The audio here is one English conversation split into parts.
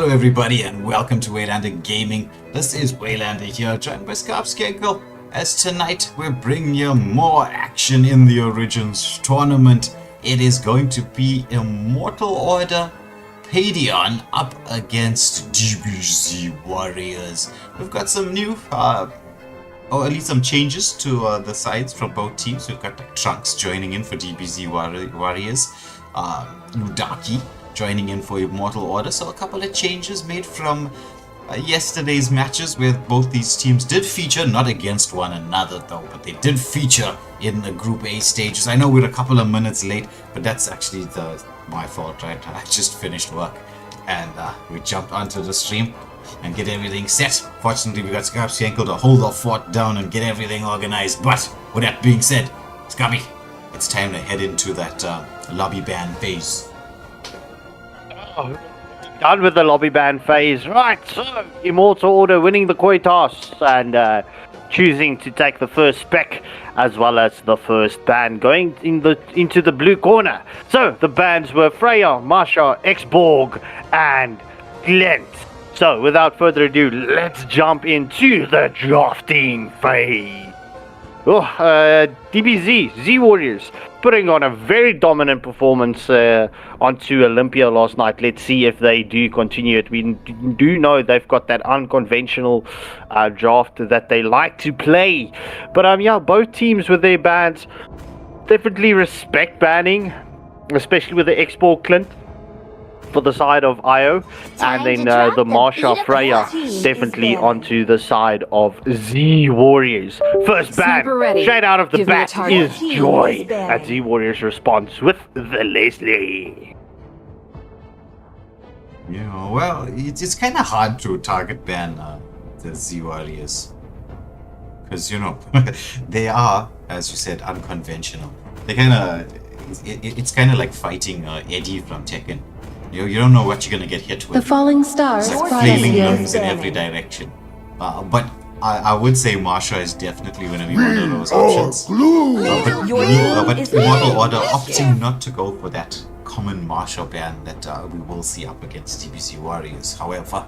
Hello everybody and welcome to Waylander Gaming. This is Waylander here, joined by Scarpscankle, as tonight we're bringing you more action in the Origins tournament. It is going to be Immortal Order Padion up against DBZ Warriors. We've got some new, or at least some changes to the sides from both teams. We've got Trunks joining in for DBZ Warriors, Udaki joining in for Immortal Order. So a couple of changes made from yesterday's matches, where both these teams did feature, not against one another though, but they did feature in the Group A stages. I know we're a couple of minutes late, but that's actually my fault, right? I just finished work and we jumped onto the stream and get everything set. Fortunately, we got Scarpscankle to hold the fort down and get everything organized. But with that being said, Scarpy, it's time to head into that lobby ban phase. Done with the lobby ban phase. Right, so Immortal Order winning the koi toss and choosing to take the first spec as well as the first ban, going into the blue corner. So the bans were Freya, Marsha, X-Borg and Glent. So without further ado, let's jump into the drafting phase. DBZ, Z-Warriors, putting on a very dominant performance onto Olympia last night. Let's see if they do continue it. We do know they've got that unconventional draft that they like to play. But yeah, both teams with their bans definitely respect banning, especially with the X-Borg Clint for the side of IO, and then the Marsha Freya definitely onto the side of Z Warriors. First ban, straight out of the bat, is Joy at Z Warriors response with the Leslie. Yeah, well, it's kind of hard to target ban the Z Warriors, because they are, as you said, unconventional. They it's kind of like fighting Eddie from Tekken. You don't know what you're going to get hit with. The falling stars it's like flailing limbs in every direction. But I would say Marsha is definitely going to be one of those options. But Immortal Order opting not to go for that common Marsha ban that we will see up against DBZ Warriors. However,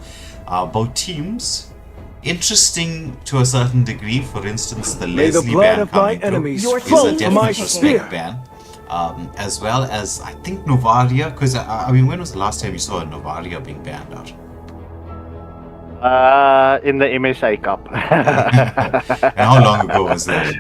both teams, interesting to a certain degree. For instance, the Leslie ban coming through is a definite respect ban. As well as, I think, Novaria, because I mean, when was the last time you saw a Novaria being banned out? In the MSA Cup. And how long ago was that?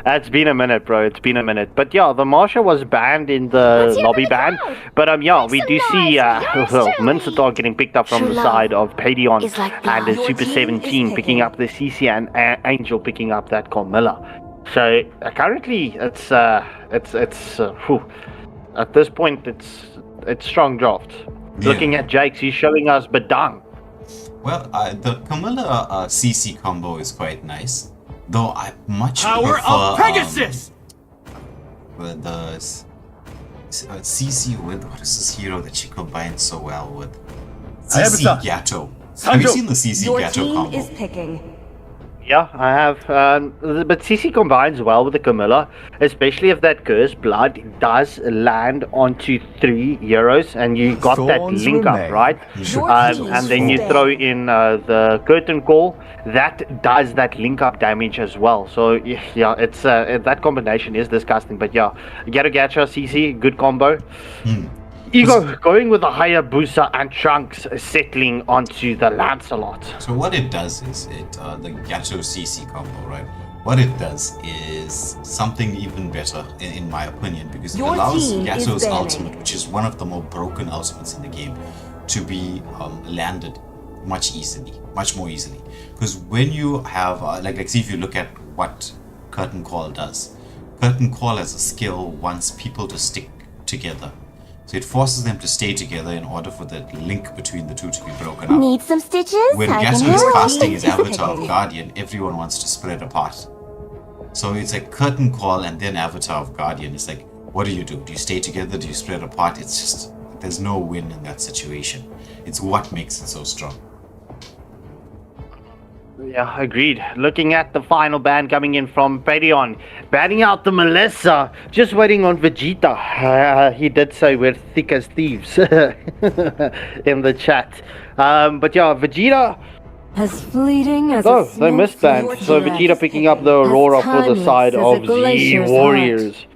It's been a minute, bro. It's been a minute. But yeah, the Marsha was banned in the lobby ban. But yeah, we do see Mincetar getting picked up from the side of Padion and the Super 17 picking up the CC and Angel picking up that Carmilla. So currently, it's at this point it's strong draft. Yeah. Looking at Jake's, he's showing us Badang. Well, the Camilla CC combo is quite nice, though I much Power prefer of Pegasus. The CC with what is this hero that she combines so well with? CC Gato. Have you seen the CC Gato combo? Your team is picking. Yeah, I have, but CC combines well with the Camilla, especially if that Cursed Blood does land onto 3 heroes and you got that link up, right? And then you throw in the Curtain Call, that does that link up damage as well. So yeah, it's that combination is disgusting, but yeah, Gato Gacha, CC, good combo. Ego going with the Hayabusa and Trunks settling onto the Lancelot. So what it does is the Gato CC combo, right? What it does is something even better, in my opinion, because it allows Gato's ultimate, which is one of the more broken ultimates in the game, to be landed much more easily. Because when you have, see if you look at what Curtain Call does. Curtain Call as a skill wants people to stick together. So it forces them to stay together in order for that link between the two to be broken up. Need some stitches? When Gato is casting his Avatar of Guardian, everyone wants to spread apart. So it's like Curtain Call and then Avatar of Guardian. It's like, what do? Do you stay together? Do you spread apart? It's just, there's no win in that situation. It's what makes it so strong. Yeah, agreed. Looking at the final ban coming in from Perion, banning out the Melissa, just waiting on Vegeta. He did say we're thick as thieves in the chat. But yeah, Vegeta. As fleeting as Oh, a they missed ban. snowflake So breath, Vegeta picking up the Aurora for the side timeless as a of Z glacier's Warriors.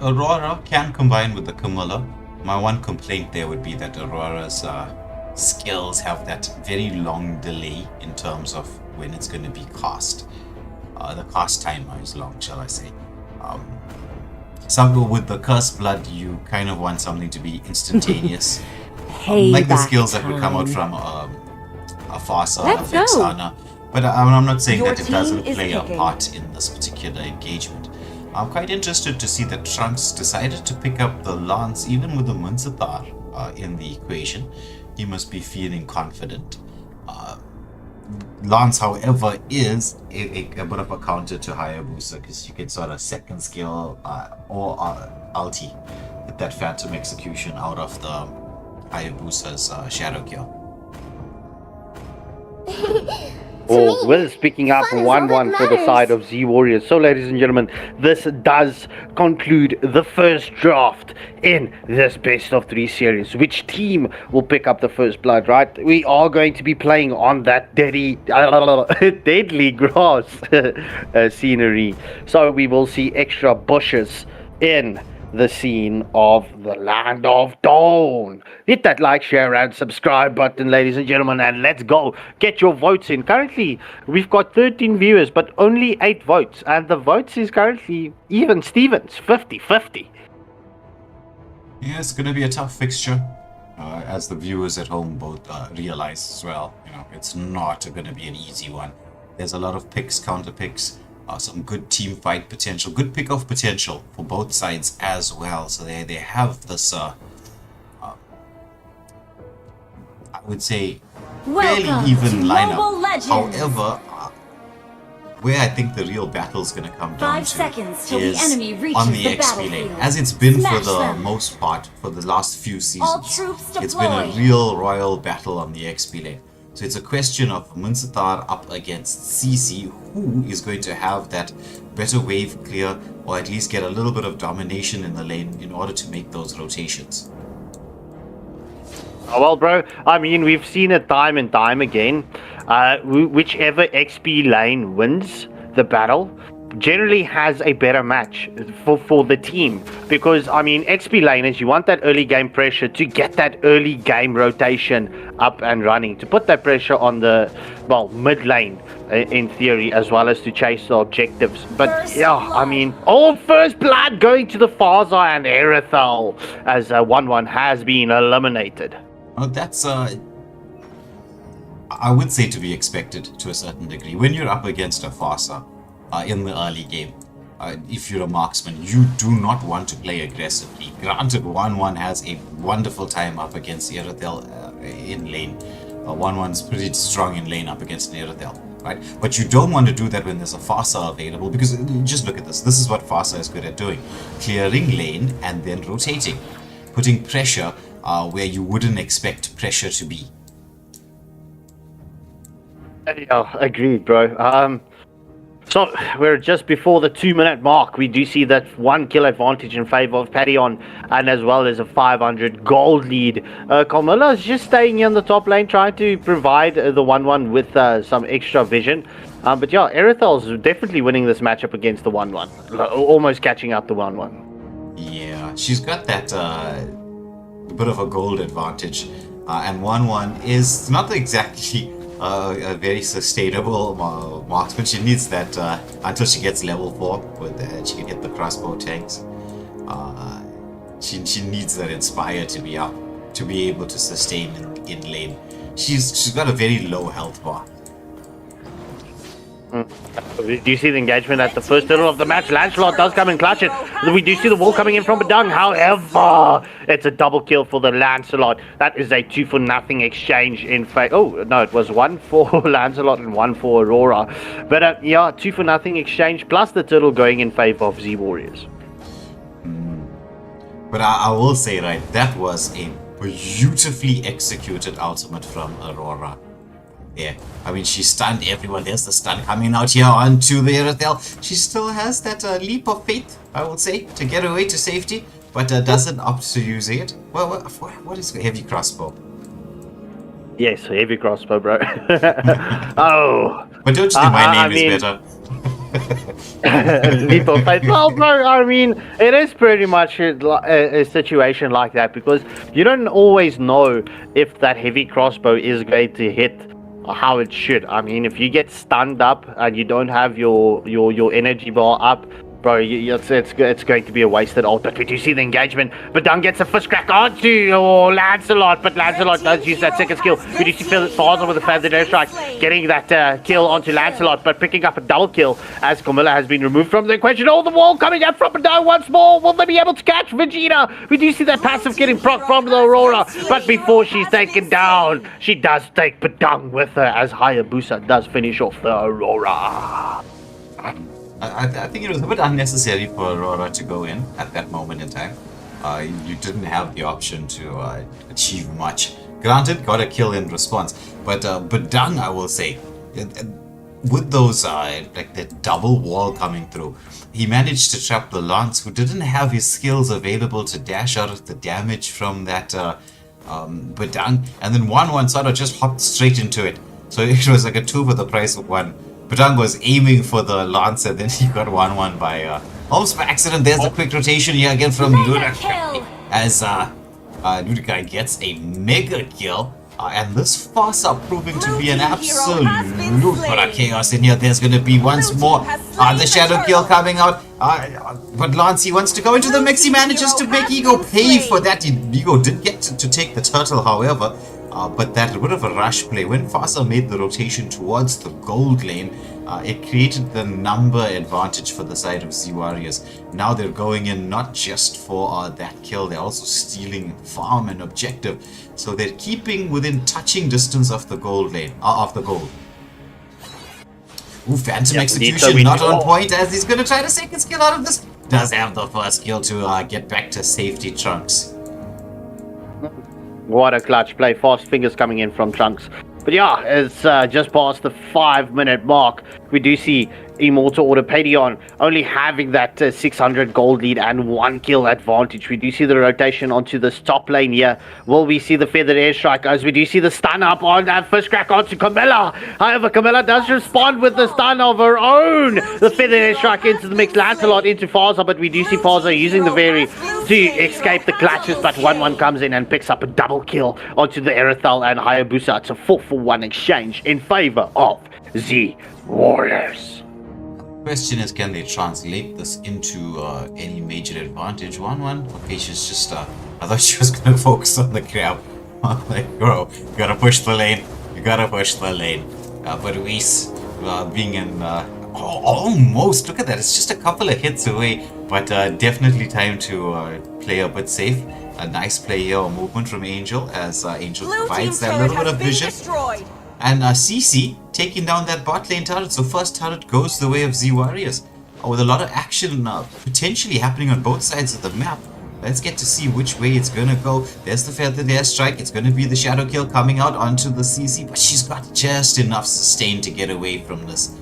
Aurora can combine with the Camilla. My one complaint there would be that Aurora's skills have that very long delay in terms of when it's going to be cast. The cast timer is long, shall I say. Some with the Curse Blood, you kind of want something to be instantaneous. Like the skills that would come out from a Farsa, a Vexana. But I'm not saying that it doesn't play a part in this particular engagement. I'm quite interested to see that Trunks decided to pick up the Lance even with the Munzatar in the equation. He must be feeling confident. Lance, however, is a bit of a counter to Hayabusa because you can sort of second skill or ulti with that Phantom Execution out of the Hayabusa's Shadow Kill. Well, Will's picking up 1-1 for the side of Z Warriors. So, ladies and gentlemen, this does conclude the first draft in this best of 3 series. Which team will pick up the first blood, right? We are going to be playing on that deadly grass scenery. So we will see extra bushes in the scene of the Land of Dawn. Hit that like, share, and subscribe button, ladies and gentlemen, and let's go. Get your votes in. Currently, we've got 13 viewers, but only 8 votes, and the votes is currently even Stevens, 50-50. Yeah, it's going to be a tough fixture, as the viewers at home both realize as well. You know, it's not going to be an easy one. There's a lot of picks, counter picks. Some good team fight potential, good pick-off potential for both sides as well. So they have this, I would say, fairly even lineup. However, where I think the real battle is going to come down to is on the XP lane. As it's been for the most part for the last few seasons, it's been a real royal battle on the XP lane. So it's a question of Munzatar up against CC, who is going to have that better wave clear or at least get a little bit of domination in the lane in order to make those rotations. Oh, well, bro, I mean, we've seen it time and time again. Whichever XP lane wins the battle generally has a better match for the team, because I mean, XP laners, you want that early game pressure to get that early game rotation up and running, to put that pressure on the mid lane in theory, as well as to chase the objectives. But yeah, I mean, all first blood going to the Farza and Erethal as 1-1 has been eliminated. Well, that's I would say to be expected to a certain degree when you're up against a Farsa in the early game. If you're a marksman, you do not want to play aggressively. Granted, 1-1 has a wonderful time up against Erethel in lane. 1-1's pretty strong in lane up against Erethel, right? But you don't want to do that when there's a Farsa available, because just look at this. This is what Farsa is good at doing. Clearing lane and then rotating. Putting pressure where you wouldn't expect pressure to be. Yeah, agreed, bro. So we're just before the 2-minute mark. We do see that 1 kill advantage in favor of Perion, and as well as a 500 gold lead. Carmilla is just staying in the top lane, trying to provide the 1-1 with some extra vision. But yeah, Erethel's definitely winning this matchup against the 1-1, almost catching up the 1-1. Yeah, she's got that bit of a gold advantage, and 1-1 is not exactly a very sustainable marksman. She needs that until she gets level 4, with she can hit the crossbow tanks. She needs that Inspire to be up, to be able to sustain in lane. She's got a very low health bar. Do you see the engagement at the first turtle of the match? Lancelot does come and clutch it. We do see the wall coming in from Badung. However, it's a double kill for the Lancelot. That is a 2-for-0 exchange in favor. Oh, no, it was 1 for Lancelot and 1 for Aurora. But yeah, 2-for-0 exchange plus the turtle going in favor of Z Warriors. But I will say, right, that was a beautifully executed ultimate from Aurora. there. I mean, she stunned everyone. There's the stun coming out here onto the Erythel. She still has that leap of faith, I would say, to get away to safety, but doesn't opt to use it. Well, what is heavy crossbow? Yes, heavy crossbow, bro. Oh. But don't you think my name is better? Leap of faith. Well, bro, I mean, it is pretty much a situation like that because you don't always know if that heavy crossbow is going to hit how it should. I mean, if you get stunned up and you don't have your energy bar up, bro, it's going to be a wasted ult. But we do see the engagement. Badang gets a fist crack onto Lancelot, but Lancelot does use that second skill. We do see Faza with a feathered airstrike getting that kill onto Lancelot, but picking up a double kill as Camilla has been removed from the equation. Oh, the wall coming up from Badang once more. Will they be able to catch Vegeta? We do see that passive getting proc from the Aurora, but before she's taken down, she does take Badang with her as Hayabusa does finish off the Aurora. I think it was a bit unnecessary for Aurora to go in at that moment in time. You didn't have the option to achieve much. Granted, got a kill in response, but Badang, I will say, with those like the double wall coming through, he managed to trap the Lance, who didn't have his skills available to dash out of the damage from that Badang, and then 1-1 sort of just hopped straight into it. So it was like a 2 for the price of 1. Badang was aiming for the Lance and then he got 1-1 by almost by accident. There's a quick rotation here again from Ludikai as Ludikai gets a mega kill. And this Fasa proving to be an absolute lot of chaos in here. There's going to be once more the shadow kill coming out. But Lancey wants to go into the mix. He manages to make Ego pay for that. Ego did get to take the turtle, however. But that bit of a rush play, when Fasa made the rotation towards the gold lane, it created the number advantage for the side of Z Warriors. Now they're going in not just for that kill, they're also stealing farm and objective. So they're keeping within touching distance of the gold lane, of the gold. Ooh, Phantom Execution not on point as he's going to try to second skill out of this. Does have the first skill to get back to safety, Trunks. What a clutch play. Fast fingers coming in from Trunks. But yeah, it's just past the 5-minute mark. We do see Immortal Autopedion only having that 600 gold lead and 1 kill advantage. We do see the rotation onto this top lane here. Will we see the feathered airstrike as we do see the stun up on that first crack onto Camilla? However, Camilla does respond with the stun of her own. The feathered airstrike into the mix, Lancelot into Faza, but we do see Faza using the Very to escape the clutches, but 1-1 comes in and picks up a double kill onto the Erythel and Hayabusa. It's a 4-for-1 exchange in favor of Z Warriors. Question is, can they translate this into any major advantage? 1-1. Okay, she's just I thought she was gonna focus on the grab. I'm like, bro, you gotta push the lane. You gotta push the lane. But Reese being in almost, look at that, it's just a couple of hits away, but definitely time to play a bit safe. A nice play here, or movement from Angel, as Angel provides that little bit of vision. Destroyed. And CC taking down that bot lane turret, so first turret goes the way of Z Warriors. With a lot of action potentially happening on both sides of the map. Let's get to see which way it's gonna go. There's the feathered airstrike, it's gonna be the shadow kill coming out onto the CC, but she's got just enough sustain to get away from this.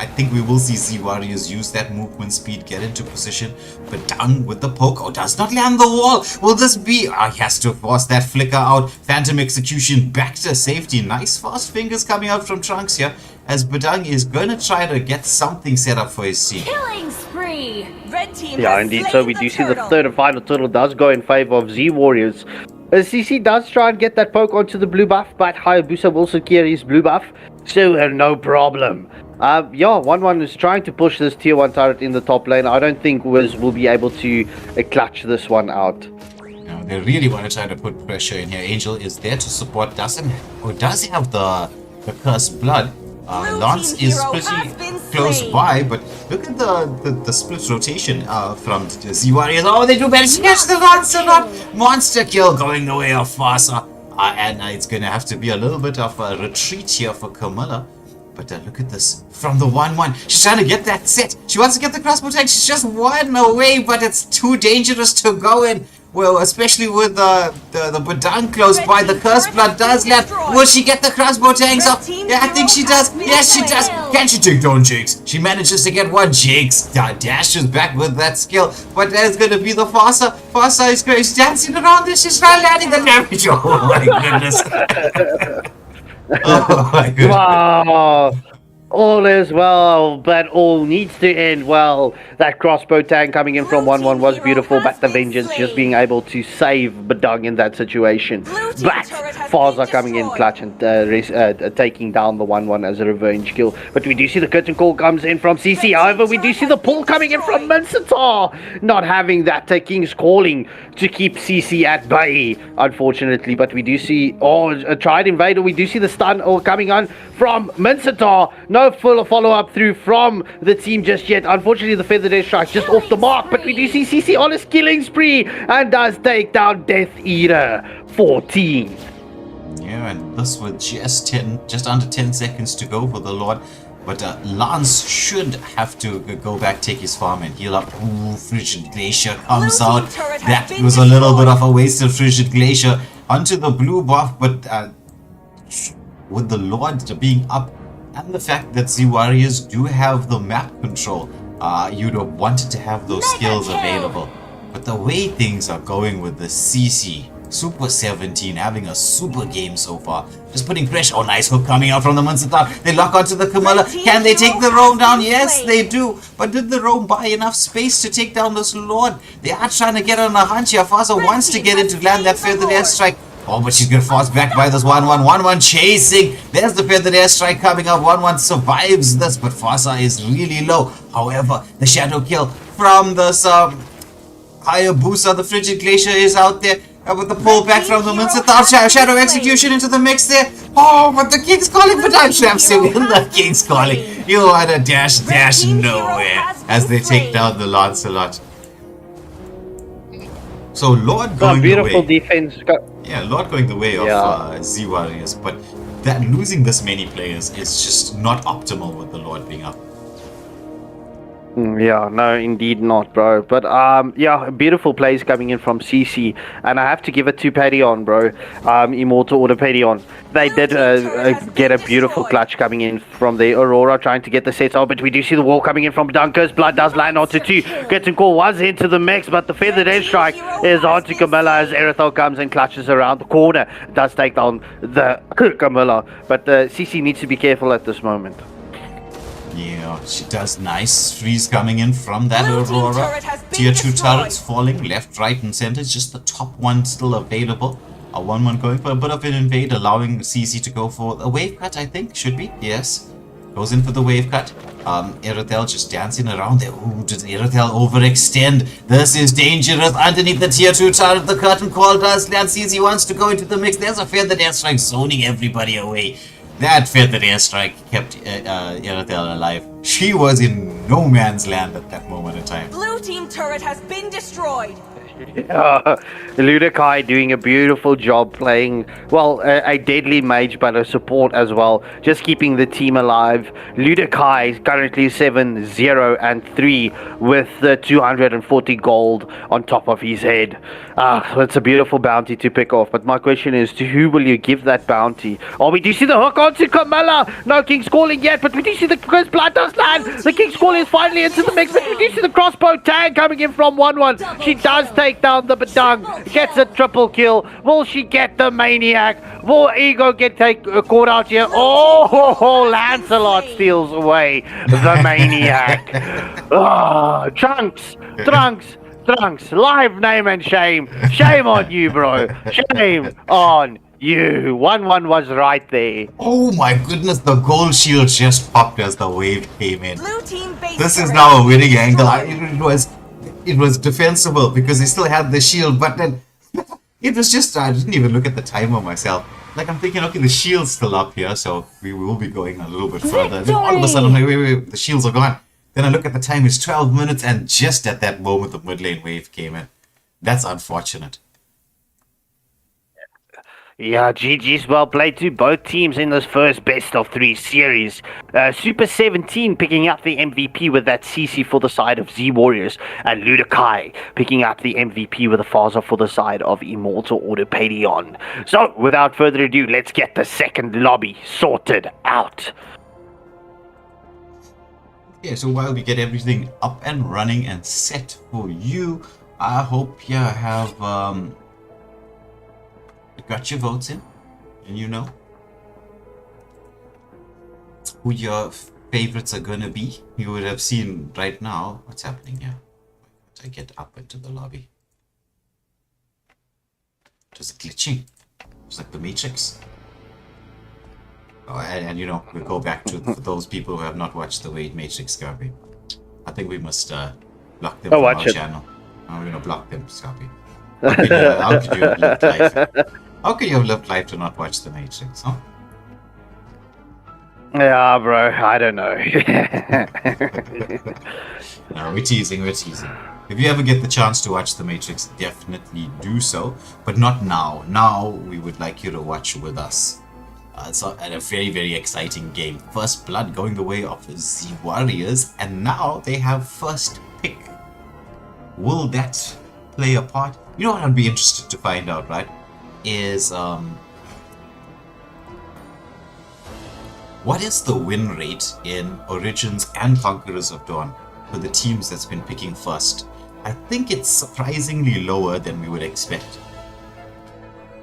I think we will see Z Warriors use that movement speed, get into position, but down with the poke. Oh, does not land the wall. Will this be? He has to force that flicker out. Phantom Execution back to safety. Nice fast fingers coming out from Trunks here, as Badang is going to try to get something set up for his team. Killing spree. Red team yeah, indeed. So we do see the third and final turtle does go in favor of Z Warriors. CC does try and get that poke onto the blue buff, but Hayabusa will secure his blue buff, so no problem. Yeah, 1-1 is trying to push this tier 1 turret in the top lane. I don't think Wiz will be able to clutch this one out. No, they really want to try to put pressure in here. Angel is there to support, does have the cursed blood. Lance is pretty close by, but look at the split rotation from Z Warriors. Oh, they do manage to catch the Lance or not. Monster kill going the way of Fasa. And it's going to have to be a little bit of a retreat here for Camilla. But look at this, from the 1-1, she's trying to get that set. She wants to get the crossbow tag, she's just 1 away, but it's too dangerous to go in. Well, especially with the Badang close by, the Cursed Blood does land. Will she get the crossbow tanks off? Yeah, I think she does. Yes, she does. Can she take down Jakes? She manages to get one. Jakes dashes back with that skill. But there's going to be the Farsa. Farsa is dancing around this. She's not landing the damage. Oh my goodness. Oh my goodness. Wow. All is well, but all needs to end well. That crossbow tag coming in from 1-1 was beautiful, but the Vengeance just being able to save Badang in that situation. But Faza coming in clutch and taking down the 1-1 as a revenge kill. But we do see the curtain call comes in from CC. However, we do see the pull coming in from Mincetar, not having that King's Calling to keep CC at bay, unfortunately. But we do see, a tried invader. We do see the stun coming on from Mincetar. No full follow-up through from the team just yet. Unfortunately, the Feather Death Strike just off the mark, but we do see CC on his killing spree and does take down Death Eater 14. Yeah, and this with just under 10 seconds to go for the Lord. But Lance should have to go back, take his farm and heal up. Ooh, Frigid Glacier comes out. That was a little bit of a waste of Frigid Glacier onto the blue buff, but with the Lord being up, and the fact that the Warriors do have the map control, you'd have wanted to have those skills available. But the way things are going with the CC, Super 17 having a super game so far, just putting pressure. Oh, nice hook coming out from the Munster. They lock onto the Camilla. Can they take the roam down? Yes, they do. But did the roam buy enough space to take down this Lord? They are trying to get on a hunch here. Faza wants to get in to land that Feathered Airstrike. Oh, but she's going to force back by this 1-1. 1-1 chasing. There's the Feathered Airstrike coming up. 1-1 survives this, but Fasa is really low. However, the shadow kill from this Hayabusa, the Frigid Glacier, is out there. With the pull back from the Mincetar, Shadow Execution into the mix there. Oh, but the King's Calling, but I'm traps him in the King's Calling. You want to dash nowhere as they take down the Lancelot. So Lord going beautiful the way. Defense. Yeah, Lord going the way of Z Warriors, but that losing this many players is just not optimal with the Lord being up. Yeah, no, indeed not, bro. But yeah, beautiful plays coming in from CC, and I have to give it to Padion, bro. Immortal Order Padion. They did get a beautiful clutch coming in from the Aurora, trying to get the sets out. But we do see the wall coming in from Dunker's Blood does land onto 2. Getting call was into the mix, but the Feathered Edge Strike is onto Camilla as Erethel comes and clutches around the corner. Does take down the Camilla, but CC needs to be careful at this moment. Yeah, she does. Nice freeze coming in from that Aurora. Tier 2 turrets falling left, right, and center. Just the top one still available. A 1-1 going for a bit of an invade, allowing CC to go for a wave cut, I think. Should be. Yes. Goes in for the wave cut. Erethel just dancing around there. Ooh, did Erethel overextend? This is dangerous. Underneath the tier 2 turret, the curtain call does land. CC wants to go into the mix. There's a Feathered Airstrike zoning everybody away. That Feathered Airstrike kept Erethel alive. She was in no man's land at that moment in time. Blue team turret has been destroyed. Ludakai doing a beautiful job playing, well, a deadly mage, but a support as well, just keeping the team alive. Ludakai is currently 7-0-3 with the 240 gold on top of his head. It's a beautiful bounty to pick off, but my question is, to who will you give that bounty? Oh, we do see the hook onto Camilla. No King's Calling yet, but we do see the Cursed Blood does land. The King's Calling is finally into the mix, but we do see the crossbow tag coming in from 1-1. She does take down the Badang, gets a triple kill. Will she get the Maniac? Will Ego get caught out here? Oh, Lancelot steals away the Maniac. Trunks, live name and shame. Shame on you, bro. Shame on you. 1-1 was right there. Oh my goodness, the gold shield just popped as the wave came in. Blue team base This is now a winning angle. It was defensible because they still had the shield, but then it was just, I didn't even look at the timer myself. Like, I'm thinking, okay, the shield's still up here, so we will be going a little bit further. Then all of a sudden, I'm like, wait, the shields are gone. Then I look at the time, it's 12 minutes, and just at that moment, the mid lane wave came in. That's unfortunate. Yeah, GG's well played to both teams in this first best of 3 series. Super 17 picking up the MVP with that CC for the side of Z Warriors, and Ludakai picking up the MVP with a Faza for the side of Immortal Order Padion. So, without further ado, let's get the second lobby sorted out. Yeah, so while we get everything up and running and set for you, I hope you have got your votes in, and you know who your favorites are gonna be. You would have seen right now what's happening here. I get up into the lobby. Just glitching. It's like the Matrix. Oh, and you know, we'll go back to for those people who have not watched the Matrix, Scarpy. I think we must block them from our channel. We're gonna block them, Scarpy. How could you have lived life? How could you have lived life to not watch the Matrix, huh? Yeah, bro, I don't know. No, we're teasing. If you ever get the chance to watch the Matrix, definitely do so, but not now. Now, we would like you to watch with us. It's a very, very exciting game. First blood going the way of Z Warriors, and now they have first pick. Will that play a part? You know what I'd be interested to find out, right? Is what is the win rate in Origins and Conquerors of Dawn for the teams that's been picking first? I think it's surprisingly lower than we would expect.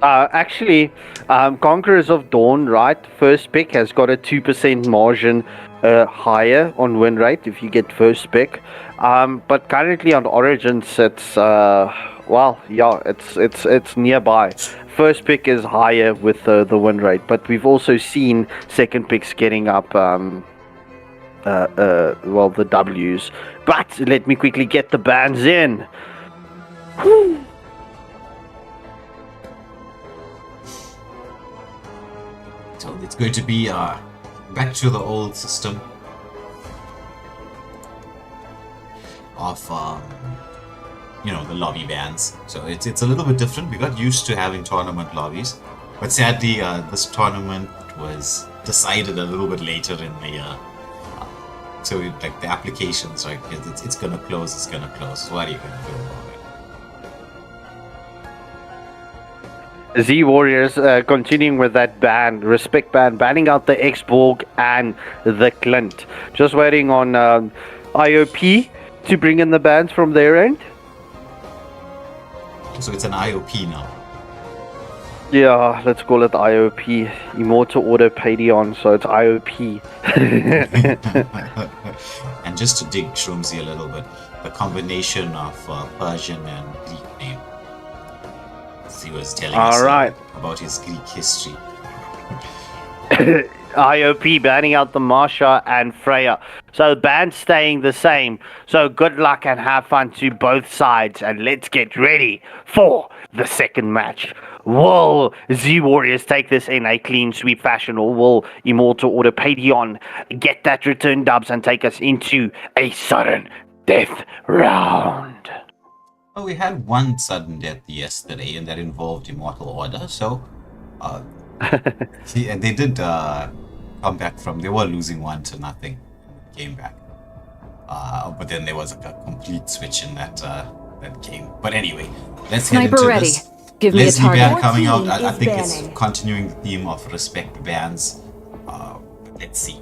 Actually, Conquerors of Dawn, right? First pick has got a 2% margin higher on win rate if you get first pick. But currently on Origins, it's well, yeah, it's nearby. First pick is higher with the win rate, but we've also seen second picks getting up. Well, the W's. But let me quickly get the bands in. Whew. So it's going to be back to the old system of you know, the lobby bans. So it's a little bit different. We got used to having tournament lobbies, but sadly this tournament was decided a little bit later in the year. So like the applications, right? It's gonna close. It's gonna close. So what are you gonna do about it? Z Warriors continuing with that ban, respect ban, banning out the X-Borg and the Clint. Just waiting on IOP to bring in the bans from their end. So it's an IOP now. Yeah, let's call it IOP. Immortal Order Padion, so it's IOP. And just to dig Shroomsy a little bit, the combination of Persian and Greek name. He was telling us about his Greek history. IOP banning out the Marsha and Freya. So the band's staying the same. So good luck and have fun to both sides. And let's get ready for the second match. Will Z Warriors take this in a clean sweep fashion, or will Immortal Order Padion get that return dubs and take us into a sudden death round? Well, we had one sudden death yesterday, and that involved Immortal Order. So, see, and they did come back from. They were losing 1-0, came back. But then there was a complete switch in that game. But anyway, let's get into ready. this. Give me Leslie a target. ban coming out. I think banning. it's continuing the theme of respect bans. Let's see.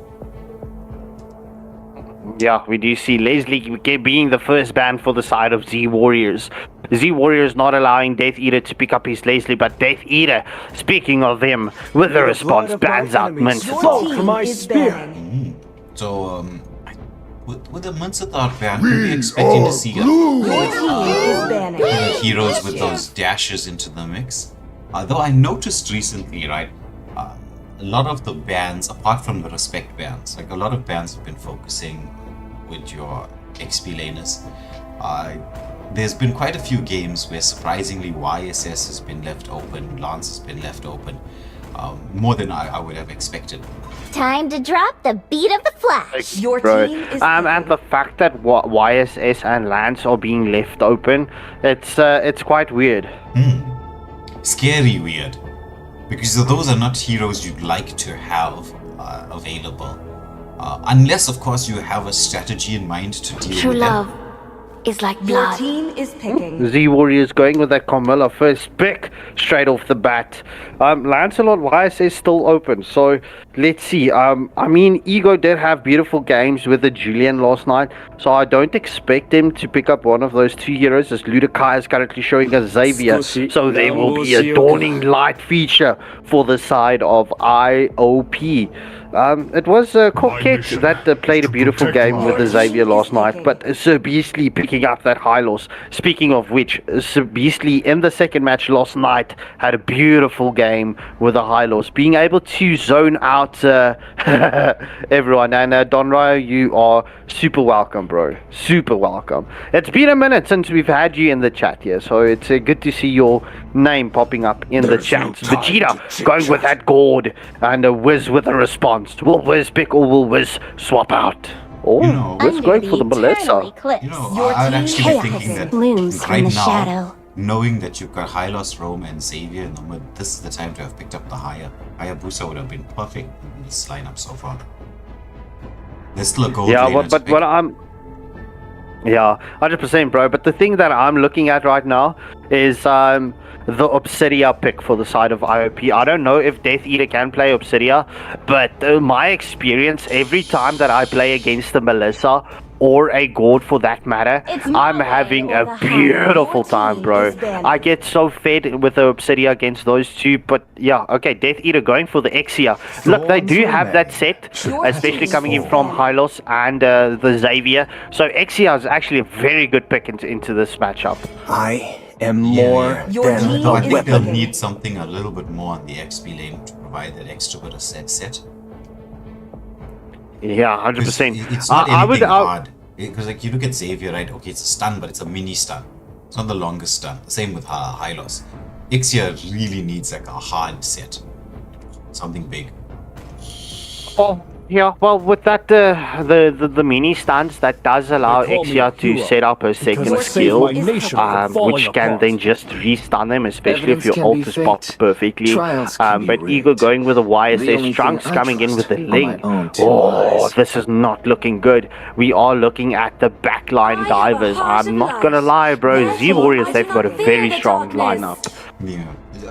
Yeah, we do see Leslie being the first ban for the side of Z Warriors. Z Warriors not allowing Death Eater to pick up his Leslie, but Death Eater, speaking of them, with the response, bans out Mincetar. Your team is banning. So, with the Mincetar ban, we'll be expecting to see Your team is banning. heroes with those dashes into the mix. Though I noticed recently, right, a lot of the bans, apart from the respect bans, like a lot of bans have been focusing with your XP laners. There's been quite a few games where surprisingly YSS has been left open, Lance has been left open, more than I would have expected. Time to drop the beat of the flash. Your Right. team is And the fact that YSS and Lance are being left open, it's quite weird. Scary weird. Because those are not heroes you'd like to have available. Unless, of course, you have a strategy in mind to deal True with love is like Your blood. team is picking. Z Warriors going with that Carmilla first pick straight off the bat. Lancelot Wise is still open, so let's see. I mean, Ego did have beautiful games with the Julian last night, so I don't expect him to pick up one of those two heroes, as Ludikai is currently showing us Xavier. So there will be a dawning light feature for the side of IOP. It was Coquette that played a beautiful game with the Xavier last night, but Sir Beastly picking up that high loss. Speaking of which, Sir Beastly in the second match last night had a beautiful game with a high loss, being able to zone out everyone. And Donryo, you are super welcome, bro. Super welcome. It's been a minute since we've had you in the chat here, so it's good to see your name popping up in the chat. Vegeta going with that gourd, and Wiz with a response. Will Wiz pick or will Wiz swap out? Oh, You know, Wiz going for the eternally Melissa. clips. You know, Your I would team actually be chaos thinking that blooms right from the now, shadow. knowing that you've got Hylos, Rome, and Xavier in the mid, this is the time to have picked up the Hayabusa would have been perfect in this lineup so far. There's still a gold Yeah, laner to but pick. what I'm... Yeah, 100%, bro. But the thing that I'm looking at right now is the Obsidia pick for the side of IOP. I don't know if Death Eater can play Obsidia, but my experience, every time that I play against the Melissa, or a gourd for that matter, It's my I'm way having or a the highway. beautiful Your time, team bro. is banned. I get so fed with the Obsidia against those two, but yeah, okay, Death Eater going for the Exia. Look, they do have that set, Your especially team coming in is from banned. Hylos and the Xavier. So Exia is actually a very good pick into this matchup. I am Yeah, more yeah. Your than team Though I a is think they'll weapon. need something a little bit more on the XP lane to provide that extra bit of set. Yeah, 'Cause 100%. It's not I would, anything hard. Because like you look at Xavier, right? Okay, it's a stun, but it's a mini stun. It's not the longest stun. Same with Hylos. Ixia really needs like a hard set. Something big. Oh, yeah, well, with that, the mini stance, that does allow They call me Exia a to hero set up her second because I saved skill, my nation from falling which can apart. then just restun them, especially Evidence if your can ult be is popped faked. perfectly. Trials can be But rigged. Ego going with a The only YSS, thing Trunks I coming in with trust the are my Ling. own two Oh, eyes. this is not looking good. We are looking at the backline divers. I'm not gonna lie, bro. Z Warriors, they've got a very strong lineup. Yeah.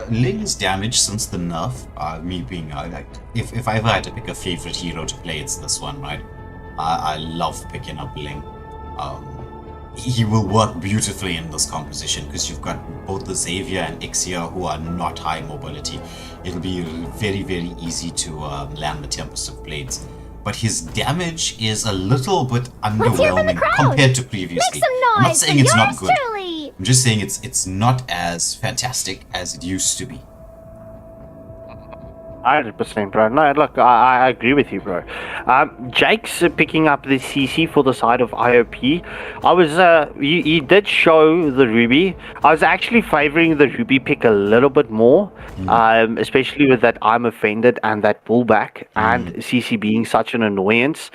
Ling's damage since the nerf, me being like, if I ever had to pick a favorite hero to play, it's this one, right? I love picking up Ling. He will work beautifully in this composition because you've got both the Xavier and Ixia who are not high mobility. It'll be very, very easy to land the Tempest of Blades. But his damage is a little bit Let's hear from the underwhelming crowd. compared to previously. Make some noise I'm not saying for it's not yours good. truly. I'm just saying it's not as fantastic as it used to be. 100%, bro. No, look, I agree with you, bro. Jake's picking up the CC for the side of IOP. I was, he did show the Ruby. I was actually favoring the Ruby pick a little bit more, especially with that I'm Offended and that pullback, and CC being such an annoyance.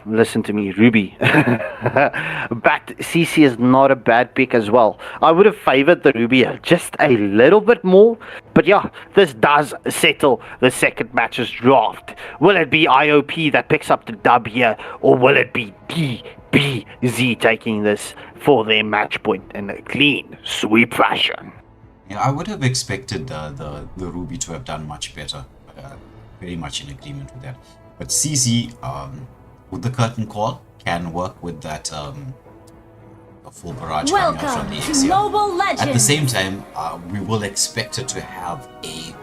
Listen to me, Ruby. But CC is not a bad pick as well. I would have favored the Ruby just a little bit more, but yeah, this does settle the second match's draft. Will it be IOP that picks up the dub here, or will it be DBZ taking this for their match point in a clean sweep fashion? Yeah, I would have expected the Ruby to have done much better. Very much in agreement with that. But CZ, with the curtain call, can work with that a full barrage coming out from Welcome the to Exia. Mobile At the Legends. same time, we will expect her to have a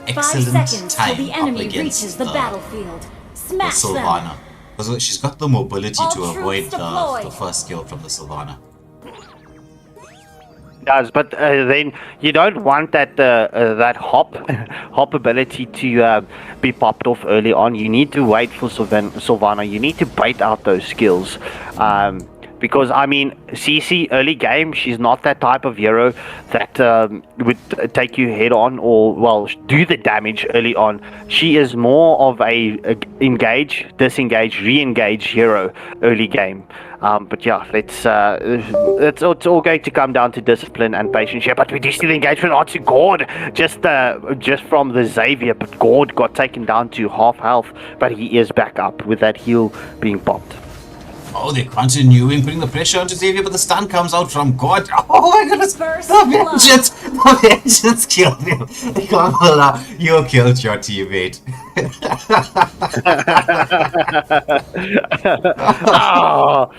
5 excellent seconds time till the up enemy against reaches the battlefield. the Smash them. Sylvana. Because she's got the mobility All to troops avoid deployed. the first kill from the Sylvana. Does, but then you don't want that that hop ability to be popped off early on. You need to wait for Sylvana. You need to bait out those skills. Because, I mean, CC early game, she's not that type of hero that would take you head on or, well, do the damage early on. She is more of a engage, disengage, re-engage hero early game. But yeah, it's all going to come down to discipline and patience here. But we do see the engagement onto Gord, just from the Xavier. But Gord got taken down to half health, but he is back up with that heal being popped. Oh, they're continuing putting the pressure onto Xavier, but the stun comes out from God. Oh my goodness! First The vengeance killed him. Kamala, you killed your teammate. Oh.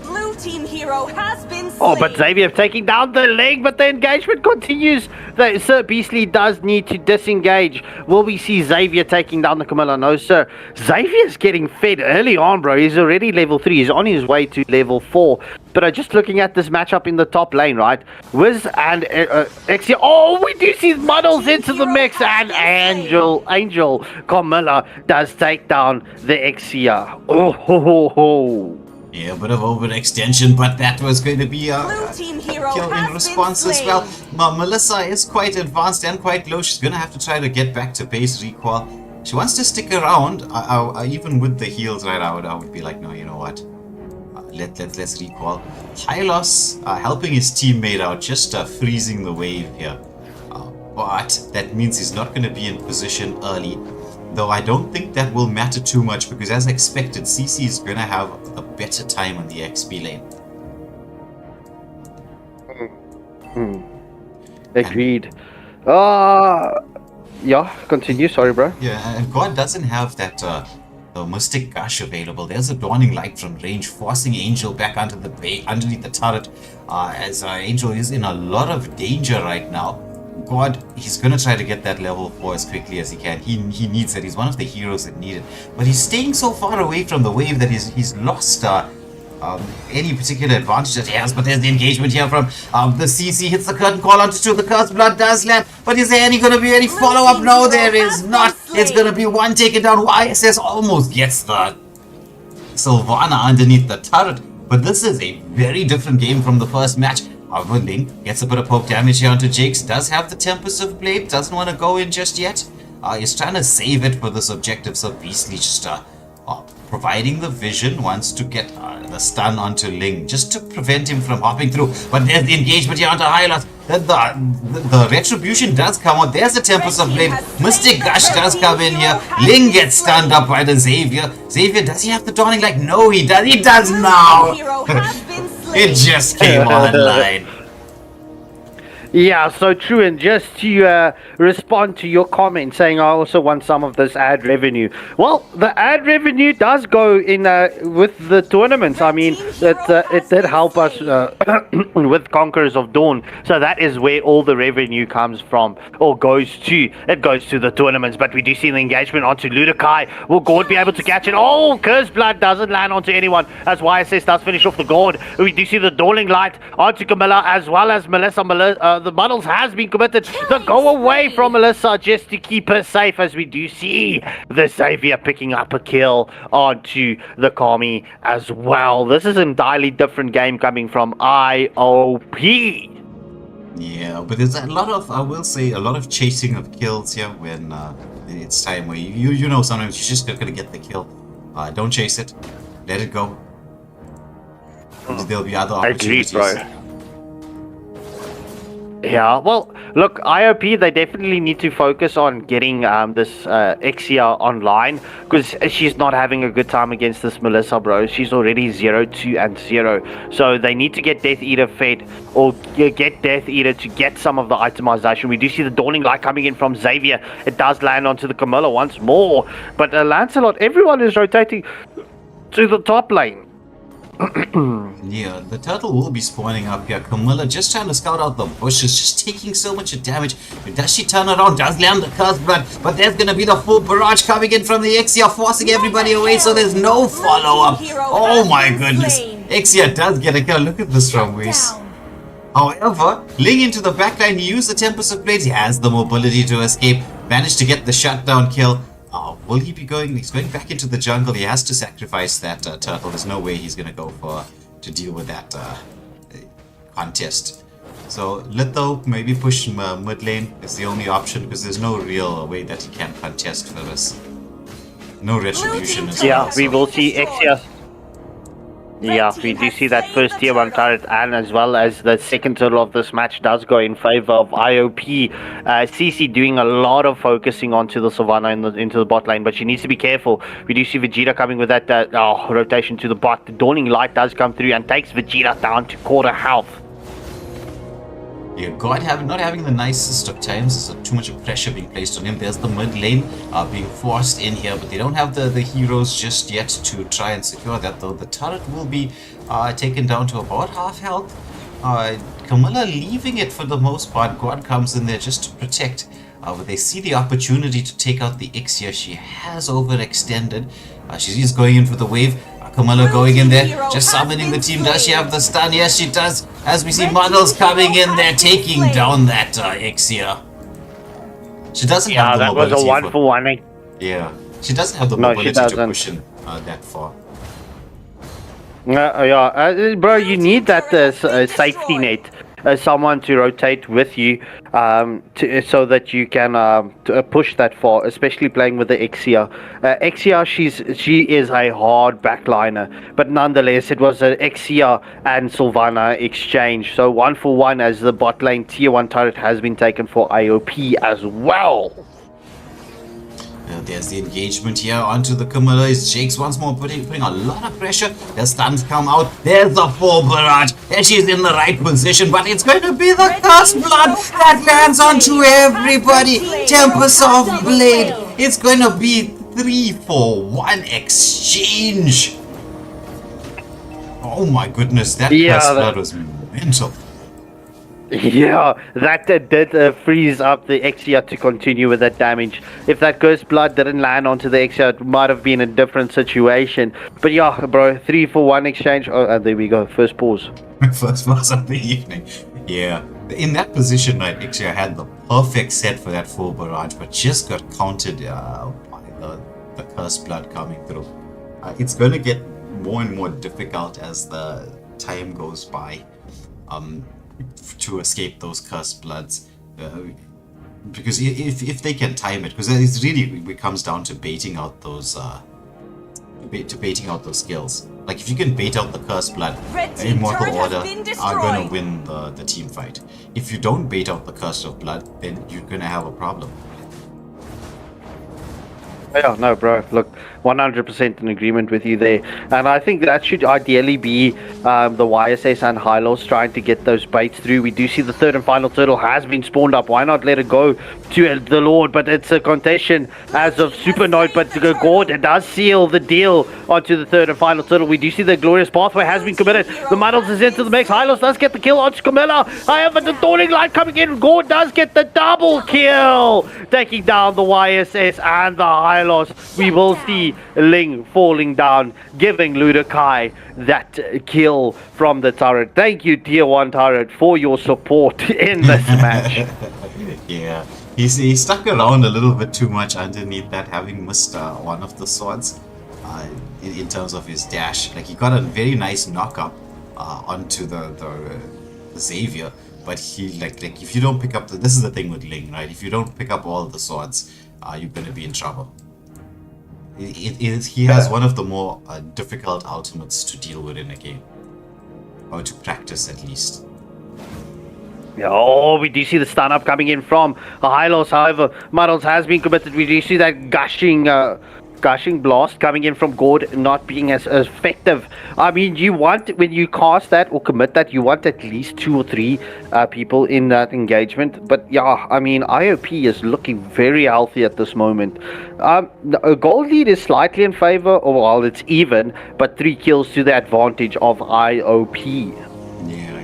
Blue team hero has been slain. Oh, but Xavier taking down the leg, but the engagement continues. Sir Beastly does need to disengage. Will we see Xavier taking down the Camilla? No, sir. Xavier's getting fed early on, bro. He's already level 3. He's on his way to level 4. But just looking at this matchup in the top lane, right? Wiz and Exia. Oh, we do see Muddles into the mix. And Angel Camilla does take down the Exia. Oh, ho, ho, ho. Yeah, a bit of overextension, but that was going to be a Blue team hero kill has in response been as slain. well. Melissa is quite advanced and quite low. She's going to have to try to get back to base recoil. She wants to stick around. Even with the heals, right, I would be like, no, you know what? Let's recoil. Hylos helping his teammate out, just freezing the wave here. But that means he's not going to be in position early. Though I don't think that will matter too much because, as expected, CC is going to have a better time on the XP lane. Agreed. Yeah, continue. Sorry, bro. Yeah, and God doesn't have that the Mystic Gush available. There's a Dawning Light from range, forcing Angel back onto the underneath the turret, as Angel is in a lot of danger right now. God, he's going to try to get that level 4 as quickly as he can. He needs it. He's one of the heroes that need it. But he's staying so far away from the wave that he's lost any particular advantage that he has. But there's the engagement here from the CC. Hits the curtain call onto the Cursed Blood does land. But is there any going to be any follow-up? No, there is not. It's going to be one taken down. YSS almost gets the Sylvana underneath the turret. But this is a very different game from the first match. Ling gets a bit of poke damage here onto Jakes. Does have the Tempest of Blade. Doesn't want to go in just yet. He's trying to save it for this objective. So Beastly just providing the vision. Wants to get the stun onto Ling just to prevent him from hopping through. But there's the engagement here onto Hylos. The retribution does come out. There's the Tempest of Blade. Mystic Gush does come in here. Ling gets stunned up by the Xavier. Xavier, does he have the Dawning Light? No, he does. He does now. It just came online. Yeah, so true. And just to respond to your comment saying I also want some of this ad revenue. Well, the ad revenue does go in with the tournaments. I mean, it did help us with Conquerors of Dawn. So that is where all the revenue comes from or goes to. It goes to the tournaments. But we do see the engagement onto Ludikai. Will Gord be able to catch it? Oh, Cursed Blood doesn't land onto anyone as YSS does finish off the Gord. We do see the Dawning Light onto Camilla as well as Melissa. The Muddles has been committed to go away from Melissa just to keep her safe, as we do see the Xavier picking up a kill onto the Kami as well. This is an entirely different game coming from IOP. Yeah, but there's a lot of, I will say, a lot of chasing of kills here when it's time where you know sometimes you're just not going to get the kill. Don't chase it. Let it go. There'll be other opportunities. Agreed, bro. Yeah, well, look, IOP, they definitely need to focus on getting this Exia online, because she's not having a good time against this Melissa, bro. She's already 0-2-0. So they need to get Death Eater fed, or get Death Eater to get some of the itemization. We do see the Dawning Light coming in from Xavier. It does land onto the Camilla once more. But Lancelot, everyone is rotating to the top lane. Yeah, the turtle will be spawning up here. Camilla just trying to scout out the bushes, just taking so much damage. Does she turn around? Does land the Cursed Blood, but there's gonna be the full barrage coming in from the Exia, forcing everybody away, so there's no follow-up. Oh my goodness. Exia does get a kill. Look at this from Whis. However, Ling into the backline, he used the Tempest of Blades. He has the mobility to escape. Managed to get the shutdown kill. Will he be going? He's going back into the jungle. He has to sacrifice that turtle. There's no way he's going to go for deal with that contest. So Litho maybe push mid lane is the only option because there's no real way that he can contest for this. No retribution as well. Yeah, we so- will see Exia. Yeah, we do see that first tier 1 turret, and as well as the second turtle of this match does go in favor of IOP. CC doing a lot of focusing onto the Sylvana into the bot lane, but she needs to be careful. We do see Vegeta coming with that rotation to the bot. The Dawning Light does come through and takes Vegeta down to quarter health. Yeah, God not having the nicest of times. There's too much pressure being placed on him. There's the mid lane being forced in here, but they don't have the heroes just yet to try and secure that, though. The turret will be taken down to about half health. Camilla leaving it for the most part. God comes in there just to protect. But they see the opportunity to take out the Ixia. She has overextended. She's going in for the wave. Camilla going in there, just summoning the team. Does she have the stun? Yes, she does. As we see models coming in there, taking down that Ixia. She doesn't have the that mobility. was a 1-for-1. Yeah, she doesn't have the No, mobility she to doesn't. push in that far. Bro, you need that safety net. Someone to rotate with you so that you can push that far, especially playing with the Exia. Exia, she is a hard backliner, but nonetheless, it was an Exia and Sylvana exchange. So 1-for-1 as the bot lane tier 1 turret has been taken for IOP as well. There's the engagement here onto the Camilla. Jake's once more putting a lot of pressure. The stuns come out. There's the full barrage. And she's in the right position. But it's going to be the Curse Blood that lands onto everybody. Tempest of Blade. It's going to be 3-for-1 exchange. Oh my goodness. That Curse Blood was mental. Yeah, that did freeze up the Exia to continue with that damage. If that Ghost Blood didn't land onto the Exia, it might have been a different situation. But yeah, bro, 3-for-1 exchange. Oh, and there we go. First pause. First pause of the evening. Yeah. In that position, right, Exia had the perfect set for that full barrage, but just got countered by the Curse Blood coming through. It's going to get more and more difficult as the time goes by. To escape those Cursed Bloods, because if they can time it, because it really comes down to baiting out those skills. Like if you can bait out the Cursed Blood, Immortal Order are gonna win the team fight. If you don't bait out the Curse of Blood, then you're gonna have a problem. Yeah, no, bro. Look, 100% in agreement with you there. And I think that should ideally be the YSS and Hylos trying to get those baits through. We do see the third and final turtle has been spawned up. Why not let it go to the Lord? But it's a contention as of Supernote. But God does seal the deal onto the third and final turtle. We do see the glorious pathway has been committed. The Muddles is into the mix. Hylos does get the kill onto Camilla. However, the Dawning Light coming in. God does get the double kill, taking down the YSS and the Hylos. We will see Ling falling down, giving Ludakai that kill from the turret. Thank you, Tier 1 turret, for your support in this match. Yeah, he stuck around a little bit too much underneath that, having missed one of the swords in terms of his dash. Like he got a very nice knock-up onto the Xavier, but he like if you don't pick up this is the thing with Ling, right? If you don't pick up all the swords, you're gonna be in trouble. He has one of the more difficult ultimates to deal with in a game, or to practice at least. Oh, we do see the stun up coming in from Hylos. However, Muddles has been committed. We do see that gushing blast coming in from Gord not being as effective. I mean, you want, when you cast that or commit that, you want at least 2 or 3 people in that engagement. But yeah, I mean, IOP is looking very healthy at this moment. The gold lead is slightly in favor, or well, it's even, but 3 kills to the advantage of IOP. Yeah.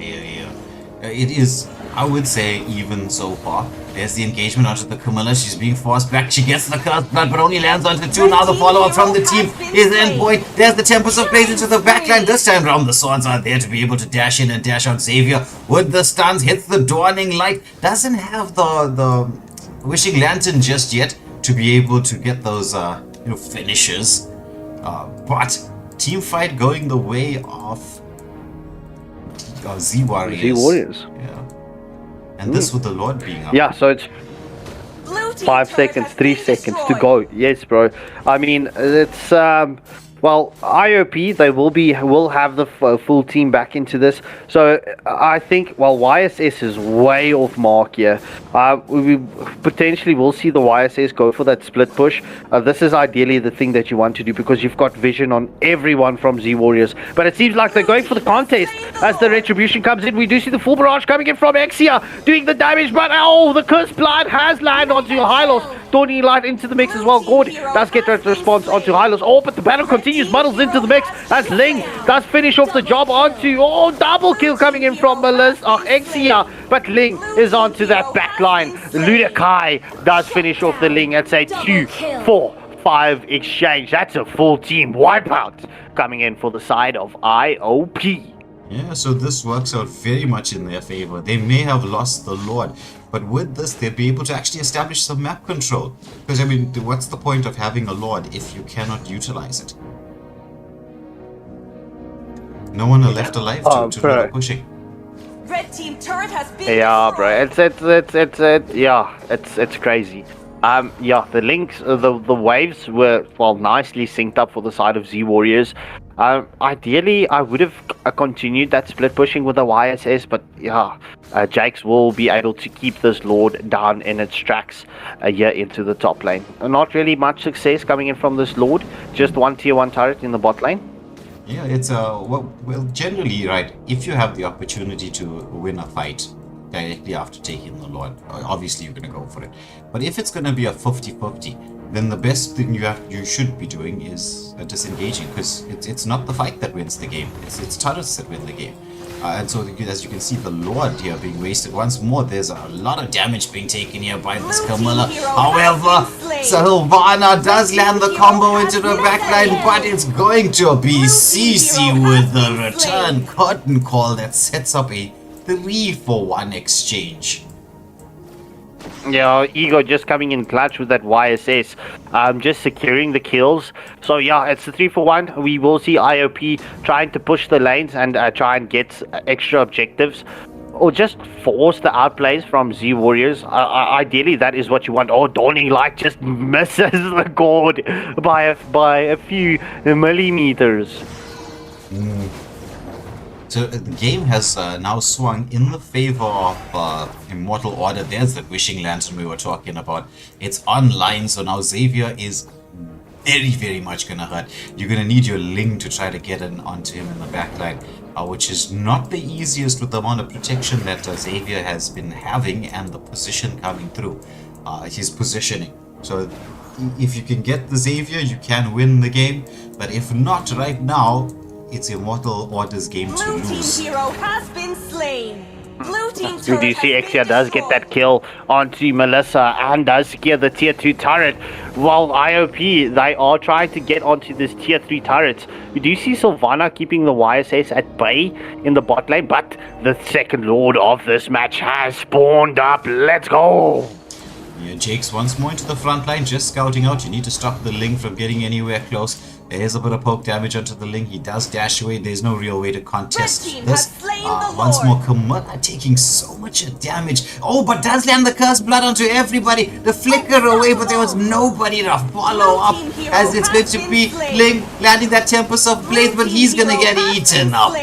It is, I would say, even so far. There's the engagement onto the Camilla. She's being forced back. She gets the Cursed Blood, but only lands onto 2. Now the follow-up from the team is endpoint. There's the Tempest of Blades into the backline. This time around, the swords are there to be able to dash in and dash on Xavier with the stuns. Hits the Dawning Light. Doesn't have the Wishing Lantern just yet to be able to get those finishes. But team fight going the way of Z Warriors. Z Warriors. Yeah. And this with the Lord being up. Yeah, so it's Blue team 5 turret seconds, has 3 been seconds to destroyed. go. Yes, bro. I mean, it's well, IOP will have the full team back into this. So I think YSS is way off mark here. We potentially will see the YSS go for that split push. This is ideally the thing that you want to do because you've got vision on everyone from Z Warriors. But it seems like they're going for the contest as the retribution comes in. We do see the full barrage coming in from Exia doing the damage, but the Cursed Blood has landed onto Hylos. Dawning Light into the mix as well. Gord does get that response onto Hylos. But the battle continues. Muddles into the mix as Ling does finish off the job onto... double kill coming in from Exia. But Ling is onto that back line. Ludakai does finish off the Ling. It's a 2-4-5 exchange. That's a full team wipeout coming in for the side of IOP. Yeah, so this works out very much in their favor. They may have lost the Lord, but with this, they'll be able to actually establish some map control. Because, I mean, what's the point of having a Lord if you cannot utilize it? No one are left alive to do the pushing. Red team turret has been Yeah, destroyed. bro. It's crazy. The links, the waves were nicely synced up for the side of Z Warriors. Ideally, I would have continued that split pushing with the YSS, but Jakes will be able to keep this Lord down in its tracks here into the top lane. Not really much success coming in from this Lord. Just one tier 1 turret in the bot lane. Yeah, it's generally, right, if you have the opportunity to win a fight directly after taking the Lord, obviously you're going to go for it. But if it's going to be a 50-50, then the best thing you should be doing is disengaging, because it's not the fight that wins the game, it's turrets that win the game. And so as you can see, the Lord here being wasted once more. There's a lot of damage being taken here by this Camilla. However, Sylvana does land the combo into the backline, but it's going to be CC with the return curtain call that sets up a 3-for-1 exchange. Yeah, Ego just coming in clutch with that YSS, just securing the kills. So yeah, it's a 3-for-1. We will see IOP trying to push the lanes and try and get extra objectives, or just force the outplays from Z Warriors. Ideally, that is what you want. Dawning Light just misses the Gord by a few millimeters. So the game has now swung in the favor of Immortal Order. There's that Wishing Lantern we were talking about. It's online, so now Xavier is very, very much going to hurt. You're going to need your Ling to try to get onto him in the backline, which is not the easiest with the amount of protection that Xavier has been having and the position coming through. His positioning. So if you can get the Xavier, you can win the game. But if not right now, it's Immortal Order's game to Blue lose. team hero has been slain. Blue team We turret do has see been Exia does get that destroyed. kill onto Melissa and does secure the tier 2 turret, while IOP, they are trying to get onto this tier 3 turret. We do see Sylvana keeping the YSS at bay in the bot lane, but the second lord of this match has spawned up. Let's go! Yeah, Jake's once more into the front line, just scouting out. You need to stop the Ling from getting anywhere close. There's a bit of poke damage onto the Ling. He does dash away. There's no real way to contest Red team this. has slain the Once Lord. more, Kamala taking so much damage. But does land the Cursed Blood onto everybody. The flicker away, but there was nobody to follow up. Blue team hero As it's going has to been be slain. Ling landing that Tempest of Blade, but he's going to get eaten up.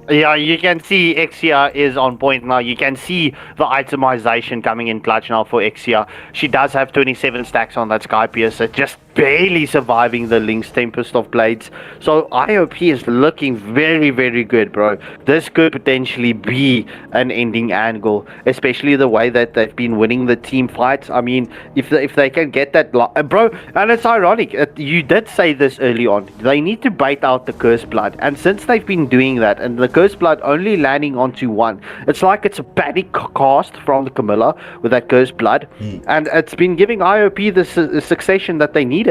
Yeah, you can see Exia is on point now. You can see the itemization coming in clutch now for Exia. She does have 27 stacks on that Sky Piercer, just barely surviving the Link's Tempest of Blades. So IOP is looking very, very good, bro. This could potentially be an ending angle, especially the way that they've been winning the team fights. I mean, if they can get that... bro, and it's ironic. You did say this early on. They need to bait out the Cursed Blood. And since they've been doing that, and the Cursed Blood only landing onto one, it's like it's a panic cast from the Camilla with that Cursed Blood. And it's been giving IOP the succession that they needed.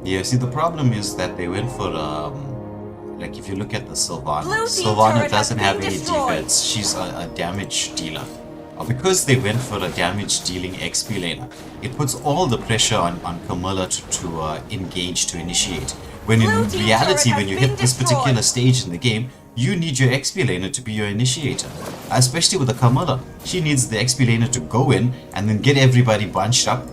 Yeah, see, the problem is that they went for, like, if you look at the Sylvana, Blue team Sylvana turret doesn't has have been any destroyed. defense. She's a damage dealer. Because they went for a damage dealing XP laner, it puts all the pressure on Camilla to engage, to initiate. When in Blue team's reality, turret when you has hit been this particular destroyed. stage in the game, you need your XP laner to be your initiator. Especially with the Camilla. She needs the XP laner to go in and then get everybody bunched up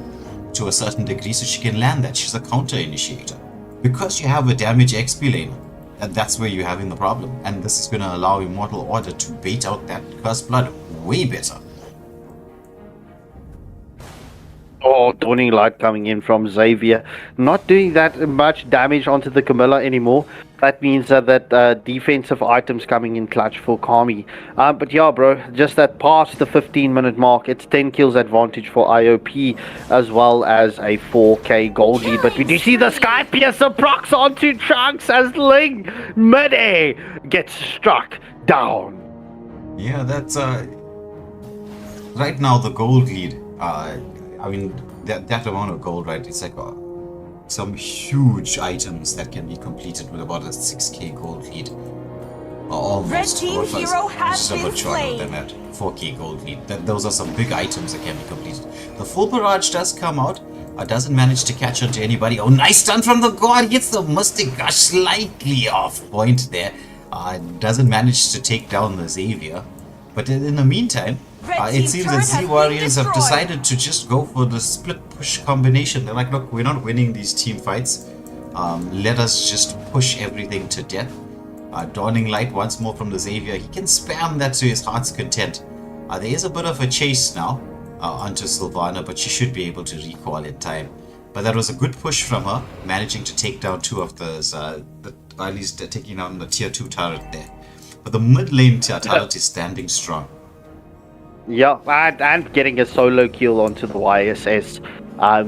to a certain degree so she can land that. She's a counter initiator. Because you have a damage XP laner, and that's where you're having the problem. And this is going to allow Immortal Order to bait out that Cursed Blood way better. Oh, Dawning Light coming in from Xavier. Not doing that much damage onto the Camilla anymore. That means that defensive items coming in clutch for Kami. But yeah, bro, just that past the 15-minute mark, it's 10 kills advantage for IOP as well as a 4k gold lead. But we do see the Sky Piercer procs onto Trunks as Ling mid-air gets struck down. Yeah, that's right now the gold lead. I mean, that amount of gold, right? It's like some huge items that can be completed with about a 6k gold lead. Almost. Red team hero has just a been bit short of them at 4k gold lead. Those are some big items that can be completed. The full barrage does come out. Doesn't manage to catch on to anybody. Oh, nice stun from the god. Hits the Mystic Gush slightly off point there. Doesn't manage to take down the Xavier. But in the meantime, it seems that Z Warriors have decided to just go for the split push combination. They're like, look, we're not winning these team fights. Let us just push everything to death. Dawning Light once more from the Xavier. He can spam that to his heart's content. There is a bit of a chase now onto Sylvana, but she should be able to recall in time. But that was a good push from her, managing to take down two of those, at least taking down the tier 2 turret there. But the mid lane turret is standing strong. Yeah, and getting a solo kill onto the YSS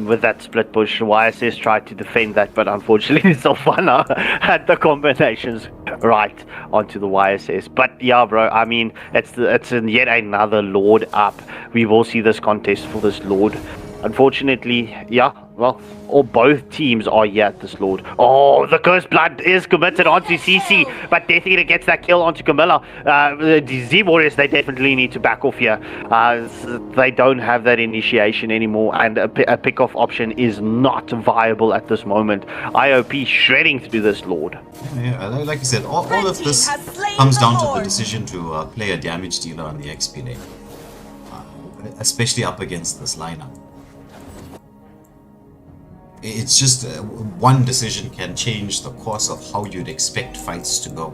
with that split push. YSS tried to defend that, but unfortunately Sylvana had the combinations right onto the YSS. But yeah, bro, I mean, it's yet another Lord up. We will see this contest for this Lord. Unfortunately, yeah, well, or both teams are here at this Lord. Oh, the Cursed Blood is committed onto CC, but Death Eater gets that kill onto Camilla. The Z Warriors, they definitely need to back off here. They don't have that initiation anymore, and a pick-off option is not viable at this moment. IOP shredding through this Lord. Yeah, like you said, all of this comes down to the decision to play a damage dealer on the XP lane. Especially up against this lineup. It's just one decision can change the course of how you'd expect fights to go.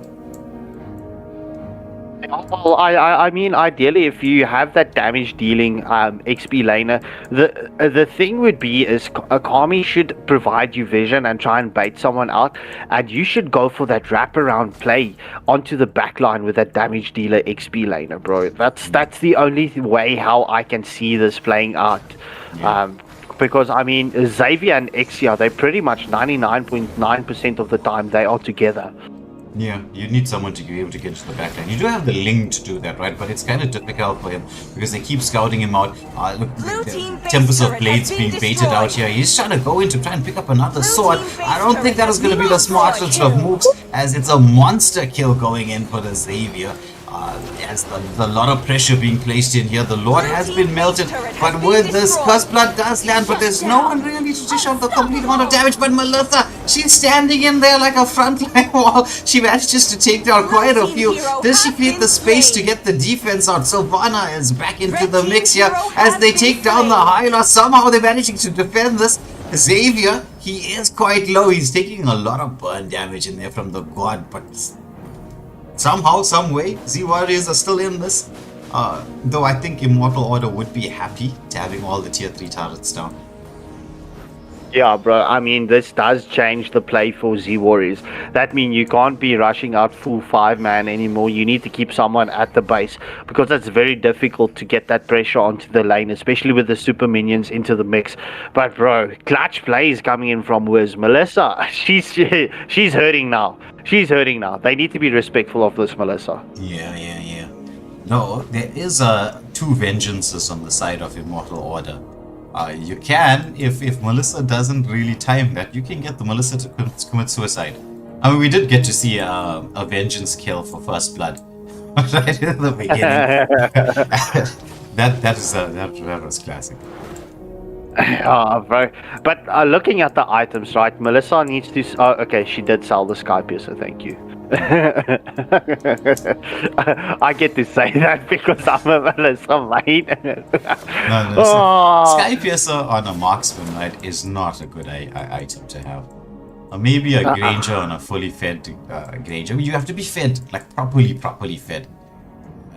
Well, I mean, ideally, if you have that damage dealing XP laner, the thing would be is Kami should provide you vision and try and bait someone out, and you should go for that wraparound play onto the backline with that damage dealer XP laner, bro. That's the only way how I can see this playing out. Yeah. Because, I mean, Xavier and Exia, they pretty much 99.9% of the time they are together. Yeah, you need someone to be able to get to the backline. You do have the Ling to do that, right? But it's kind of difficult for him because they keep scouting him out. Look, Tempest of Blades being baited out here. He's trying to go in to try and pick up another sword. I don't think that is going to be the smartest of moves, as it's a monster kill going in for the Xavier. As a lot of pressure being placed in here. The Lord has been melted, but with this, Cursed Blood does land, but there's no one really to dish out the complete amount of damage. But Melissa, she's standing in there like a frontline wall. She manages to take down quite a few. Does she create the space to get the defense out? Sylvana is back into the mix here as they take down the Hyla. Somehow they're managing to defend this. Xavier, he is quite low. He's taking a lot of burn damage in there from the god, but somehow, some way, Z Warriors are still in this. Though I think Immortal Order would be happy to having all the tier 3 turrets down. Yeah, bro. I mean, this does change the play for Z Warriors. That means you can't be rushing out full 5-man anymore. You need to keep someone at the base because it's very difficult to get that pressure onto the lane, especially with the super minions into the mix. But bro, clutch play is coming in from Wiz. Melissa, she's hurting now. She's hurting now. They need to be respectful of this, Melissa. Yeah. No, there is 2 vengeances on the side of Immortal Order. You can, if Melissa doesn't really time that, you can get the Melissa to commit suicide. I mean, we did get to see a vengeance kill for First Blood right in the beginning. that was classic. Oh, bro. But looking at the items, right? Melissa needs to. Oh, okay, she did sell the Sky Piercer. Thank you. I get to say that because I'm a Melissa main. No, listen. Sky Piercer on a marksman, right, is not a good item to have. Or maybe a Granger on a fully fed Granger. You have to be fed, like properly fed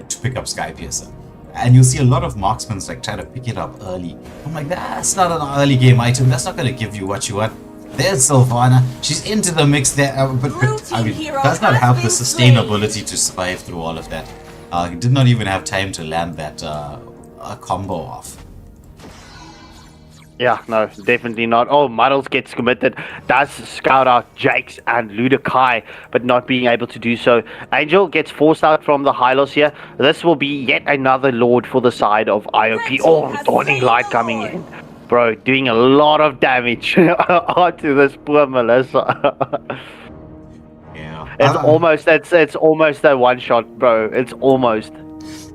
to pick up Sky Piercer. And you'll see a lot of marksmen like try to pick it up early. I'm like, that's not an early game item. That's not going to give you what you want. There's Sylvana. She's into the mix there, but I mean, does not have the sustainability to survive through all of that. Did not even have time to land that combo off. Yeah, no, definitely not. Oh, Muddles gets committed. Does scout out Jakes and Ludakai, but not being able to do so. Angel gets forced out from the Hylos here. This will be yet another Lord for the side of IOP. Oh, Dawning Light coming in. Bro, doing a lot of damage onto this poor Melissa. Yeah. It's almost a one shot, bro. It's almost.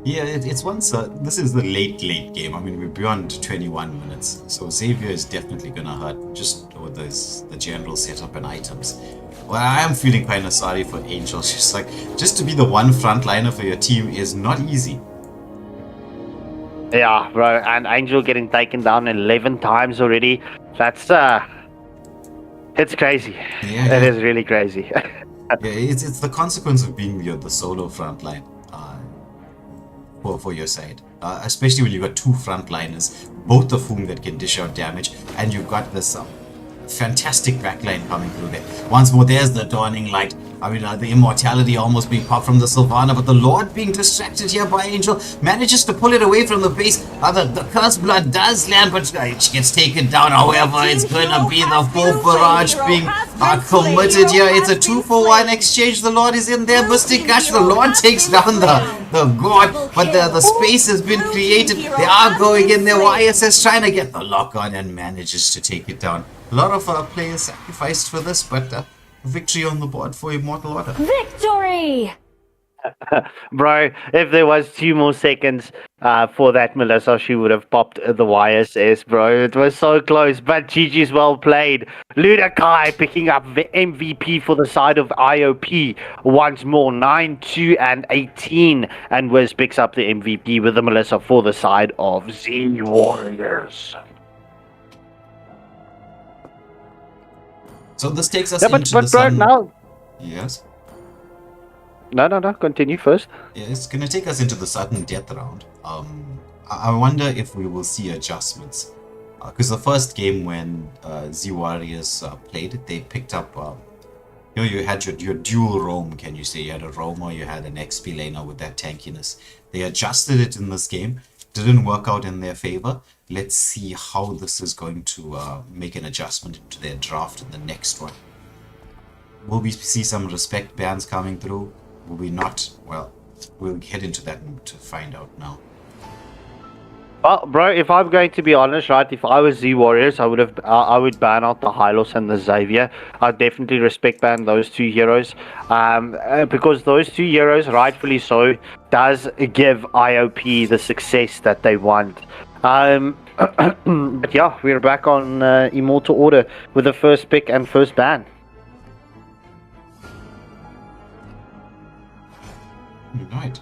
Yeah, it's once. This is the late game. I mean, we're beyond 21 minutes, so Xavier is definitely gonna hurt just with the general setup and items. Well, I am feeling kind of sorry for Angel. She's like, just to be the one frontliner for your team is not easy. Yeah, bro, and Angel getting taken down 11 times already. That's it's crazy. Yeah, it is really crazy. Yeah, it's the consequence of being the solo frontline. For your side, especially when you've got two frontliners, both of whom that can dish out damage, and you've got this fantastic backline coming through there. Once more, there's the Dawning Light. I mean, the immortality almost being popped from the Sylvana, but the Lord being distracted here by Angel manages to pull it away from the base. The Curse Blood does land, but she gets taken down. However, it's going to be the full barrage being committed here. It's a 2-for-1 exchange. The Lord is in there. Mystic Gush, the Lord takes down the God, but the space has been created. They are going in there. YSS trying to get the lock on and manages to take it down. A lot of players sacrificed for this, but victory on the board for Immortal Order. Victory! Bro, if there was 2 more seconds for that Melissa, she would have popped the YSS, bro. It was so close, but GG's well played. Ludakai picking up the MVP for the side of IOP once more, 9-2 and 18. And Wiz picks up the MVP with the Melissa for the side of Z Warriors. So this takes us into the sun. Now... Yes? No. Continue first. Yeah, it's going to take us into the sudden death round. I wonder if we will see adjustments. Because the first game when Z Warriors played, they picked up... you had your dual roam, can you say? You had a roamer, you had an XP laner with that tankiness. They adjusted it in this game. Didn't work out in their favor. Let's see how this is going to make an adjustment into their draft in the next one. Will we see some respect bans coming through? Will we not? Well, we'll head into that to find out now. Well, bro, if I'm going to be honest, right, if I was Z Warriors, I would ban out the Hylos and the Xavier. I'd definitely respect ban those 2 heroes, because those 2 heroes, rightfully so, does give IOP the success that they want. But yeah, we're back on Immortal Order with the first pick and first ban. Right.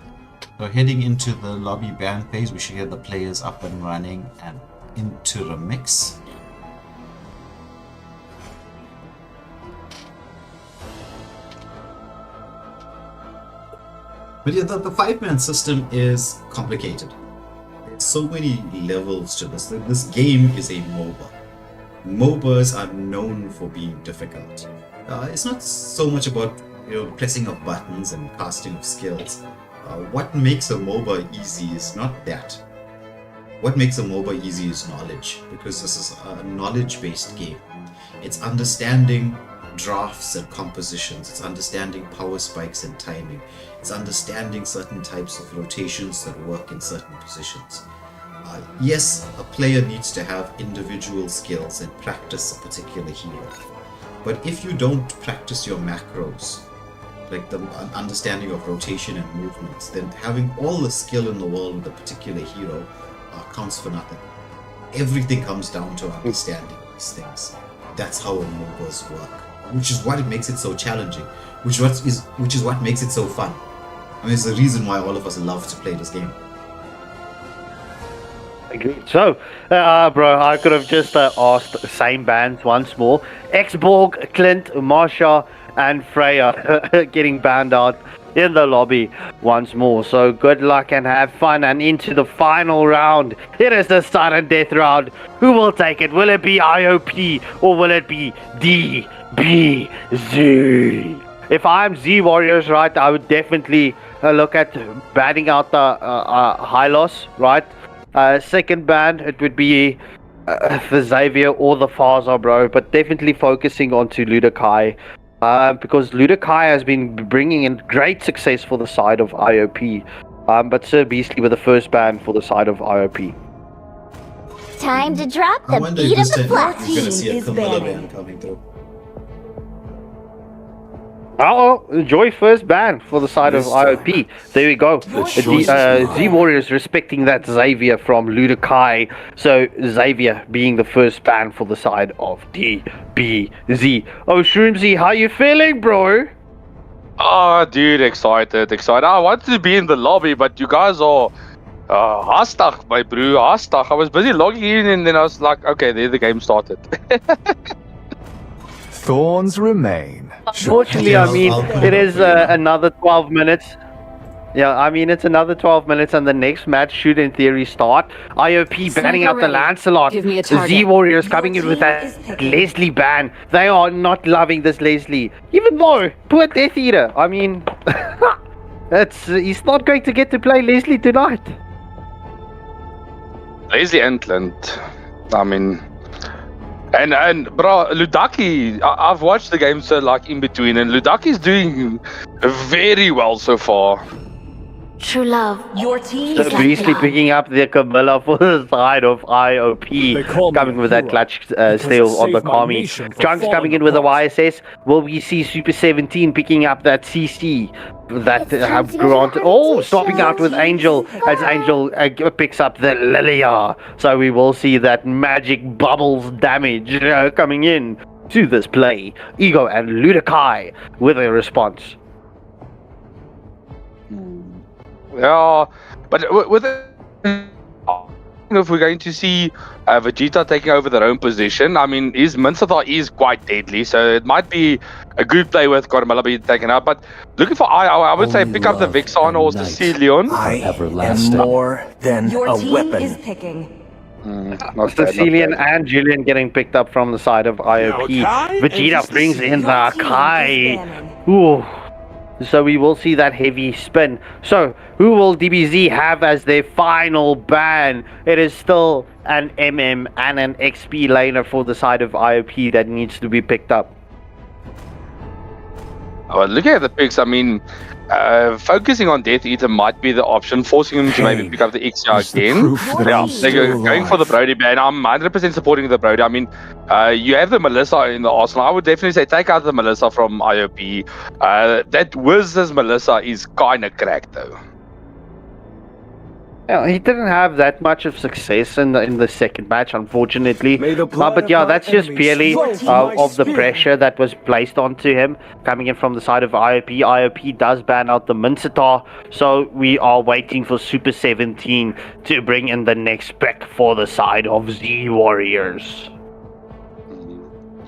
So heading into the lobby ban phase, we should get the players up and running and into the mix. But yeah, the 5-man system is complicated. There's so many levels to this. This game is a MOBA. MOBAs are known for being difficult. It's not so much about pressing of buttons and casting of skills. What makes a MOBA easy is not that. What makes a MOBA easy is knowledge, because this is a knowledge-based game. It's understanding drafts and compositions. It's understanding power spikes and timing. It's understanding certain types of rotations that work in certain positions. Yes, a player needs to have individual skills and practice a particular hero. But if you don't practice your macros, like the understanding of rotation and movements, then having all the skill in the world with a particular hero counts for nothing. everything comes down to understanding these things. That's how MOBAs work, which is what it makes it so challenging, which is what makes it so fun. I mean, it's the reason why all of us love to play this game. Agreed. So, bro, I could have just asked the same bands once more. X-Borg, Clint, Marsha, and Freya getting banned out in the lobby once more. So good luck and have fun. And into the final round. It is the sudden death round. Who will take it? Will it be IOP or will it be DBZ? If I'm Z Warriors, right, I would definitely look at banning out the Hylos, right? Second ban, it would be the Xavier or the Faza, bro. But definitely focusing onto Ludakai. Because Ludakai has been bringing in great success for the side of IOP. But Sir Beastly with the first ban for the side of IOP. Time to drop I the wonder beat if of this the time flash. you're gonna see a Team is Camilla banning. ban coming through. Oh, enjoy first ban for the side of Yes. IOP. There we go. Z Warriors respecting that Xavier from Ludakai. So Xavier being the first ban for the side of DBZ. Oh, Shroomzy, how you feeling, bro? Oh, dude, excited. I wanted to be in the lobby, but you guys are hastig, my bro, hastig. I was busy logging in and then I was like, okay, there the game started. Thorns remain. Unfortunately, I mean, it is another 12 minutes. Yeah, I mean, it's another 12 minutes and the next match should in theory start. IOP banning out the Lancelot. Give me a target. Z Warriors coming in with that Leslie ban. They are not loving this Leslie. Even though, poor Death Eater. I mean, he's not going to get to play Leslie tonight. Lazy and Clint. I mean, and bro, Ludaki, I've watched the game so like in between, and Ludaki's doing very well so far. True love. Your team So is Beastly picking up the Camilla for the side of They IOP, call me coming a with that hero clutch because steal I on the saved my Kami. nation from Trunks coming falling in with the apart. YSS. Will we see Super 17 picking up that CC? That It's time have to go to granted. the Oh, RT stopping out with show. Angel as Angel picks up the Lilia. So we will see that magic bubbles damage coming in to this play. Ego and Ludakai with a response. Yeah, but with it, if we're going to see Vegeta taking over their own position, I mean, his Minsathar is quite deadly, so it might be a good play with Mlbb taken out. But looking for I would say pick up the Vexon or the Celion. I am Everlasting. more than Your a team weapon. is picking. Not bad, Cecilian not bad. and Julian getting picked up from the side of IOP. Kai Vegeta and brings in the Your team is Kai. banning. Ooh. So we will see that heavy spin. So who will DBZ have as their final ban? It is still an MM and an XP laner for the side of IOP that needs to be picked up. Well, looking at the picks, I mean, focusing on Death Eater might be the option, forcing him to maybe pick up the XR Is the again. proof that Yeah, I'm they're still going for the alive. Brody ban. I'm 100% supporting the Brody. I mean, you have the Melissa in the arsenal. I would definitely say take out the Melissa from IOP. That Wiz's Melissa is kind of cracked though. Yeah, he didn't have that much of success in the second match, unfortunately. May the blood But of yeah, my that's just enemies purely flow through my of the spirit. pressure that was placed onto him coming in from the side of IOP. IOP does ban out the Minsatar, so we are waiting for Super 17 to bring in the next pick for the side of Z Warriors.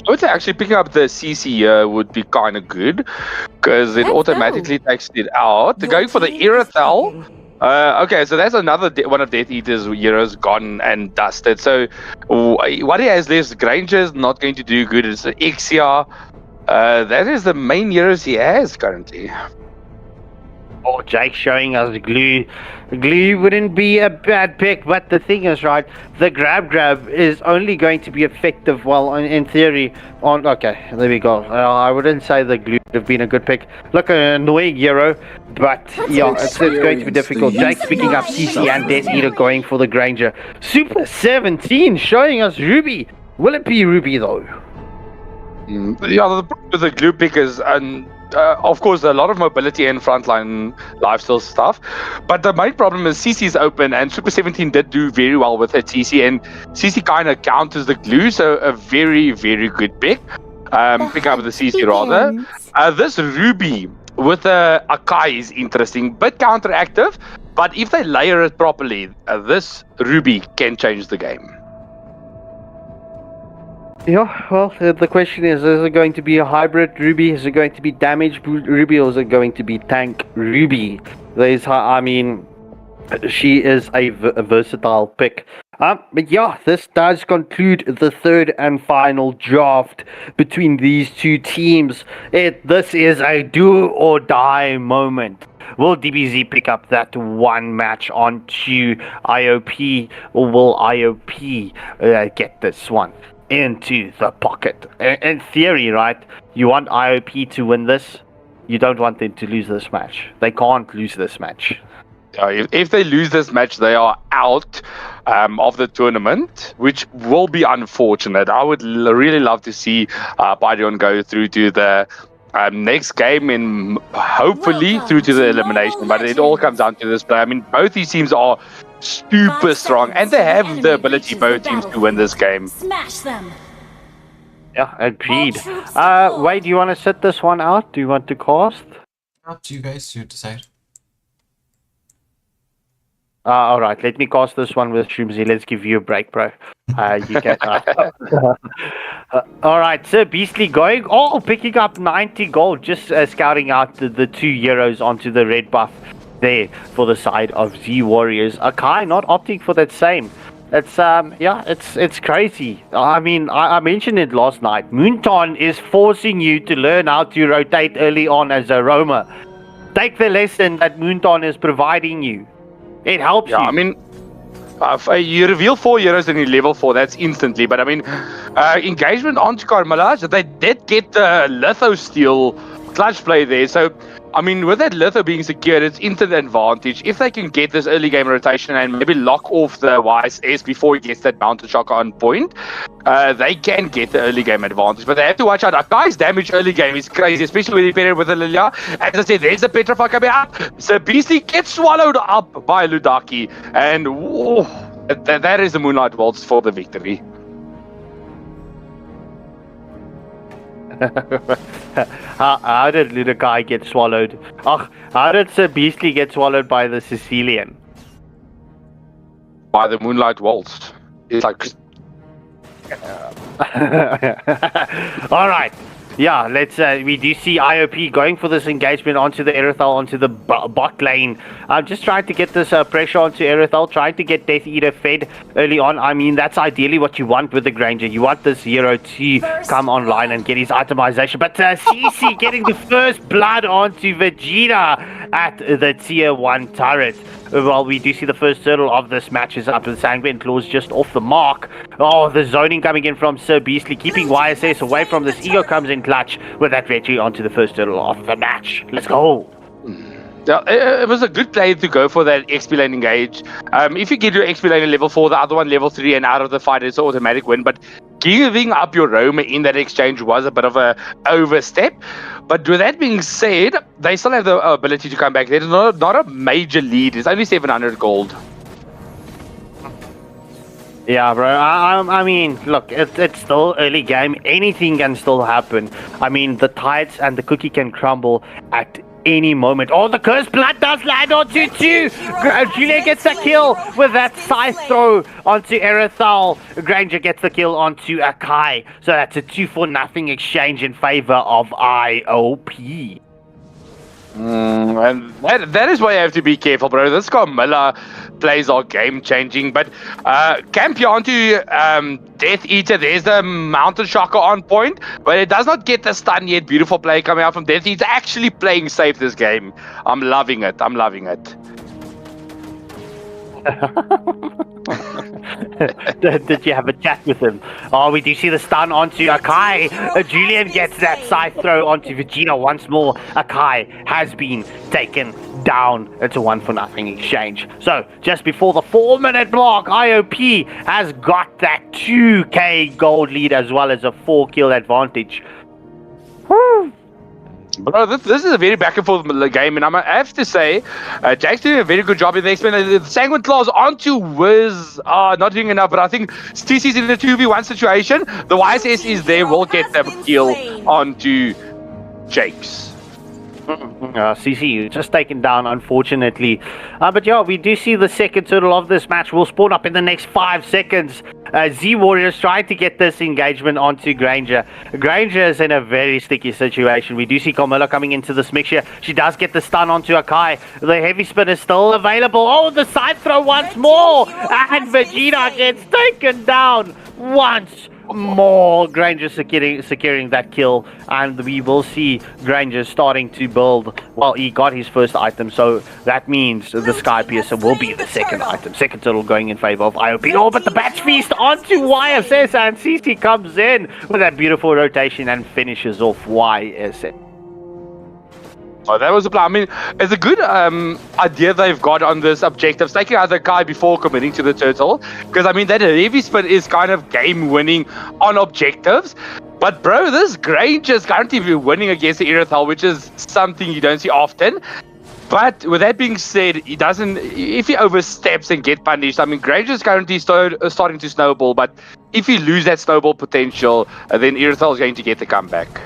I would say actually picking up the CC here would be kind of good because it Let's automatically takes it out. Your Going for the team is Irathel. picking. Okay, so that's another one of Death Eater's heroes gone and dusted. So what he has left, Granger is not going to do good. It's Ixia. That is the main heroes he has currently. Oh, Jake showing us glue. Glue wouldn't be a bad pick, but the thing is, right, the grab is only going to be effective, well, in theory, on... Okay, there we go. I wouldn't say the glue would have been a good pick. Look, an annoying hero, but yeah, it's going to be difficult. Jake's picking up CC and Death Eater going for the Granger. Super 17 showing us Ruby. Will it be Ruby, though? Yeah, the problem with the glue pick is of course, a lot of mobility and frontline lifestyle stuff. But the main problem is CC is open, and Super 17 did do very well with it, CC, and CC kind of counters the glue, so a very, very good pick. Pick up the CC rather. This Ruby with Akai is interesting, but counteractive. But if they layer it properly, this Ruby can change the game. Yeah, well, the question is it going to be a hybrid Ruby? Is it going to be damaged Ruby? Or is it going to be tank Ruby? She is a versatile pick. But yeah, this does conclude the third and final draft between these two teams. This is a do or die moment. Will DBZ pick up that one match onto IOP, or will IOP get this one into the pocket? In theory, right, you want IOP to win this. You don't want them to lose this match. They can't lose this match. If they lose this match, they are out of the tournament, which will be unfortunate. I would really love to see Paideon go through to the next game and hopefully through to the elimination. But it all comes down to this play. I mean, both these teams are super strong, and they have the ability, both teams, to win this game. Smash them. Yeah, agreed. Wait, do you want to set this one out? Do you want to cast? Up to you guys to decide. All right, let me cast this one with Shroomsy. Let's give you a break, bro. You can. All right, Sir Beastly going. Picking up 90 gold, just scouting out the 2 euros onto the red buff there for the side of Z Warriors. Akai not opting for that same. It's crazy. I mean, I mentioned it last night. Moonton is forcing you to learn how to rotate early on as a roamer. Take the lesson that Moonton is providing you. It helps you. I mean, you reveal 4 euros and you level 4, that's instantly. But I mean, engagement onto Carmela, they did get the Litho Steel clutch play there. So, I mean, with that Litho being secured, it's instant advantage. If they can get this early game rotation and maybe lock off the YSS before he gets that mounted shock on point, they can get the early game advantage. But they have to watch out. Akai's damage early game is crazy, especially when he paired with the Lilia. As I said, there's the Petrify coming up. So Beastly gets swallowed up by Ludaki. And that is the Moonlight Waltz for the victory. How did Ludakai get swallowed? How did Sir Beastly get swallowed by the Sicilian? By the Moonlight Waltz. It's like... All right. Yeah, let's. We do see IOP going for this engagement onto the Erethal, onto the bot lane. Just trying to get this pressure onto Erethal, trying to get Death Eater fed early on. I mean, that's ideally what you want with the Granger. You want this hero to come online and get his itemization. But CC getting the first blood onto Vegeta at the tier 1 turret. Well, we do see the first turtle of this match is up, and Sanguine Claws just off the mark. The zoning coming in from Sir Beastly, keeping YSS away from this. Ego comes in clutch with that Reggie onto the first turtle of the match. Let's go. Yeah, it was a good play to go for that XP lane engage. If you get your XP lane at level 4, the other one level 3, and out of the fight, it's an automatic win. But giving up your roamer in that exchange was a bit of a overstep. But with that being said, they still have the ability to come back. There's not a major lead. It's only 700 gold. Yeah, bro. I mean, look, it's still early game. Anything can still happen. I mean, the tides and the cookie can crumble at any moment. The cursed blood does land onto 2. Julia gets the kill with that scythe throw onto Erethal. Granger gets the kill onto Akai. So that's a 2-for-0 exchange in favor of IOP. And that is why you have to be careful, bro. This Carmilla plays are game-changing. But Campy onto Death Eater. There's the Mountain Shocker on point. But it does not get the stun yet. Beautiful play coming out from Death Eater. Actually playing safe this game. I'm loving it. Did you have a chat with him? We do see the stun onto Akai. Julian gets that side throw onto Vegeta once more. Akai has been taken down. It's a 1-for-0 exchange. So just before the 4-minute block, IOP has got that 2k gold lead as well as a 4-kill advantage. Woo. Bro, this is a very back and forth game, and I have to say, Jack's doing a very good job in the X-Men. Sanguine Claws onto Wiz, not doing enough, but I think CC's in the 2v1 situation. The YSS is there, will get the kill onto Jakes. CC just taken down, unfortunately. But yeah, we do see the second turtle of this match will spawn up in the next 5 seconds. Z Warriors trying to get this engagement onto Granger. Granger is in a very sticky situation. We do see Carmilla coming into this mixture. She does get the stun onto Akai. The heavy spin is still available. Oh, the side throw once more. And Vegeta gets taken down once more. Granger securing that kill, and we will see Granger starting to build. Well, he got his first item, so that means the Sky Piercer will be the second item. Second turtle going in favor of IOP. Oh, but the Batch Feast onto YSS, and CC comes in with that beautiful rotation and finishes off YSS. Oh, that was a plan. I mean, it's a good idea they've got on this objective, taking out the guy before committing to the turtle. Because, I mean, that heavy spin is kind of game-winning on objectives. But, bro, this Grange is currently winning against the Irithal, which is something you don't see often. But with that being said, he doesn't... If he oversteps and get punished, I mean, Grange is currently starting to snowball. But if he lose that snowball potential, then Irithal is going to get the comeback.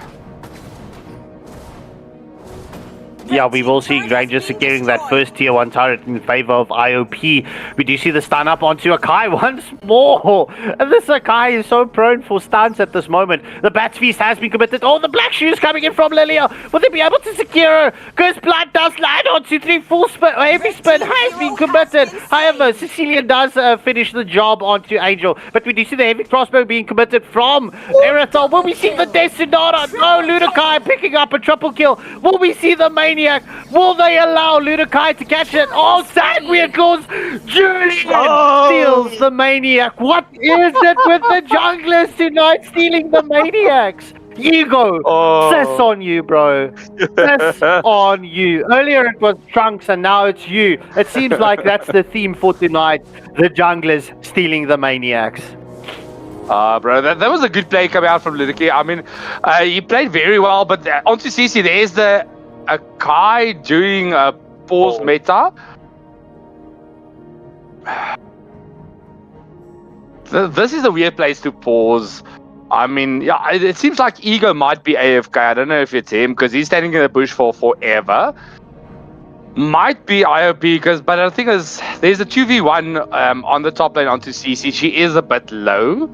Yeah, we will see Granger securing that first tier 1 turret in favor of IOP. We do see the stun up onto Akai once more. And this Akai is so prone for stuns at this moment. The Bat's Feast has been committed. Oh, the Black Shoes coming in from Lilia. Will they be able to secure her? Ghost Blood does land onto 3 full spin. Heavy spin has been committed. However, Sicilian does finish the job onto Angel. But we do see the heavy crossbow being committed from Irithal. Will we see the Destinata? No, Ludakai picking up a triple kill. Will we see the Maniac? Will they allow Ludakai to catch it? Oh, Sanguine Claws! Julian steals the Maniac. What is it with the junglers tonight stealing the Maniacs? Ego, sis on you, bro. Sis on you. Earlier it was Trunks and now it's you. It seems like that's the theme for tonight. The junglers stealing the Maniacs. Bro, that was a good play coming out from Ludakai. I mean, he played very well, but onto CC, there's the Akai doing a pause meta. This is a weird place to pause. I mean, yeah, it seems like Ego might be AFK. I don't know if it's him because he's standing in the bush for forever. Might be IOP but I think there's a 2v1 on the top lane onto CC. She is a bit low.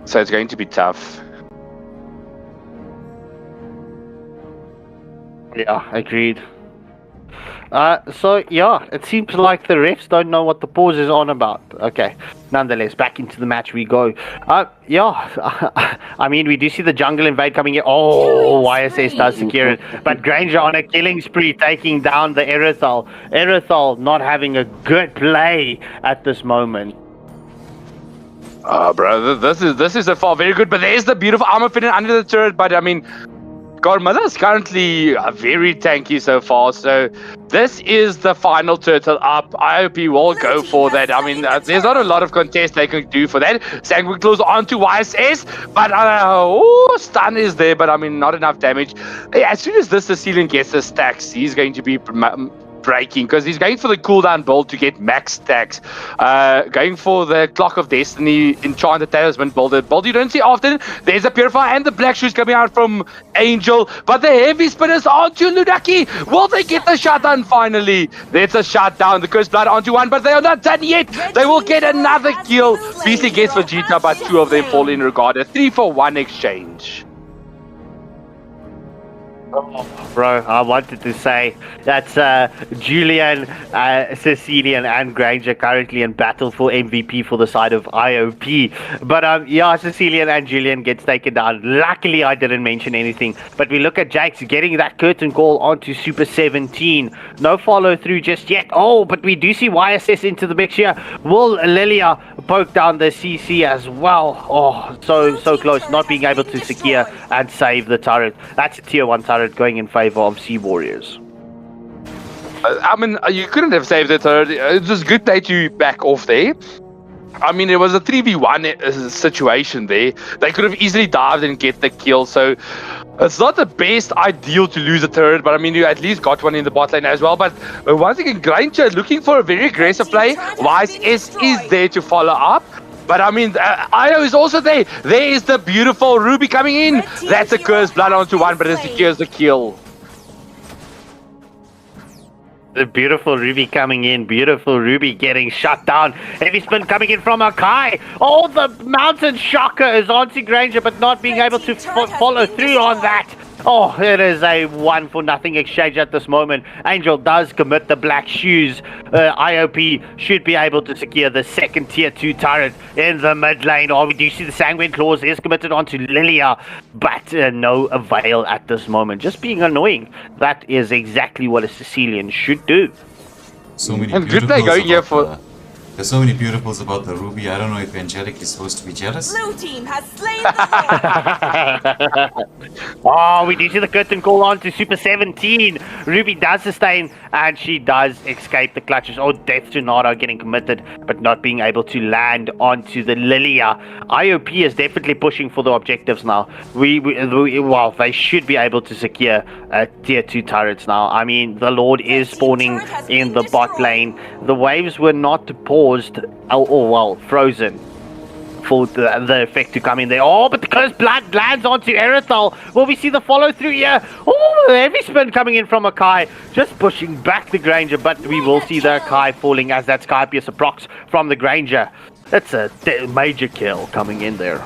So it's going to be tough. Yeah, agreed. So yeah, it seems like the refs don't know what the pause is on about. Okay, nonetheless, back into the match we go. Yeah, I mean, we do see the jungle invade coming in. Oh, YSS does secure it, but Granger on a killing spree, taking down the Irithal. Irithal not having a good play at this moment. Bro, this is a fall very good, but there's the beautiful armor fitting under the turret. But I mean, Carmilla is currently very tanky so far, so this is the final turtle up. IOP will go for that. I mean, there's not a lot of contest they can do for that. Sanguine Claws onto YSS, but stun is there, but I mean, not enough damage. As soon as the ceiling gets the stacks, he's going to be breaking because he's going for the cooldown build to get max stacks. Going for the Clock of Destiny Enchanted Talisman build you don't see often. There's a Purifier and the Black Shoes coming out from Angel, but the heavy spinners onto Ludaki. Will they get the shutdown finally? There's a shutdown. The Cursed Blood onto one, but they are not done yet. They will get another kill. Beastly gets Vegeta, but 2 of them fall in regard. A 3-for-1 exchange. Oh, bro, I wanted to say that's Julian, Sicilian, and Granger currently in battle for MVP for the side of IOP. But yeah, Sicilian and Julian gets taken down. Luckily, I didn't mention anything. But we look at Jakes getting that curtain call onto Super 17. No follow through just yet. Oh, but we do see YSS into the mix here. Will Lilia poke down the CC as well? Oh, so close, not being able to secure and save the turret. That's a tier 1 turret going in favor of Sea Warriors. I mean, you couldn't have saved it. It was good play to back off there. I mean, it was a 3v1 situation there. They could have easily dived and get the kill. So It's not the best ideal to lose a turret, but I mean, you at least got one in the bot lane as well. But once again, Granger looking for a very aggressive play. Wise is there to follow up. But I mean, Io is also there. There is the beautiful Ruby coming in. That's a cursed blood onto one, but it secures the kill. The beautiful Ruby coming in. Beautiful Ruby getting shut down. Heavy spin coming in from Akai. Oh, the mountain shocker is onto Granger, but not being able to follow through on that. Oh, it is a 1-for-0 exchange at this moment. Angel does commit the black shoes. IOP should be able to secure the second tier 2 turret in the mid lane. Oh, we do see the Sanguine Claws is committed onto Lilia, but no avail at this moment. Just being annoying. That is exactly what a Sicilian should do. So many And good play going here for... There's so many beautifuls about the Ruby. I don't know if Angelic is supposed to be jealous. Blue team has slain the Lord. Oh, we do see the curtain call on to Super 17. Ruby does sustain, and she does escape the clutches. Oh, death to Nado getting committed, but not being able to land onto the Lilia. IOP is definitely pushing for the objectives now. Well, they should be able to secure tier 2 turrets now. I mean, the Lord is spawning in the bot lane. The waves were not paused, frozen for the effect to come in there. Oh, but the cursed blood lands onto Erythal. Will we see the follow through here? Oh, the heavy spin coming in from Akai, just pushing back the Granger, but we will see the Akai falling as that Skypius procs from the Granger. That's a major kill coming in there.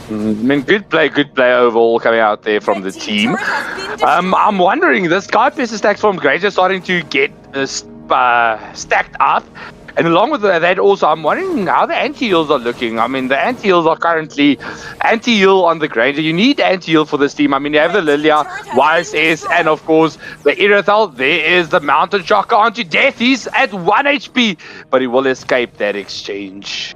I mean, good play overall coming out there from the team. I'm wondering, the Skypius stacks from Granger starting to get stacked up. And along with that also, I'm wondering how the anti-heals are looking. I mean, the anti-heals are currently anti-heal on the Granger. You need anti-heal for this team. I mean, you have the Lilia, YSS, and of course, the Erythal. There is the Mountain Shocker onto death. He's at 1 HP, but he will escape that exchange.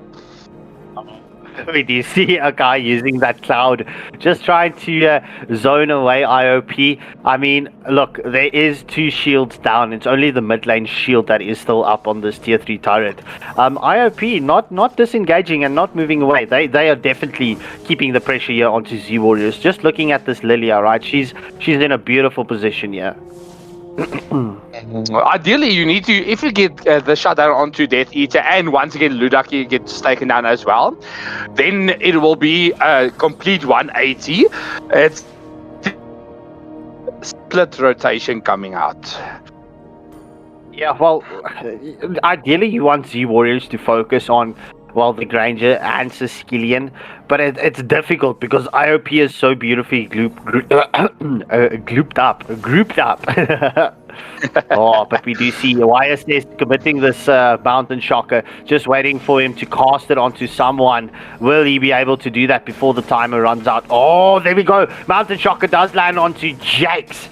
We do see a guy using that cloud, just trying to zone away IOP. I mean, look, there is 2 shields down. It's only the mid lane shield that is still up on this tier 3 turret. IOP not disengaging and not moving away. They are definitely keeping the pressure here onto Z Warriors. Just looking at this Lilia, right? She's in a beautiful position here. Ideally, you need to, if you get the shutdown onto Death Eater and once again Ludaki gets taken down as well, then it will be a complete 180. It's split rotation coming out. Yeah, well, ideally you want Z Warriors to focus on, well, the Granger and Sicilian, but it's difficult because IOP is so beautifully grouped up. Oh, but we do see YSS committing this Mountain Shocker, just waiting for him to cast it onto someone. Will he be able to do that before the timer runs out? Oh, there we go. Mountain Shocker does land onto Jakes.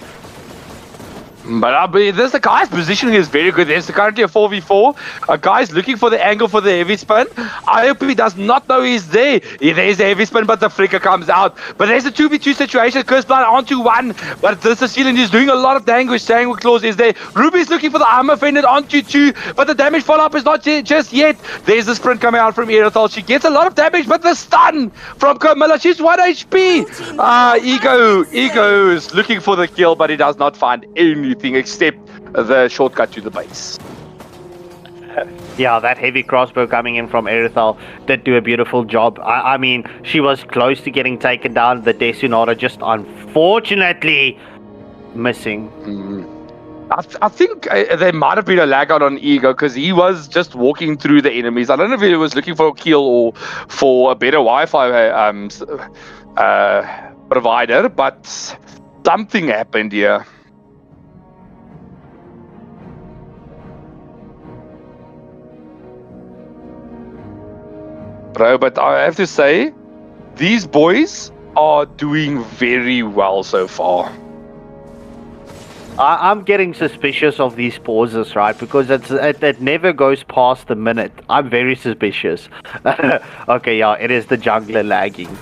But the guy's positioning is very good. There's currently a 4v4. A guy's looking for the angle for the heavy spin. IOP does not know he's there. There's a heavy spin, but the flicker comes out. But there's a 2v2 situation. Cursed Blood onto 1. But the Sicilian is doing a lot of damage. Sanguine Claws is there. Ruby's looking for the armor fended onto 2. But the damage follow-up is not just yet. There's a sprint coming out from Erythal. She gets a lot of damage, but the stun from Camilla. She's 1 HP. Ego is looking for the kill, but he does not find anything except the shortcut to the base. Yeah, that heavy crossbow coming in from Erythal did do a beautiful job. I mean, she was close to getting taken down. The Desunata just unfortunately missing. I think there might have been a lag out on Ego because he was just walking through the enemies. I don't know if he was looking for a kill or for a better Wi-Fi provider, but something happened here. Bro, but I have to say, these boys are doing very well so far. I'm getting suspicious of these pauses, right? Because it never goes past the minute. I'm very suspicious. Okay, yeah, it is the jungler lagging.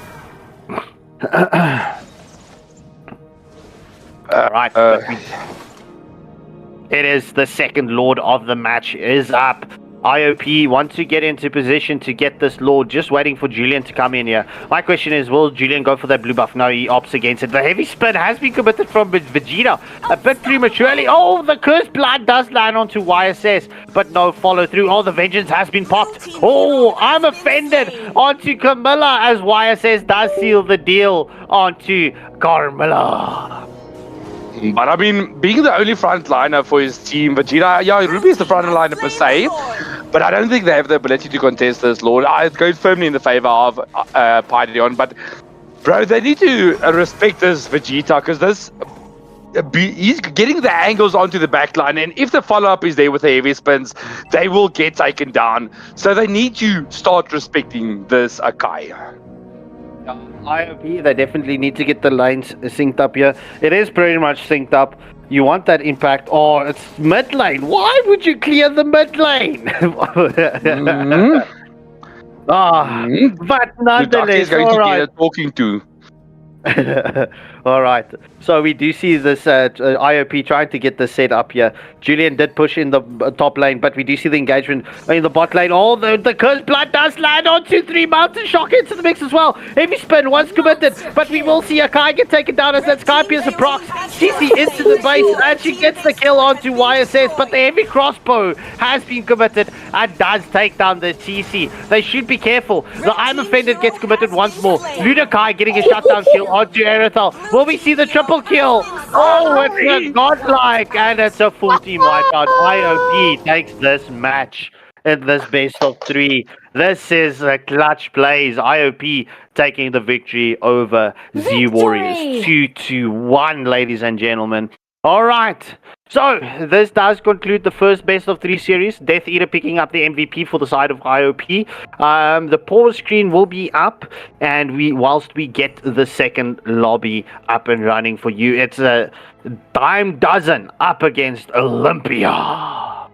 Right. It is the second Lord of the match is up. IOP want to get into position to get this Lord, just waiting for Julian to come in here. My question is, will Julian go for that blue buff? No, he opts against it. The heavy spin has been committed from Vegeta a bit prematurely. Oh, the Cursed Blood does land onto YSS, but no follow through. Oh, the Vengeance has been popped. Oh, I'm offended onto Camilla as YSS does seal the deal onto Carmilla. But I mean, being the only frontliner for his team, Vegeta, yeah, Ruby is the frontliner per se, but I don't think they have the ability to contest this Lord. It goes firmly in the favor of Pydion, but bro, they need to respect this Vegeta, because this he's getting the angles onto the backline, and if the follow-up is there with the heavy spins, they will get taken down. So they need to start respecting this Akai. IOP, they definitely need to get the lanes synced up here. It is pretty much synced up. You want that impact. Oh, it's mid lane. Why would you clear the mid lane? But nonetheless, going all to right. get talking to. All right. So we do see this IOP trying to get this set up here. Julian did push in the top lane, but we do see the engagement in the bot lane. Oh, the Cursed Blood does land on 2-3 Mountain Shock into the mix as well. Heavy spin once committed, but we will see Akai get taken down as that Sky Piercer procs. CC into the base, and she gets the kill onto YSS, but the heavy crossbow has been committed and does take down the CC. They should be careful. The I'm Offended gets committed once more. Lunakai getting a shutdown kill onto Erythal. Will we see the triple kill? Oh, it's a godlike, and it's a full team wipeout. IOP takes this match in this best of 3. This is a clutch plays. IOP taking the victory over Z Warriors. 2-1, ladies and gentlemen. All right. So, this does conclude the first best of 3 series. Death Eater picking up the MVP for the side of IOP. The pause screen will be up, and whilst we get the second lobby up and running for you, it's a dime dozen up against Olympia.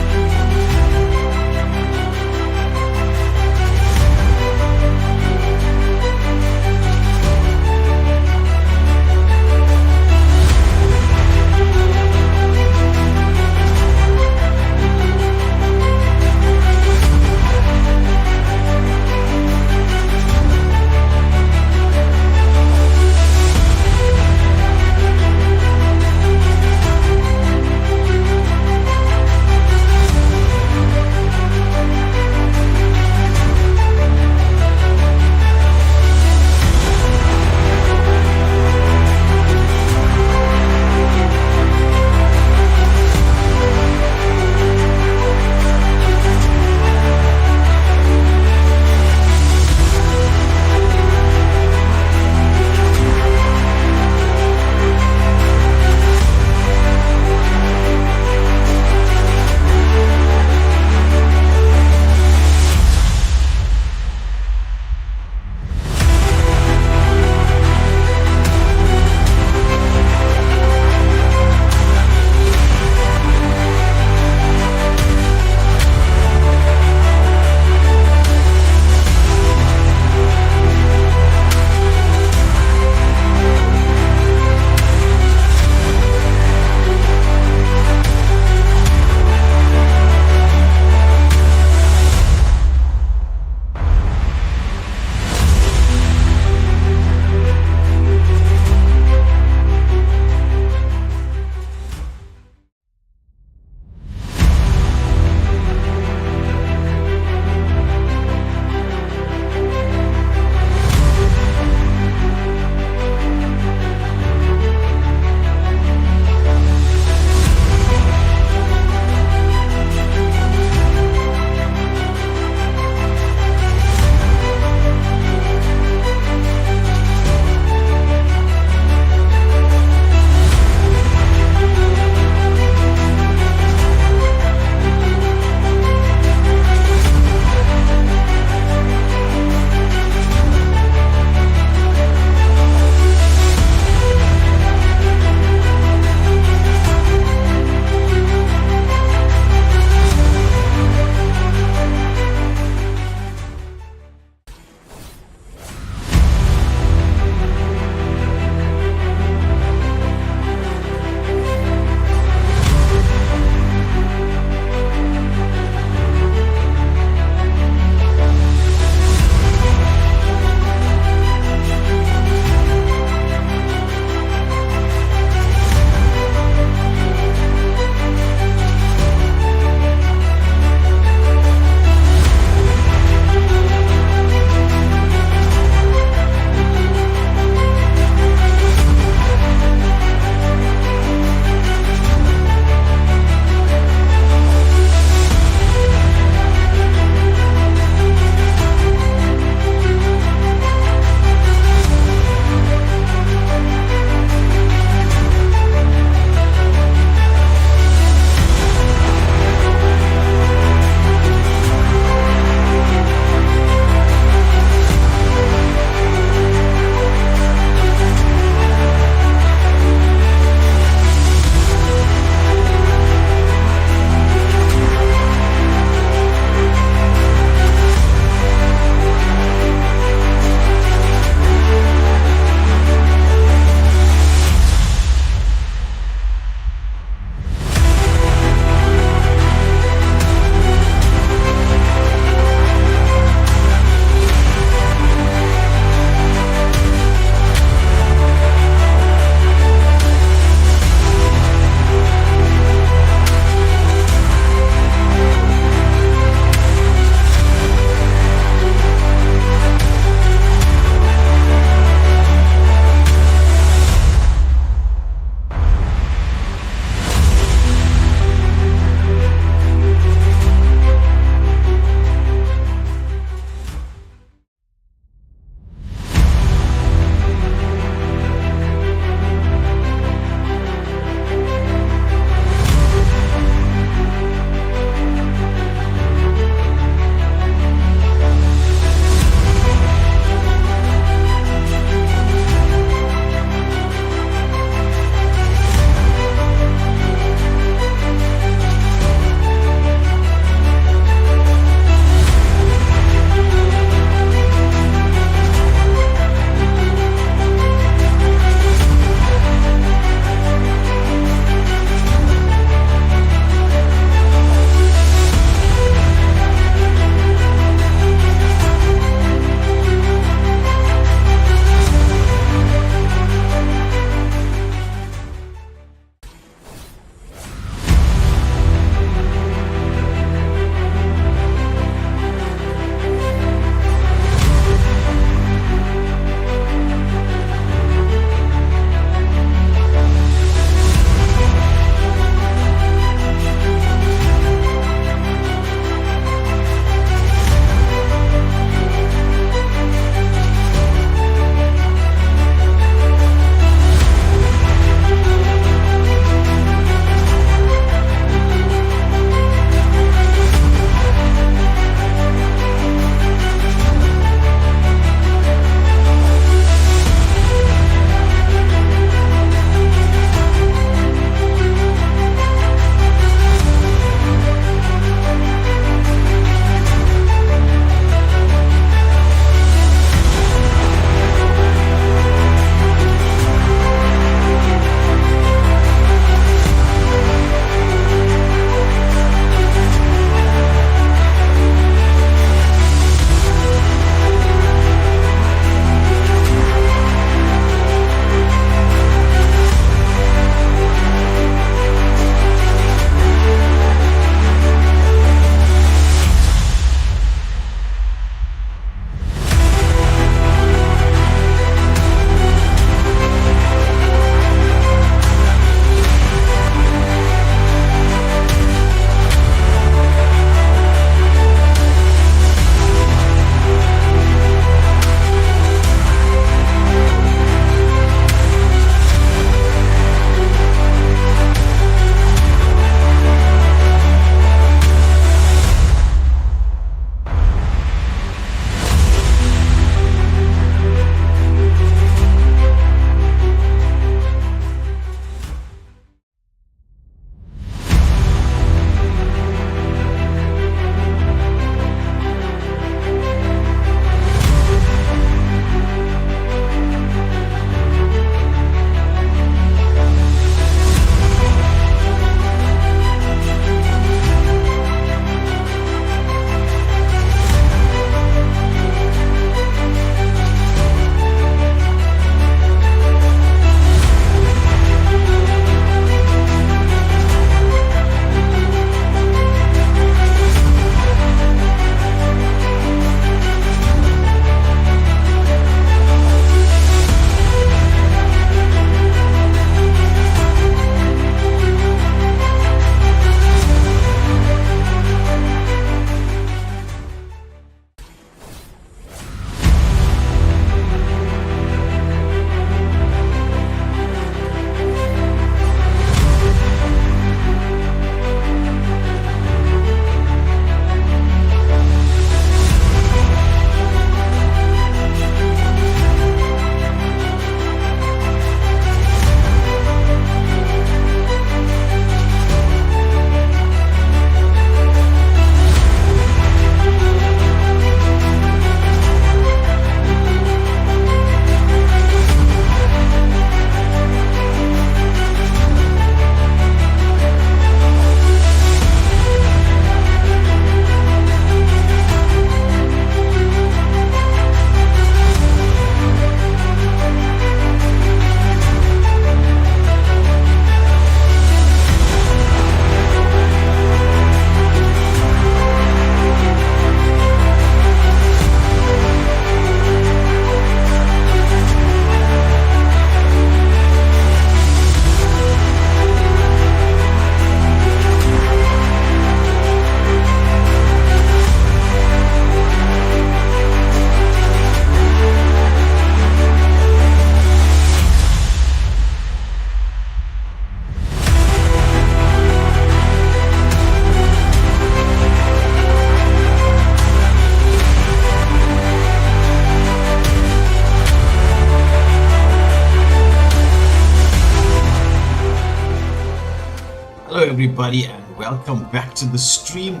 everybody, and welcome back to the stream.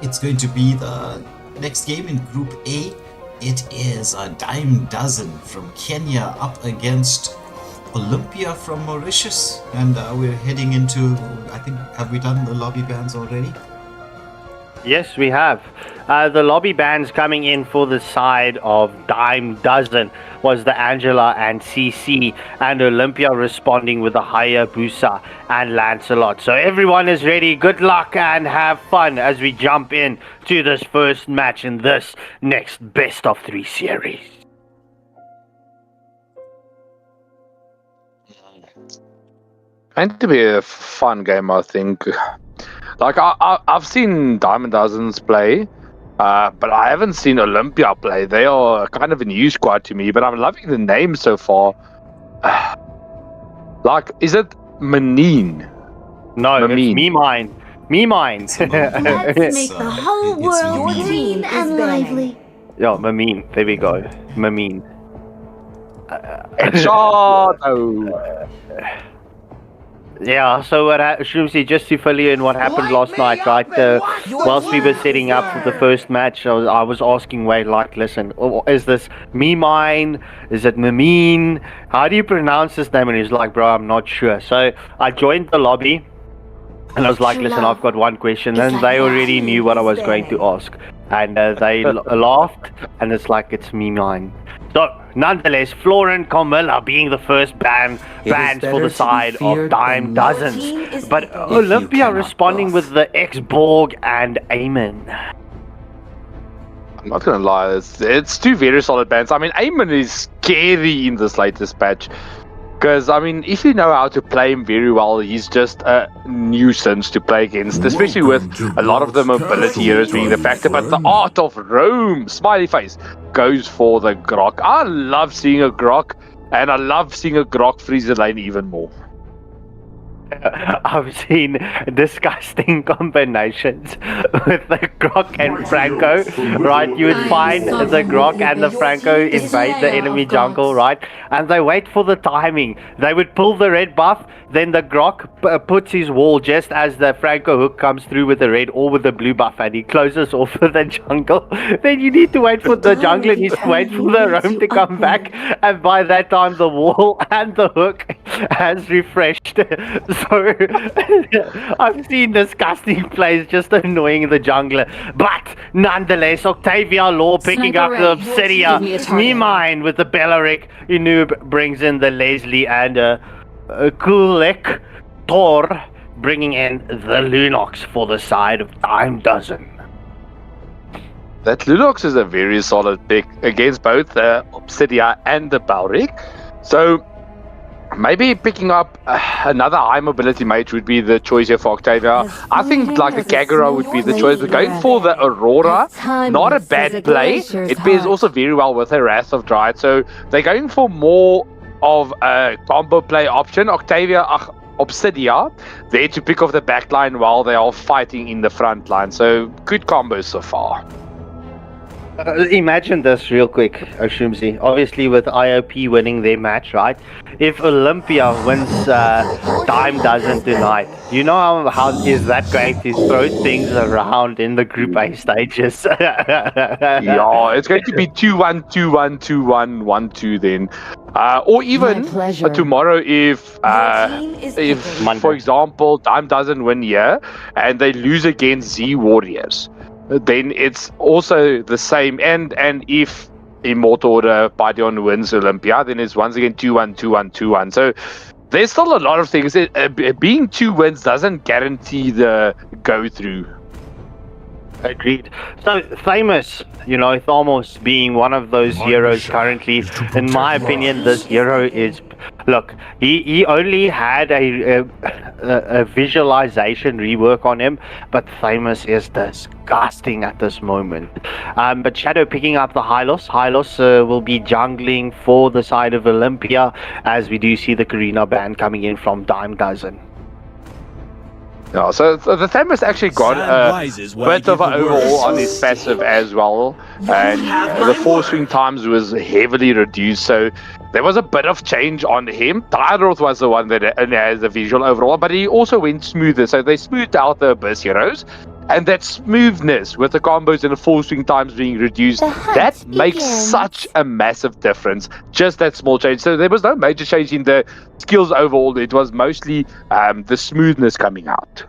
It's going to be the next game in Group A. It is a dime dozen from Kenya up against Olympia from Mauritius, and we're heading into, I think, have we done the lobby bans already? Yes, we have. The lobby bands coming in for the side of Dime Dozen was the Angela and CC, and Olympia responding with the Hayabusa and Lancelot. So everyone is ready. Good luck and have fun as we jump in to this first match in this next best of 3 series. Going to be a fun game, I think. Like, I've seen Diamond Dozens play, but I haven't seen Olympia play. They are kind of a new squad to me, but I'm loving the name so far. Like, is it Manine? No, Mamine. it's Me Mine. Me Mine. Let's make the whole it's world Mamine. green and lively. Yeah, Mamine. There we go. Mamine. Shadow. Yeah, so what Shroomsy, just to fill you in what happened last night, right? Whilst we were setting up for the first match, I was asking Wade, like, listen, is this Me Mine? Is it Mamine? How do you pronounce this name? And he's like, bro, I'm not sure. So I joined the lobby, and I was like, listen, I've got one question. And they already knew what I was going to ask. And they laughed, and it's like, it's Me Mine. So, nonetheless, Florent Carmilla being the first band for the side of Dime Dozens. But Olympia responding with the X-Borg and Eamon. I'm not gonna lie, it's two very solid bands. I mean, Eamon is scary in this latest patch. Because, I mean, if you know how to play him very well, he's just a nuisance to play against, especially with a lot of the mobility heroes being the factor. But the Art of Rome, smiley face, goes for the Grok. I love seeing a Grok, and I love seeing a Grok freeze the lane even more. I've seen disgusting combinations with the Grok and Franco, right? You would find the Grok and the Franco invade the enemy jungle, right? And they wait for the timing. They would pull the red buff, then the Grok puts his wall just as the Franco hook comes through with the red or with the blue buff, and he closes off the jungle. Then you need to wait for the jungler needs to wait for the roam to come back, and by that time the wall and the hook has refreshed. So I've seen disgusting plays just annoying the jungler, but nonetheless, Octavia Law picking up the Obsidia, Me Mine with the Bellaric, Inoob brings in the Leslie, and Kulek Thor bringing in the Lunox for the side of Dime Dozen. That Lunox is a very solid pick against both the Obsidia and the Bellaric. So maybe picking up another high mobility mage would be the choice here for Octavia. I think like the Kagura would be the choice, but going for the Aurora, not a bad play. It pairs also very well with her Wrath of Dryad. So they're going for more of a combo play option. Octavia, Obsidia, there to pick off the back line while they are fighting in the front line. So good combos so far. Imagine this real quick, Oshumsi. Obviously, with IOP winning their match, right? If Olympia wins Dime Dozen tonight, you know how is that going to throw things around in the Group A stages? Yeah, it's going to be 2-1, 2-1, 2-1, 1-2 then. Or even tomorrow if for example, Dime doesn't win here and they lose against Z Warriors, then it's also the same. And if Immortal Order Paidion wins Olympia, then it's once again 2-1, 2-1, 2-1. So there's still a lot of things. Being 2 wins doesn't guarantee the go-through. Agreed. So famous, you know, Thamos being one of those heroes currently. In my opinion, this hero is, look, he only had a visualization rework on him, but famous is disgusting at this moment. But Shadow picking up the Hylos. Hylos will be jungling for the side of Olympia, as we do see the Karina band coming in from Dime Dozen. Yeah, so the Thamus actually got a bit of an overhaul on his passive as well, and the force swing times was heavily reduced, so there was a bit of change on him. Tyroth was the one that has the visual overall, but he also went smoother, so they smoothed out the Abyss heroes, and that smoothness with the combos and the force swing times being reduced, that makes such a massive difference, just that small change. So there was no major change in the skills overall, it was mostly the smoothness coming out.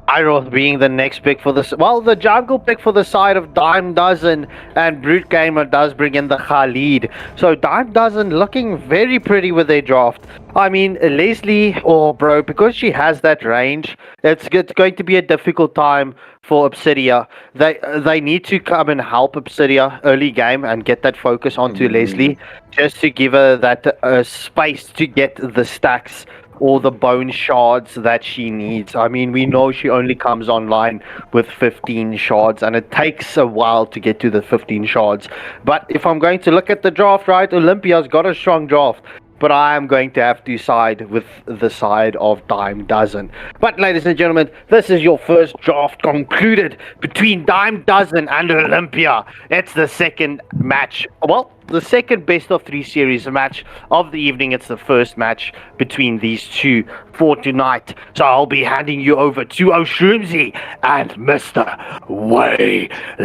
Tyroth being the next pick for this. Well, the jungle pick for the side of Dime Dozen and Brute Gamer does bring in the Khalid. So Dime Dozen looking very pretty with their draft. I mean, Leslie, bro, because she has that range, it's going to be a difficult time for Obsidia. They need to come and help Obsidia early game and get that focus onto Leslie, just to give her that space to get the stacks or the bone shards that she needs. I mean, we know she only comes online with 15 shards, and it takes a while to get to the 15 shards. But if I'm going to look at the draft, right, Olympia's got a strong draft, but I am going to have to side with the side of Dime Dozen. But ladies and gentlemen, this is your first draft concluded between Dime Dozen and Olympia. It's the second match. Well, the second best of 3 series match of the evening. It's the first match between these two for tonight. So I'll be handing you over to Oshroomsy and Mr.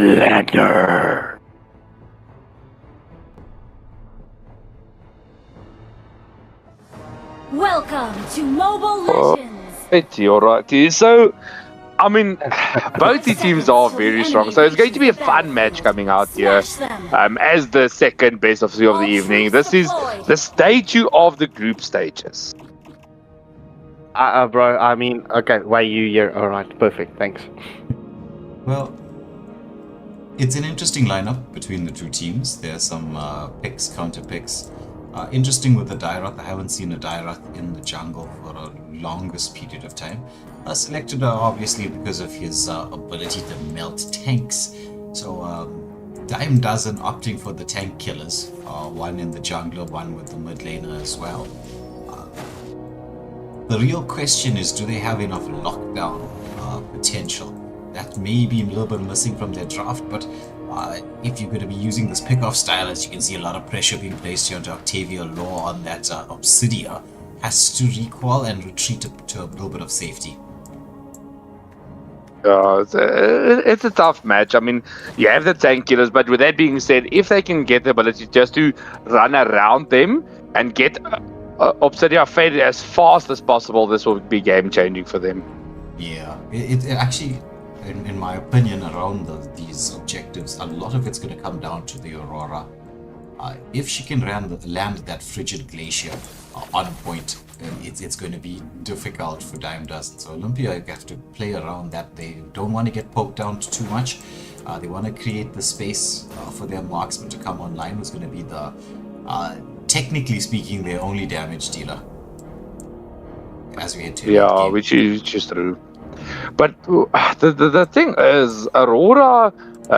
Waylander. Welcome to Mobile Legends. It's alright. So, I mean, both the teams are very strong, so it's going to be a fun match coming out here. As the second best of 3 of the evening. This is the stage 2 of the group stages. Bro, I mean, okay, why you're alright, perfect, thanks. Well, it's an interesting lineup between the two teams. There's some picks, counter picks. Interesting with the Dyroth. I haven't seen a Dyroth in the jungle for a longest period of time. Selected obviously because of his ability to melt tanks. So Dime Dozen opting for the tank killers. One in the jungler, one with the mid laner as well. The real question is, do they have enough lockdown potential? That may be a little bit missing from their draft, but if you're going to be using this pick-off style, as you can see a lot of pressure being placed here onto Octavia Law on that Obsidia, has to recoil and retreat to a little bit of safety. It's a tough match. I mean, you have the tank killers, but with that being said, if they can get the ability just to run around them and get Obsidia fed as fast as possible, this will be game-changing for them. Yeah, it actually, in my opinion, around these objectives, a lot of it's going to come down to the Aurora. If she can land that frigid glacier on point, it's going to be difficult for Dime Dozen. So Olympia have to play around that. They don't want to get poked down too much. They want to create the space for their marksman to come online, who's going to be the, technically speaking, their only damage dealer. As we head to which is true. But the thing is, Aurora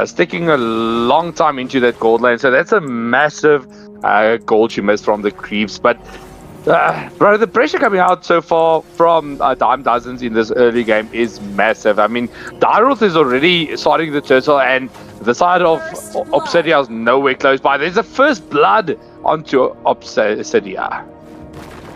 sticking a long time into that gold lane, so that's a massive gold she missed from the creeps. But bro, the pressure coming out so far from Dime Dozens in this early game is massive. I mean, Dyroth is already starting the turtle, and the side of Obsidia is nowhere close by. There's a first blood onto Obsidia.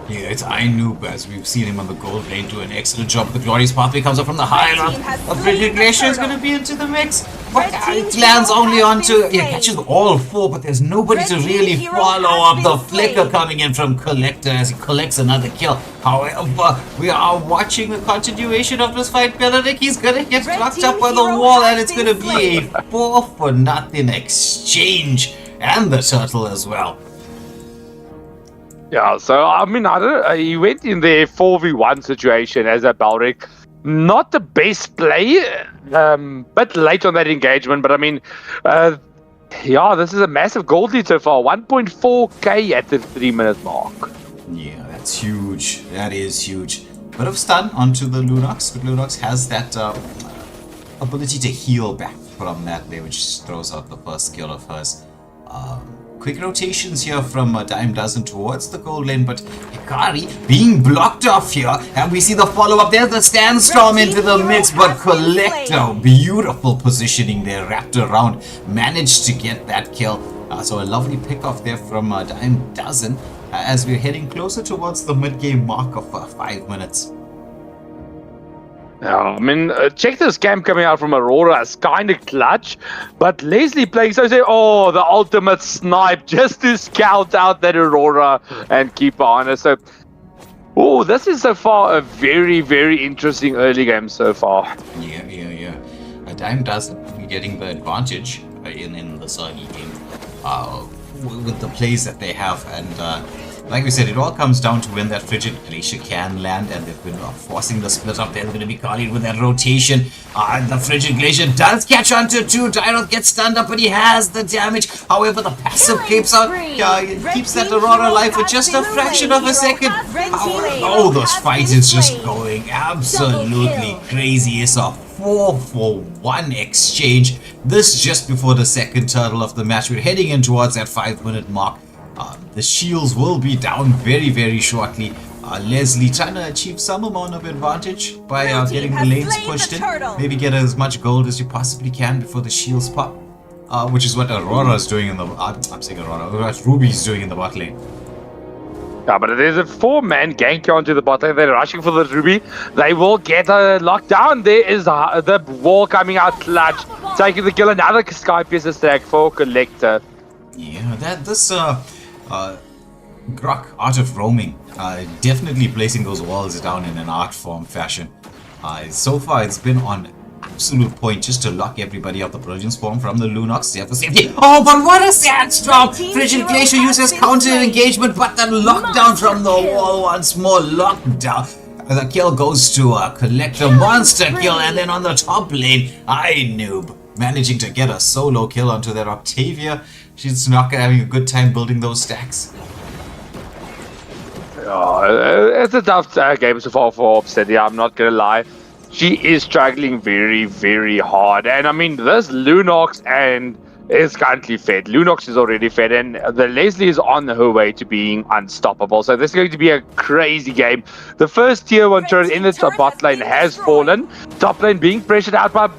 Yeah, it's Ainoob, as we've seen him on the gold lane do an excellent job. The Glorious Pathway comes up from the high ground. A Frigid Glacier is going to be into the mix. But it lands only onto... It catches all 4, but there's nobody to really follow up the flicker coming in from Collector as he collects another kill. However, we are watching the continuation of this fight. Benedict, he's going to get blocked up by the wall, and it's going to be a 4-for-0 exchange. And the turtle as well. Yeah, so I mean, he went in the 4v1 situation as a Balric. Not the best play, but late on that engagement. But I mean, this is a massive gold lead so far. 1.4k at the 3-minute mark. Yeah, that's huge. That is huge. Bit of stun onto the Lunox, but Lunox has that ability to heal back from that there, which throws out the first skill of hers. quick rotations here from Dime Dozen towards the gold lane, but Hikari being blocked off here, and we see the follow-up. There's the Sandstorm into the mix, but Collector, beautiful positioning there, wrapped around, managed to get that kill. So a lovely pick off there from Dime Dozen as we're heading closer towards the mid-game mark of 5 minutes. Yeah, I mean, check this camp coming out from Aurora. It's kind of clutch. But Leslie playing so say, oh, the ultimate snipe just to scout out that Aurora and keep her honest. So, oh, this is so far a very, very interesting early game so far. Yeah. Dime Dozen be getting the advantage in this early game with the plays that they have. And like we said, it all comes down to when that Frigid Glacier can land, and they've been forcing the split up. They're going to be Khalid with that rotation. The Frigid Glacier does catch onto 2. Dyroth gets stunned up, but he has the damage. However, the passive keeps that Aurora alive for just a fraction of a second. Oh, this fight is just going absolutely crazy. It's a 4-for-1 exchange. This just before the second turtle of the match. We're heading in towards that 5-minute mark. The shields will be down very, very shortly. Leslie trying to achieve some amount of advantage by getting the lanes pushed in. Maybe get as much gold as you possibly can before the shields pop. Which is what Aurora is doing in the... I'm saying Aurora. What Ruby's doing in the bot lane. Yeah, but there's a 4-man gank onto the bot lane. They're rushing for the Ruby. They will get locked down. There is the wall coming out clutch. Taking the kill. Another Sky Piercer stack for Collector. Yeah, this Grok, Art of Roaming, definitely placing those walls down in an art form fashion. So far, it's been on absolute point just to lock everybody out. The Brilliance form from the Lunox there for safety. Oh, but what a Sandstorm! Frigid Glacier uses counter engagement, but then lockdown from the wall once more. Lockdown. The kill goes to a Collector, monster kill, and then on the top lane, Noob managing to get a solo kill onto that Octavia. She's not having a good time building those stacks. It's a tough game so far for Obsidian, I'm not gonna lie. She is struggling very, very hard. And I mean, this Lunox and is currently fed. Lunox is already fed, and the Leslie is on her way to being unstoppable. So this is going to be a crazy game. The first tier 1 turret in the bot lane has fallen. Top lane being pressured out by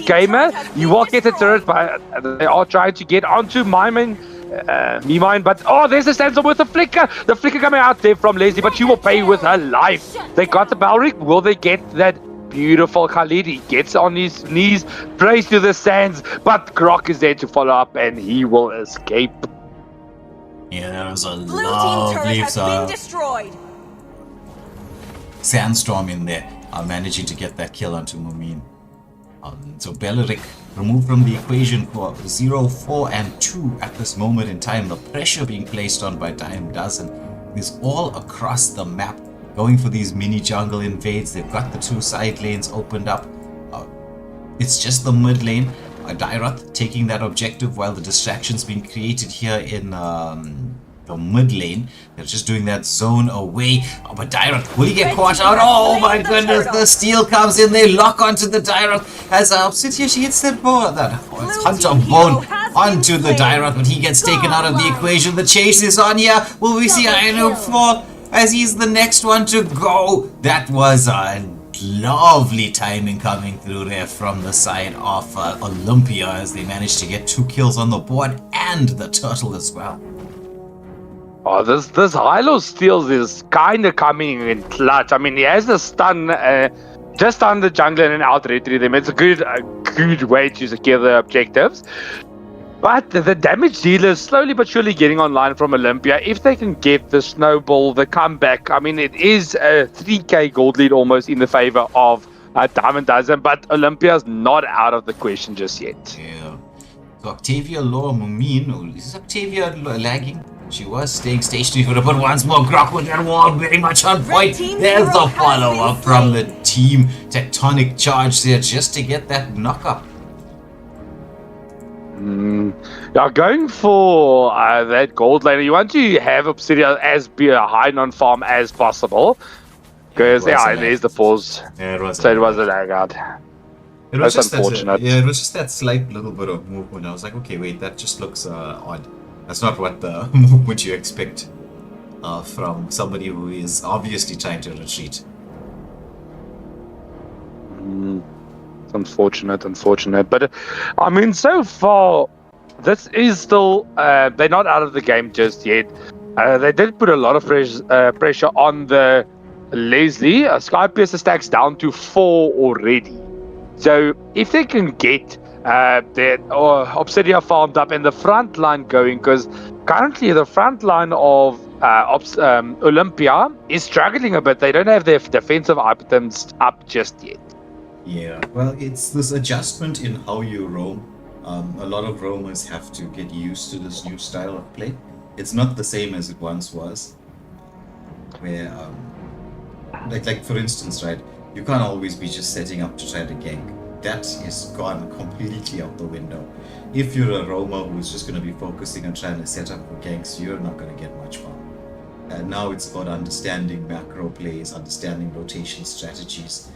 Gamer. You will get the turret, but they are trying to get onto Mimine, but oh, there's a Sandstorm with the flicker. The flicker coming out there from Leslie, but she will pay with her life. They got the Balric. Will they get that beautiful Khalid? He gets on his knees, prays to the sands, but Grok is there to follow up, and he will escape. Yeah, that was a lovely Sandstorm in there, managing to get that kill onto Mumin. So Beleric removed from the equation for 0, 4, and 2 at this moment in time. The pressure being placed on by Dime Dozen is all across the map, going for these mini jungle invades. They've got the 2 side lanes opened up. It's just the mid lane. Dyroth taking that objective while the distractions being created here in the mid lane. They're just doing that zone away. Oh, but Dyroth, will he get caught out? Oh my goodness, the steal comes in. They lock onto the Dyroth as Obsidian, she hits that Hunter Bone onto the Dyroth, but he gets taken out of the equation. The chase is on here. Will we see Iron fall as he's the next one to go? That was lovely timing coming through there from the side of Olympia as they managed to get 2 kills on the board and the turtle as well. Oh, this Hilo steals is kind of coming in clutch. I mean, he has the stun just on the jungler and out retreat them. It's a good way to secure the objectives. But the damage dealer is slowly but surely getting online from Olympia. If they can get the snowball, the comeback, I mean, it is a 3k gold lead almost in the favor of Diamond Dozen, but Olympia's not out of the question just yet. Yeah. So Octavia low Mumin. Is Octavia lagging? She was staying stationary, but once more Grok with that wall very much on point. There's the follow-up from the team. Tectonic charge there just to get that knock-up. Yeah, going for that gold laner, you want to have Obsidian as be a high non-farm as possible. Because, there's the pause. Yeah, it was so it was a lag out. It was That's just unfortunate. it was just that slight little bit of movement. I was like, okay, wait, that just looks odd. That's not what the movement you expect from somebody who is obviously trying to retreat. It's unfortunate. But I mean, so far, this is still they're not out of the game just yet. They did put a lot of pressure on the Leslie. Skypiercer stacks down to 4 already. So if they can get their Obsidia farmed up and the front line going, because currently the front line of Olympia is struggling a bit. They don't have their defensive items up just yet. Yeah, well, it's this adjustment in how you roam. A lot of roamers have to get used to this new style of play. It's not the same as it once was. Where, like for instance, right, you can't always be just setting up to try to gank. That is gone completely out the window. If you're a roamer who's just going to be focusing on trying to set up for ganks, you're not going to get much fun. Now it's about understanding macro plays, understanding rotation strategies,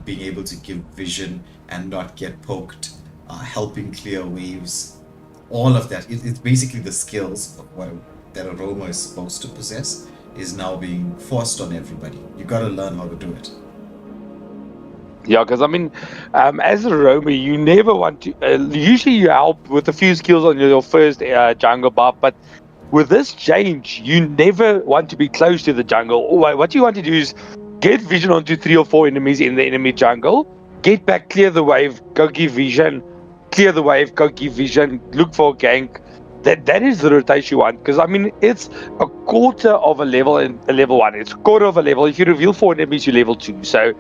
being able to give vision and not get poked, helping clear waves, all of that. It's basically the skills of that a roamer is supposed to possess is now being forced on everybody. You got to learn how to do it. Yeah, because I mean, as a roamer, you never want to. Usually, you help with a few skills on your first jungle buff, but with this change, you never want to be close to the jungle. What you want to do is get vision onto 3 or 4 enemies in the enemy jungle, get back, clear the wave, go give vision, clear the wave, go give vision, look for a gank. That is the rotation you want, because I mean, it's a quarter of a level in a level 1. It's a quarter of a level. If you reveal 4 enemies, you level 2. So,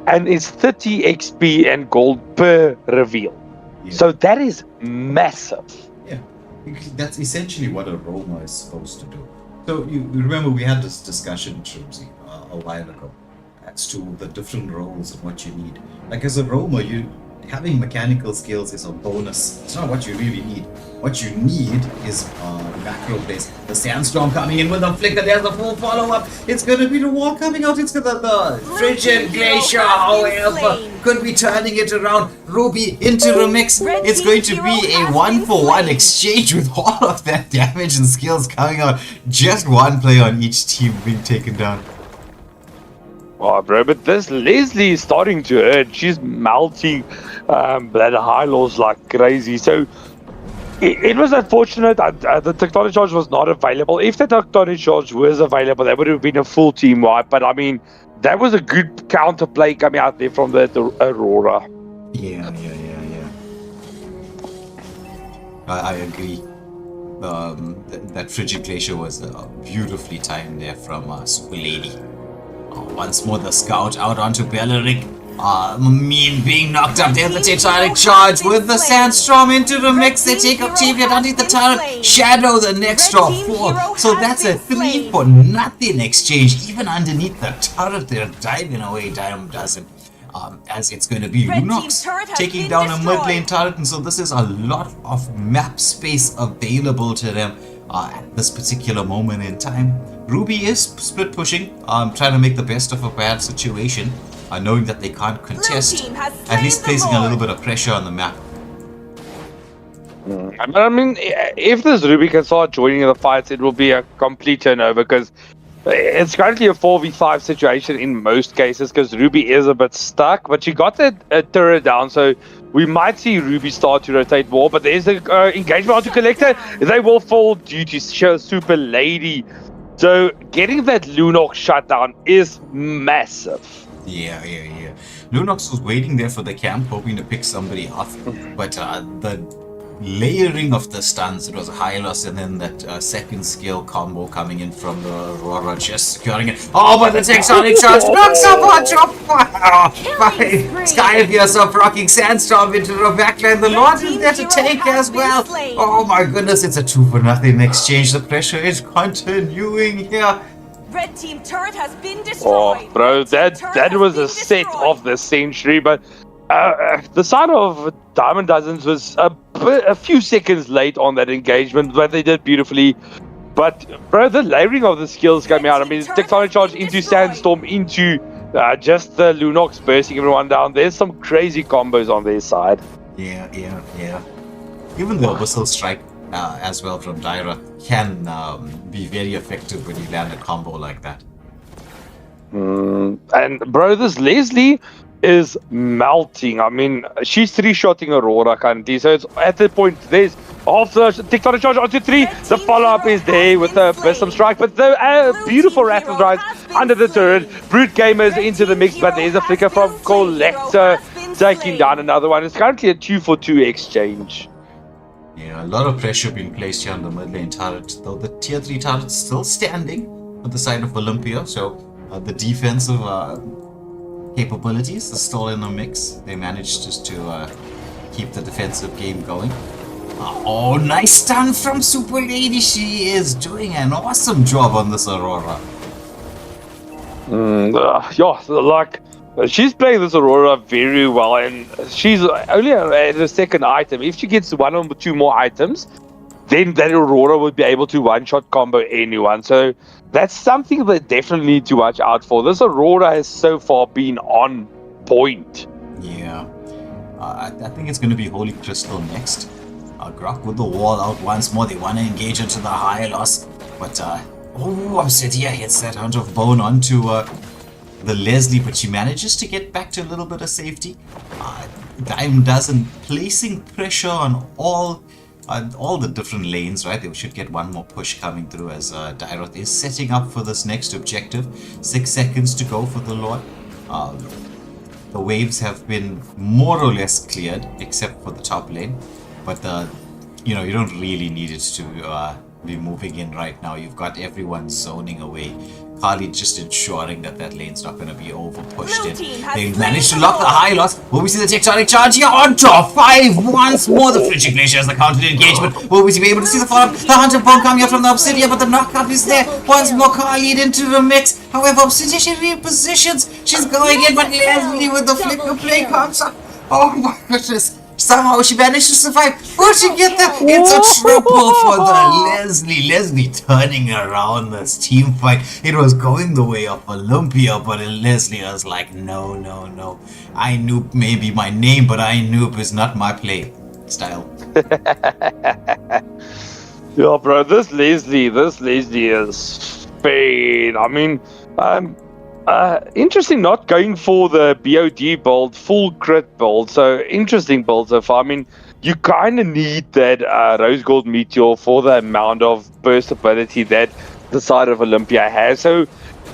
and it's 30 XP and gold per reveal. Yeah. So that is massive. Yeah, that's essentially what a roamer is supposed to do. So you remember we had this discussion, Trubsy, a while ago, as to the different roles and what you need. Like as a roamer, having mechanical skills is a bonus. It's not what you really need. What you need is macro plays. The sandstorm coming in with a flicker. There's a full follow-up. It's going to be the wall coming out. It's going to the frigid glacier, however, could be turning it around. Ruby into remix. It's going to be a 1-for-1 exchange with all of that damage and skills coming out. Just one player on each team being taken down. Oh, bro, but this Leslie is starting to hurt. She's melting that high lows like crazy. So it was unfortunate that the tectonic charge was not available. If the tectonic charge was available, that would have been a full team wipe. But I mean, that was a good counterplay coming out there from the Aurora. Yeah. I agree. That frigid glacier was beautifully timed there from Super Lady. Once more the scout out onto Belleric. Mean being knocked up there. The Titanic charge with the sandstorm into the mix. They take Octavia underneath the turret. Shadow the next draw 4. So that's a 3-for-nothing exchange. Even underneath the turret they're diving away. Dime doesn't. As it's going to be Lunox taking down a mid lane turret. And so this is a lot of map space available to them at this particular moment in time. Ruby is split pushing, trying to make the best of a bad situation, knowing that they can't contest, at least placing a little bit of pressure on the map. I mean, if this Ruby can start joining the fights, it will be a complete turnover, because it's currently a 4v5 situation in most cases, because Ruby is a bit stuck, but she got that turret down, so we might see Ruby start to rotate more. But there's the engagement onto Collector. They will fall due to Super Lady. So getting that Lunox shut down is massive. Yeah. Lunox was waiting there for the camp, hoping to pick somebody off, but the layering of the stuns, it was a high loss, and then that second skill combo coming in from the Aurora, just securing it. Oh, but the Tectonic charge knocks up on drop. Skyfierce rocking Sandstorm into the backline. The Lord is there to take as well. Oh my goodness, it's a 2-for-nothing exchange. The pressure is continuing here. Red team turret has been destroyed. Oh, bro, that was a set of the century, but the side of Diamond Dozens was a few seconds late on that engagement, but they did beautifully. But bro, the layering of the skills coming out. I mean, Tectonic charge into Sandstorm into Just the Lunox bursting everyone down. There's some crazy combos on their side. Yeah. Even the Abyssal Strike as well from Dyra can be very effective when you land a combo like that. And bro, this Leslie is melting. I mean, she's three-shotting Aurora currently, so it's at the point there's half the tectonic charge onto 3. The follow-up is there with the Abyssal Strike, but the beautiful Rattle Drive under the turret. Brute Gamers into the mix, but there's a flicker from Collector taking down another one. It's currently a 2-for-2 exchange. Yeah, a lot of pressure being placed here on the mid lane turret, though the tier 3 turret's still standing on the side of Olympia, so the defensive capabilities are still in the mix. They managed just to keep the defensive game going. Oh, nice stun from Super Lady. She is doing an awesome job on this Aurora. She's playing this Aurora very well, and she's only at the second item. If she gets 1 or 2 more items, then that Aurora would be able to one-shot combo anyone. So that's something that definitely need to watch out for. This Aurora has so far been on point. Yeah. I think it's going to be Holy Crystal next. Grok with the wall out once more. They want to engage into the high loss. But, Obsidia hits that Hunt of Bone onto the Leslie, but she manages to get back to a little bit of safety. Dime doesn't placing pressure on all the different lanes, right? They should get one more push coming through as Dyroth is setting up for this next objective. 6 seconds to go for the Lord. The waves have been more or less cleared, except for the top lane. But you don't really need it to be moving in right now. You've got everyone zoning away. Kali just ensuring that lane's not going to be over pushed in. They managed to lock the high loss. Will we see the tectonic charge here on top 5 once more? The Frigid Glacier has the countered engagement. Will we be able to see the follow-up? The Hunter Bone coming out from the Obsidian, but the knock-up is there. Once more Kali into the mix. However, Obsidian, she repositions. She's going in, but Leslie with the flicker play comes up. Oh my goodness. Somehow she managed to survive. Where'd she get that? It's a triple for the Leslie. Leslie turning around this team fight. It was going the way of Olympia, but Leslie was like, no. I noob may be my name, but I noob is not my play style. Yeah, bro, this Leslie is pain. I mean, interesting not going for the BOD build, full crit build. So interesting build so far. I mean, you kind of need that Rose Gold Meteor for the amount of burst ability that the side of Olympia has. So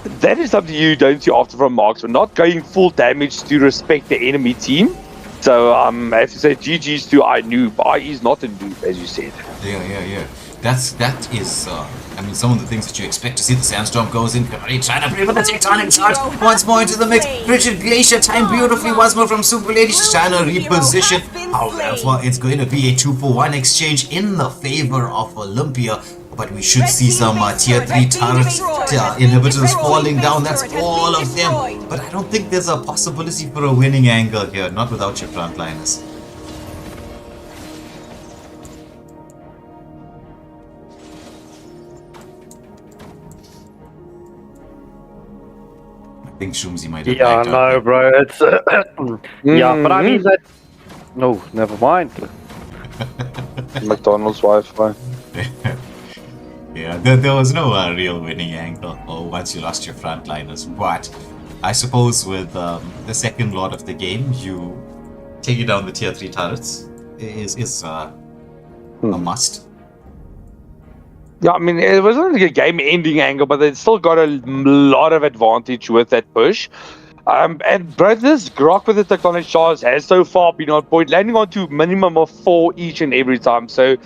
that is something you don't see often from marksmen. Not going full damage to respect the enemy team. So I have to say GG's to I noob. I is not a noob, as you said. Yeah. That is, I mean, some of the things that you expect to see. The Sandstorm goes in, trying to play with the tectonic charge. Once more into the mix. Frigid Glacier timed beautifully once more from Super Lady. She's trying to reposition. However, it's going to be a 2-for-1 exchange in the favor of Olympia. But we should see some tier 3 turrets, inhibitors falling down. That's all of them. But I don't think there's a possibility for a winning angle here. Not without your frontliners. I think Shumzi might have Yeah, no, bro. It's yeah, but I mean that. No, never mind. McDonald's Wi-Fi. Yeah, there was no real winning angle once you lost your frontliners. But I suppose with the second lot of the game, you taking down the tier 3 turrets is a must. Yeah, I mean, it wasn't like a game-ending angle, but they still got a lot of advantage with that push. And bro, this Grok with the tectonic charge has so far been on point, landing onto a minimum of 4 each and every time. So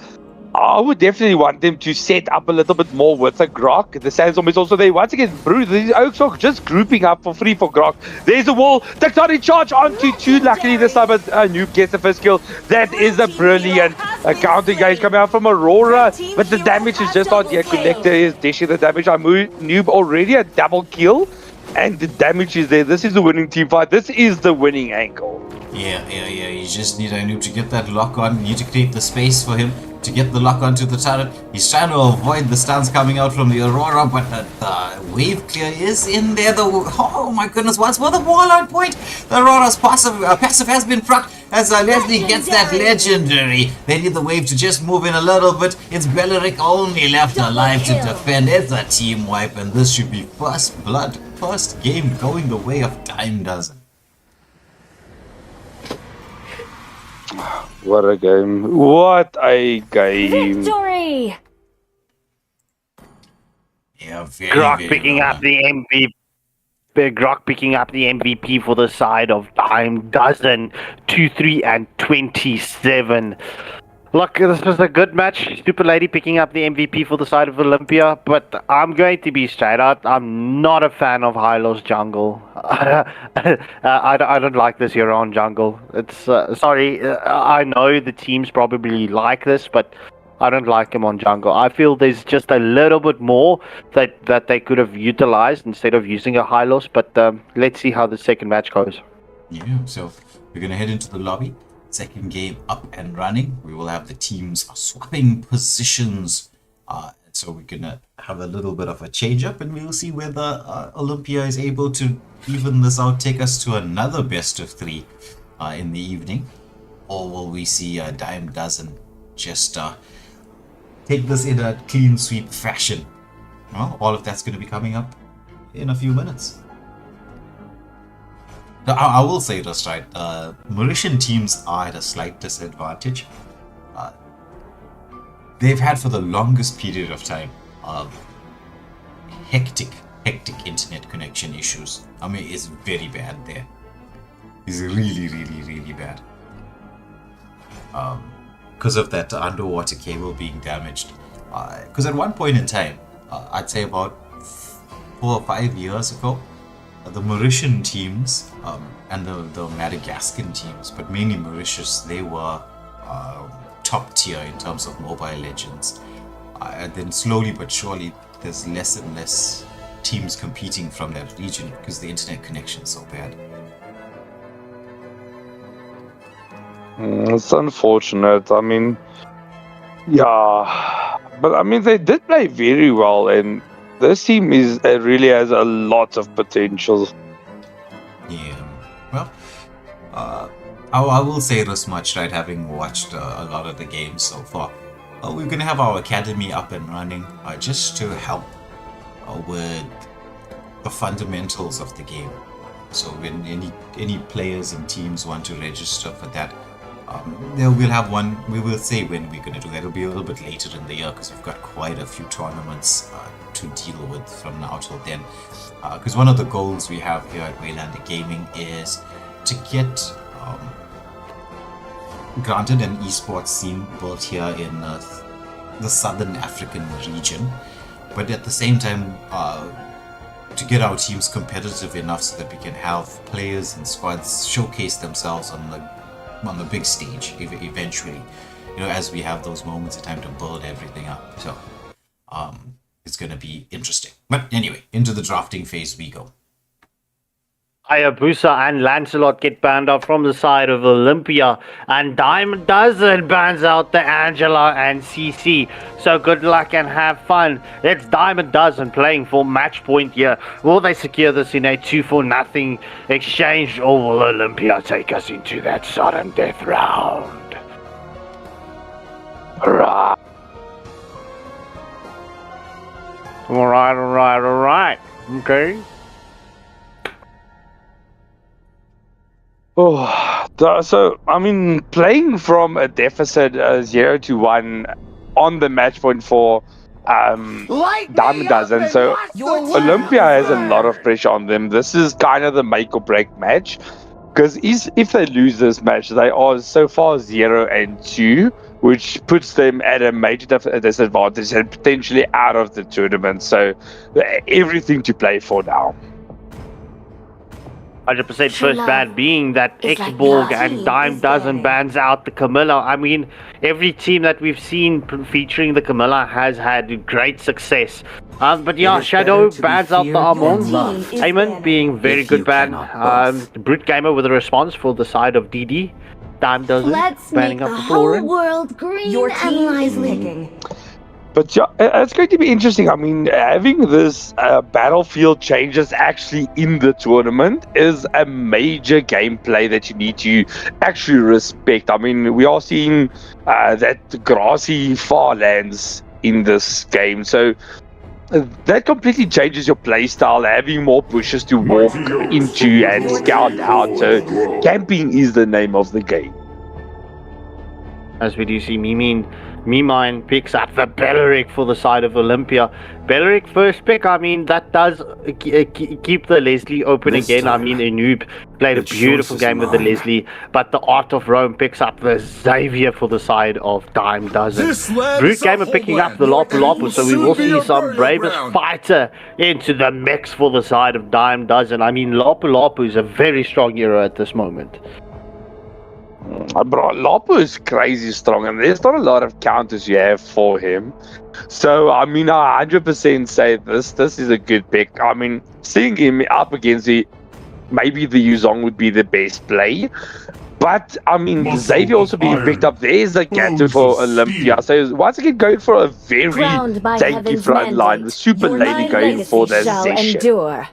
I would definitely want them to set up a little bit more with the Grok. The Sandstorm is also there. Once again, bro, these Oaks are just grouping up for free for Grok. There's a wall. Tectonic charge onto 2. Luckily, this time Noob gets the first kill. That is a brilliant counter engage coming out from Aurora. But the damage is just not yet. Collector is dishing the damage. Noob already a double kill. And the damage is there. This is the winning team fight. This is the winning angle. Yeah. You just need Anoop to get that lock on. You need to create the space for him to get the lock onto the turret. He's trying to avoid the stuns coming out from the Aurora, but the wave clear is in there. Oh my goodness, once more the wall on point. The Aurora's passive has been procced as Leslie gets that legendary. They need the wave to just move in a little bit. It's Belleric only left alive to defend. It's a team wipe, and this should be first blood, first game going the way of Dime Dozen. What a game. What a game. Victory! Yeah, very, Grok very picking well up done. the MVP. Grok picking up the MVP for the side of Dime Dozen, 2-3 and 27. Look, this was a good match. Super Lady picking up the MVP for the side of Olympia, but I'm going to be straight out. I'm not a fan of Hylos jungle. I don't like this hero on jungle. It's sorry. I know the teams probably like this, but I don't like him on jungle. I feel there's just a little bit more that they could have utilized instead of using a Hylos. But let's see how the second match goes. Yeah, so we're gonna head into the lobby. Second game up and running. We will have the teams swapping positions. So we're gonna have a little bit of a change up, and we will see whether Olympia is able to even this out, take us to another best of 3 in the evening, or will we see Dime Dozen just take this in a clean sweep fashion? Well, all of that's going to be coming up in a few minutes. Now, I will say this, right? Mauritian teams are at a slight disadvantage. They've had for the longest period of time hectic internet connection issues. I mean, it's very bad there. It's really bad. Because of that underwater cable being damaged. Because at one point in time, I'd say about 4 or 5 years ago, the Mauritian teams and the Madagascan teams, but mainly Mauritius, they were top tier in terms of Mobile Legends. And then slowly but surely, there's less and less teams competing from that region because the internet connection is so bad. It's unfortunate. I mean, yeah, but I mean, they did play very well, and this team really has a lot of potential. Yeah, well, I will say this much, right? Having watched a lot of the games so far, we're gonna have our academy up and running just to help with the fundamentals of the game. So when any players and teams want to register for that, we'll have one. We will say when we're going to do that. It'll be a little bit later in the year because we've got quite a few tournaments to deal with from now till then. Because one of the goals we have here at Waylander Gaming is to get granted an esports scene built here in the Southern African region, but at the same time to get our teams competitive enough so that we can have players and squads showcase themselves on the big stage eventually, as we have those moments of time to build everything up. So it's going to be interesting. But anyway, into the drafting phase we go. Hayabusa and Lancelot get banned out from the side of Olympia, and Dime Dozen bans out the Angela and CC. So good luck and have fun. It's Dime Dozen playing for match point here. Will they secure this in a 2-0 exchange, or will Olympia take us into that sudden death round? Hurrah! Alright. Okay. Oh, so I mean, playing from a deficit 0-1 on the match point for Dime Dozen. So Olympia has a lot of pressure on them. This is kind of the make or break match, because if they lose this match, they are so far 0-2, which puts them at a major disadvantage and potentially out of the tournament. So everything to play for now. 100% True first love ban being that is like X-Borg love. and Dime is Dozen gay. bans out the Camilla. I mean, every team that we've seen featuring the Camilla has had great success. But yeah, It is Shadow better to be bans out the feared than Amon. loved. Amon being very If good you ban. cannot both. Brute Gamer with a response for the side of DD. Dime Dozen Let's banning make up the the whole Florin. world green Your and team is lively. picking. But yeah, it's going to be interesting. I mean, having this battlefield changes actually in the tournament is a major gameplay that you need to actually respect. I mean, we are seeing that grassy farlands in this game. So that completely changes your playstyle, having more bushes to walk into and scout out. So camping is the name of the game. As we do see Mimine picks up the Belleric for the side of Olympia. Belleric first pick, I mean, that does keep the Leslie open This again. I time, mean, Anub played a the choice beautiful is game with the mine. Leslie, but the Art of Rome picks up the Xavier for the side of Dime Dozen. This land Brute is a Gamer picking up the homeland. Lopu Lopu, so we Soon will be see a some burial bravest ground. fighter into the mix for the side of Dime Dozen. I mean, Lopu Lopu is a very strong hero at this moment. Bro, Lapo is crazy strong, and there's not a lot of counters you have for him. So, I mean, I 100% say this is a good pick. I mean, seeing him up against maybe the Yuzong would be the best play. But, I mean, Xavier also being picked up. There's a Gato for Olympia. So, once again, going for a very Crowned by tanky heaven's front line. mandate, The Super your Lady line going for legacy the shall Zeshin. endure.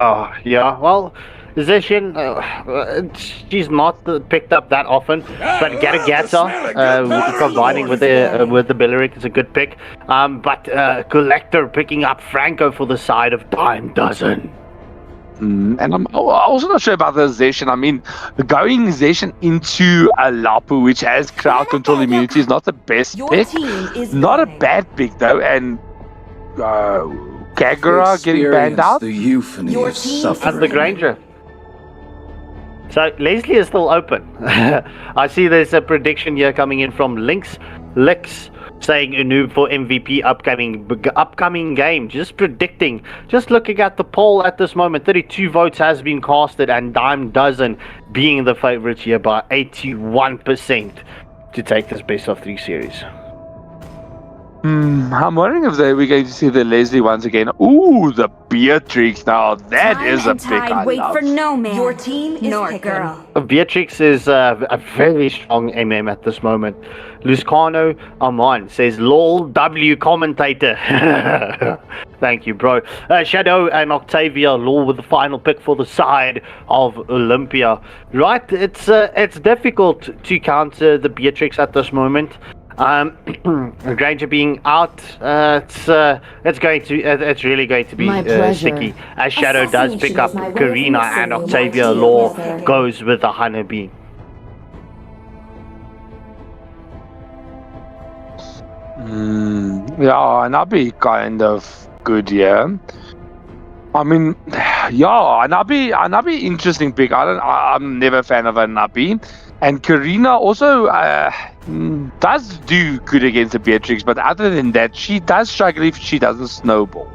Oh, yeah, well, Zeshin, she's not picked up that often, but Gata combining with the Belleric is a good pick. But Collector picking up Franco for the side of Dime Dozen. And I'm also not sure about the Zeshin. I mean, going Zeshin into a Lapu, which has crowd control immunity, is not the best Your pick. team is Not a winning. bad pick, though. And Kagura getting banned out. The euphony Your of team is suffering. And the Granger. So Leslie is still open. I see there's a prediction here coming in from Licks saying Anub for MVP upcoming game. Just predicting. Just looking at the poll at this moment, 32 votes has been casted, and Dime Dozen being the favorite here by 81% to take this best of 3 series. I'm wondering if we're going to see the Leslie once again. Ooh, the Beatrix. Now that Time is a and pick tide I wait love. for no man. Your team is nor picking. girl. Beatrix is a very strong MM at this moment. Luscano Amon says, LOL W commentator. Thank you, bro. Shadow and Octavia Law with the final pick for the side of Olympia. Right, it's difficult to counter the Beatrix at this moment. Granger being out, it's really going to be My pleasure. sticky. As Shadow does pick Assassination up is my way of Karina missing and you, Octavia my Law dear. goes with the Honeybee. Yeah, and I'll be kind of good here. I mean, yeah, Anabi interesting pick. I'm never a fan of Anabi. And Karina also does do good against the Beatrix, but other than that, she does struggle if she doesn't snowball.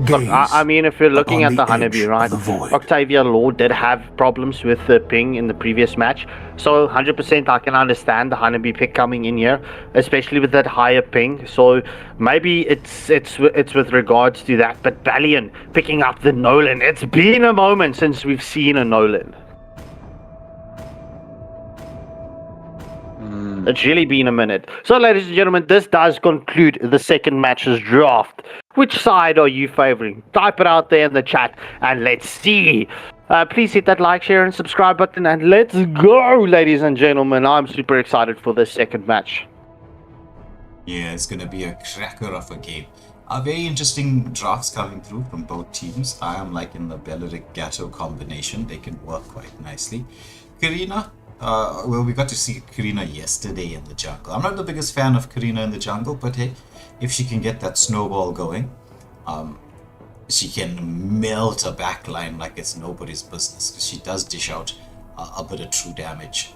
Look, I mean, if you're looking at the Honeybee, right? Octavia Law did have problems with the ping in the previous match. So 100% I can understand the Honeybee pick coming in here, especially with that higher ping. So maybe it's with regards to that. But Valiant picking up the Nolan. It's been a moment since we've seen a Nolan. It's really been a minute. So, ladies and gentlemen, this does conclude the second match's draft. Which side are you favoring? Type it out there in the chat and let's see. Please hit that like, share, and subscribe button, and let's go, ladies and gentlemen. I'm super excited for this second match. Yeah, it's going to be a cracker of a game. Very interesting drafts coming through from both teams. I am liking the Belleric Gatto combination. They can work quite nicely. Karina, well, we got to see Karina yesterday in the jungle. I'm not the biggest fan of Karina in the jungle, but hey, if she can get that snowball going, she can melt a backline like it's nobody's business, because she does dish out a bit of true damage.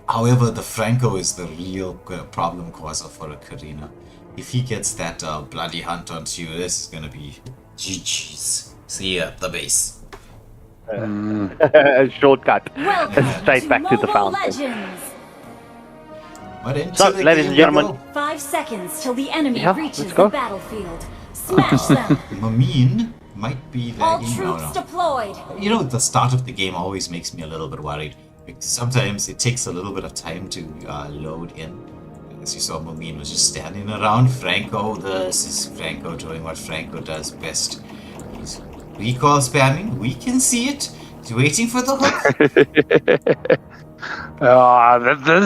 However, the Franco is the real problem causer for a Karina. If he gets that bloody hunt onto you, this is going to be GG's. See you at the base. Shortcut. Welcome Straight back to the Mobile fountain. Legends. But into So, the ladies game and gentlemen, we go. 5 seconds till the enemy Yeah, reaches let's the go. battlefield. Smash them. Mameen might be All lagging. troops No. deployed. You know, the start of the game always makes me a little bit worried. Because sometimes it takes a little bit of time to load in. As you saw, Mameen was just standing around. Franco, this is Franco doing what Franco does best. He's recall spamming. We can see it. He's waiting for the hook.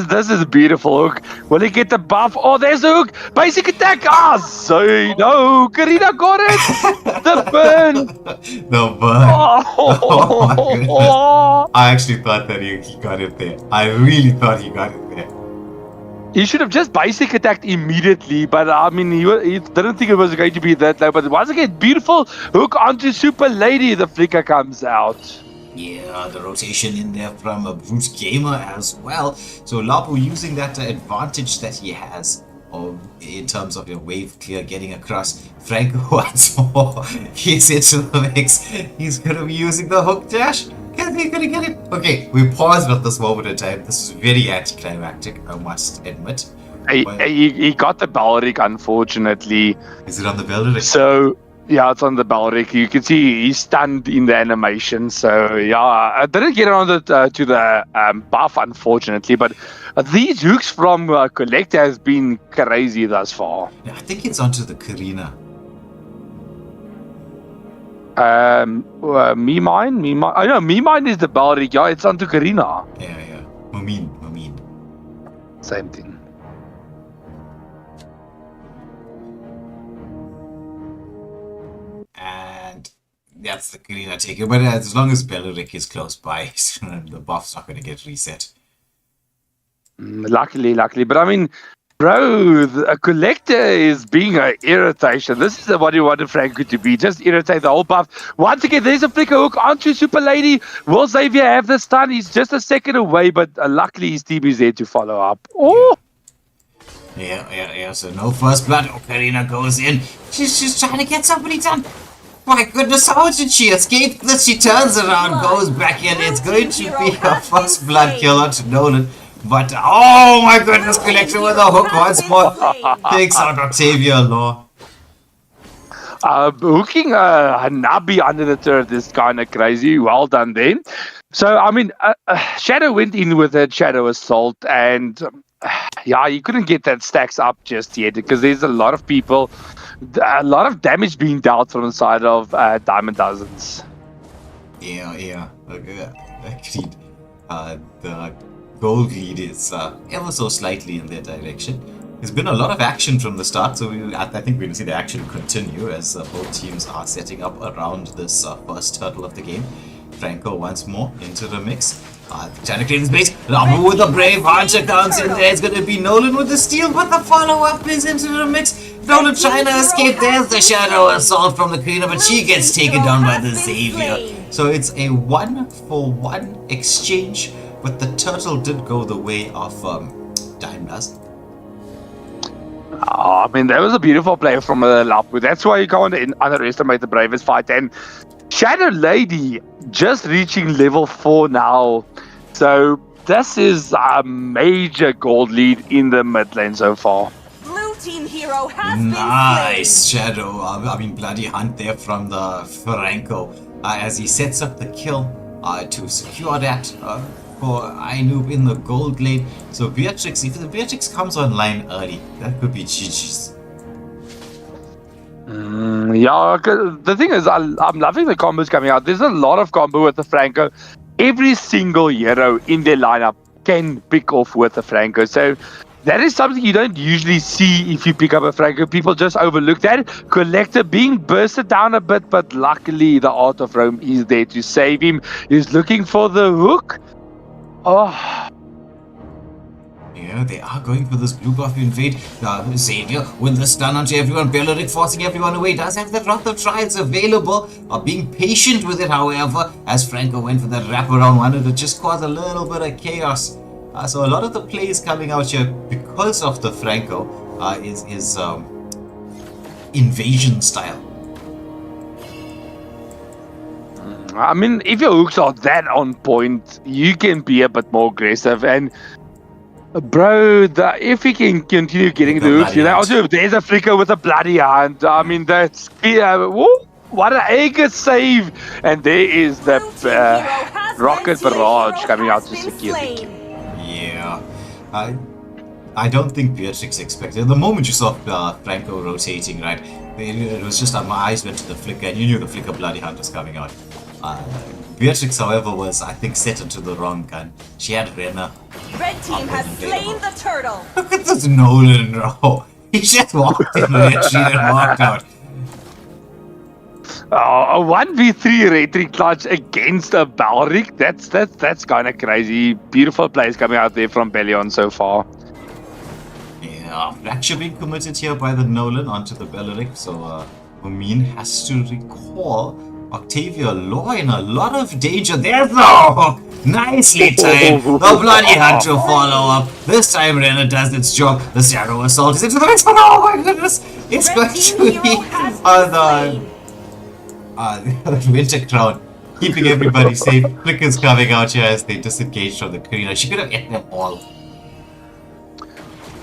This is a beautiful hook. Will he get the buff? Oh, there's the hook. Basic attack. Ah, so no. Karina got it. The burn. The burn. Oh my goodness. Oh, I actually thought that he got it there. I really thought he got it there. he should have just basic attacked immediately, but I mean, he didn't think it was going to be that low. But once again, beautiful hook onto Super Lady. The flicker comes out. Yeah, the rotation in there from a Brute Gamer as well. So Labu using that advantage that he has in terms of your wave clear getting across. Franco once more. He's into the mix. He's going to be using the hook dash. Is he going to get it? Okay, we paused at this moment in time. This is very anticlimactic, I must admit. He got the Balric, unfortunately. Is it on the builder? So, yeah, it's on the Balric. You can see he's stunned in the animation. So, yeah, I didn't get on to the buff, unfortunately. But these hooks from Collector has been crazy thus far. I think it's onto the Karina. Mine. I know Mine is the Balric. Yeah, it's onto Karina. Yeah. Mameen. Same thing. And that's the Karina taker. But as long as Beleric is close by, the buff's not going to get reset. Luckily. But I mean, bro, a Collector is being an irritation. This is what you wanted Franco to be. Just irritate the whole buff. Once again, there's a flicker hook onto Super Lady. Will Xavier have the stun? He's just a second away, but luckily his team is there to follow up. Oh! Yeah. So no first blood. Oh, Karina goes in. She's trying to get somebody done. My goodness, how did she escape this? She turns around, goes back in. It's going to be her first blood kill onto Nolan. But, oh my goodness, Collector with a hook once more. Takes out Octavia Law. Hooking Hanabi under the turret is kind of crazy. Well done then. So, I mean, Shadow went in with a Shadow Assault and... yeah, you couldn't get that stacks up just yet because there's a lot of people, a lot of damage being dealt from the side of Diamond Dozens. Yeah. Okay. Agreed. The gold lead is ever so slightly in their direction. There's been a lot of action from the start, so I think we're going to see the action continue as both teams are setting up around this first hurdle of the game. Franco once more into the mix. Trying to create his base. Labu with the Brave Hunter comes in there. It's going to be Nolan with the steal, but the follow-up is into the mix. Nolan trying to escape. There's the Shadow Assault from the Karina, but she gets taken down by the Xavier. So it's a 1-for-1 exchange, but the turtle did go the way of Dime Dust. I mean, that was a beautiful play from Lapu. That's why you can't underestimate the Bravest fight. And Shadow Lady just reaching level 4 now. So this is a major gold lead in the mid lane so far. Blue team hero has Nice Shadow. I mean, bloody hunt there from the Franco as he sets up the kill to secure that for Ainoob in the gold lane. So Beatrix, if the Beatrix comes online early, that could be GG's. Yeah, the thing is, I'm loving the combos coming out. There's a lot of combo with the Franco. Every single hero in their lineup can pick off with the Franco. So that is something you don't usually see if you pick up a Franco. People just overlook that. Collector being bursted down a bit, but luckily the Art of Rome is there to save him. He's looking for the hook. Oh. Yeah, they are going for this blue buff invade. Xavier with the stun onto everyone. Beleric forcing everyone away. Does have the Wrath of Trials available. Being patient with it, however, as Franco went for that wraparound, wanted to just cause a little bit of chaos. So a lot of the plays coming out here because of the Franco is invasion style. I mean, if your hooks are that on point, you can be a bit more aggressive. And bro, if he can continue getting the hooks, also if there's a flicker with a bloody hand, I mean, that's what an egg save. And there is the rocket barrage coming out to secure the kill. Yeah, I don't think Beatrix expected. The moment you saw Franco rotating, right, it was just my eyes went to the flicker, and you knew the flicker bloody hunt was coming out. Beatrix, however, was, I think, set into the wrong gun. She had Renner. Red team has slain the turtle. Look at this Nolan, bro. He just walked in the retreat and walked out. A 1v3 retreat clutch against a Balric, that's kind of crazy. Beautiful plays coming out there from Bellion so far. Yeah, fracture being committed here by the Nolan onto the Belric, so Mumin has to recall Octavia Law in a lot of danger. There's the hook! Nicely timed! The bloody hunt to follow up. This time Renner does its job. The Shadow Assault is into the mix, but oh my goodness! It's going to be the Winter Crown, keeping everybody safe. Flicker's coming out here as they disengage from the Karina. She could have hit them all.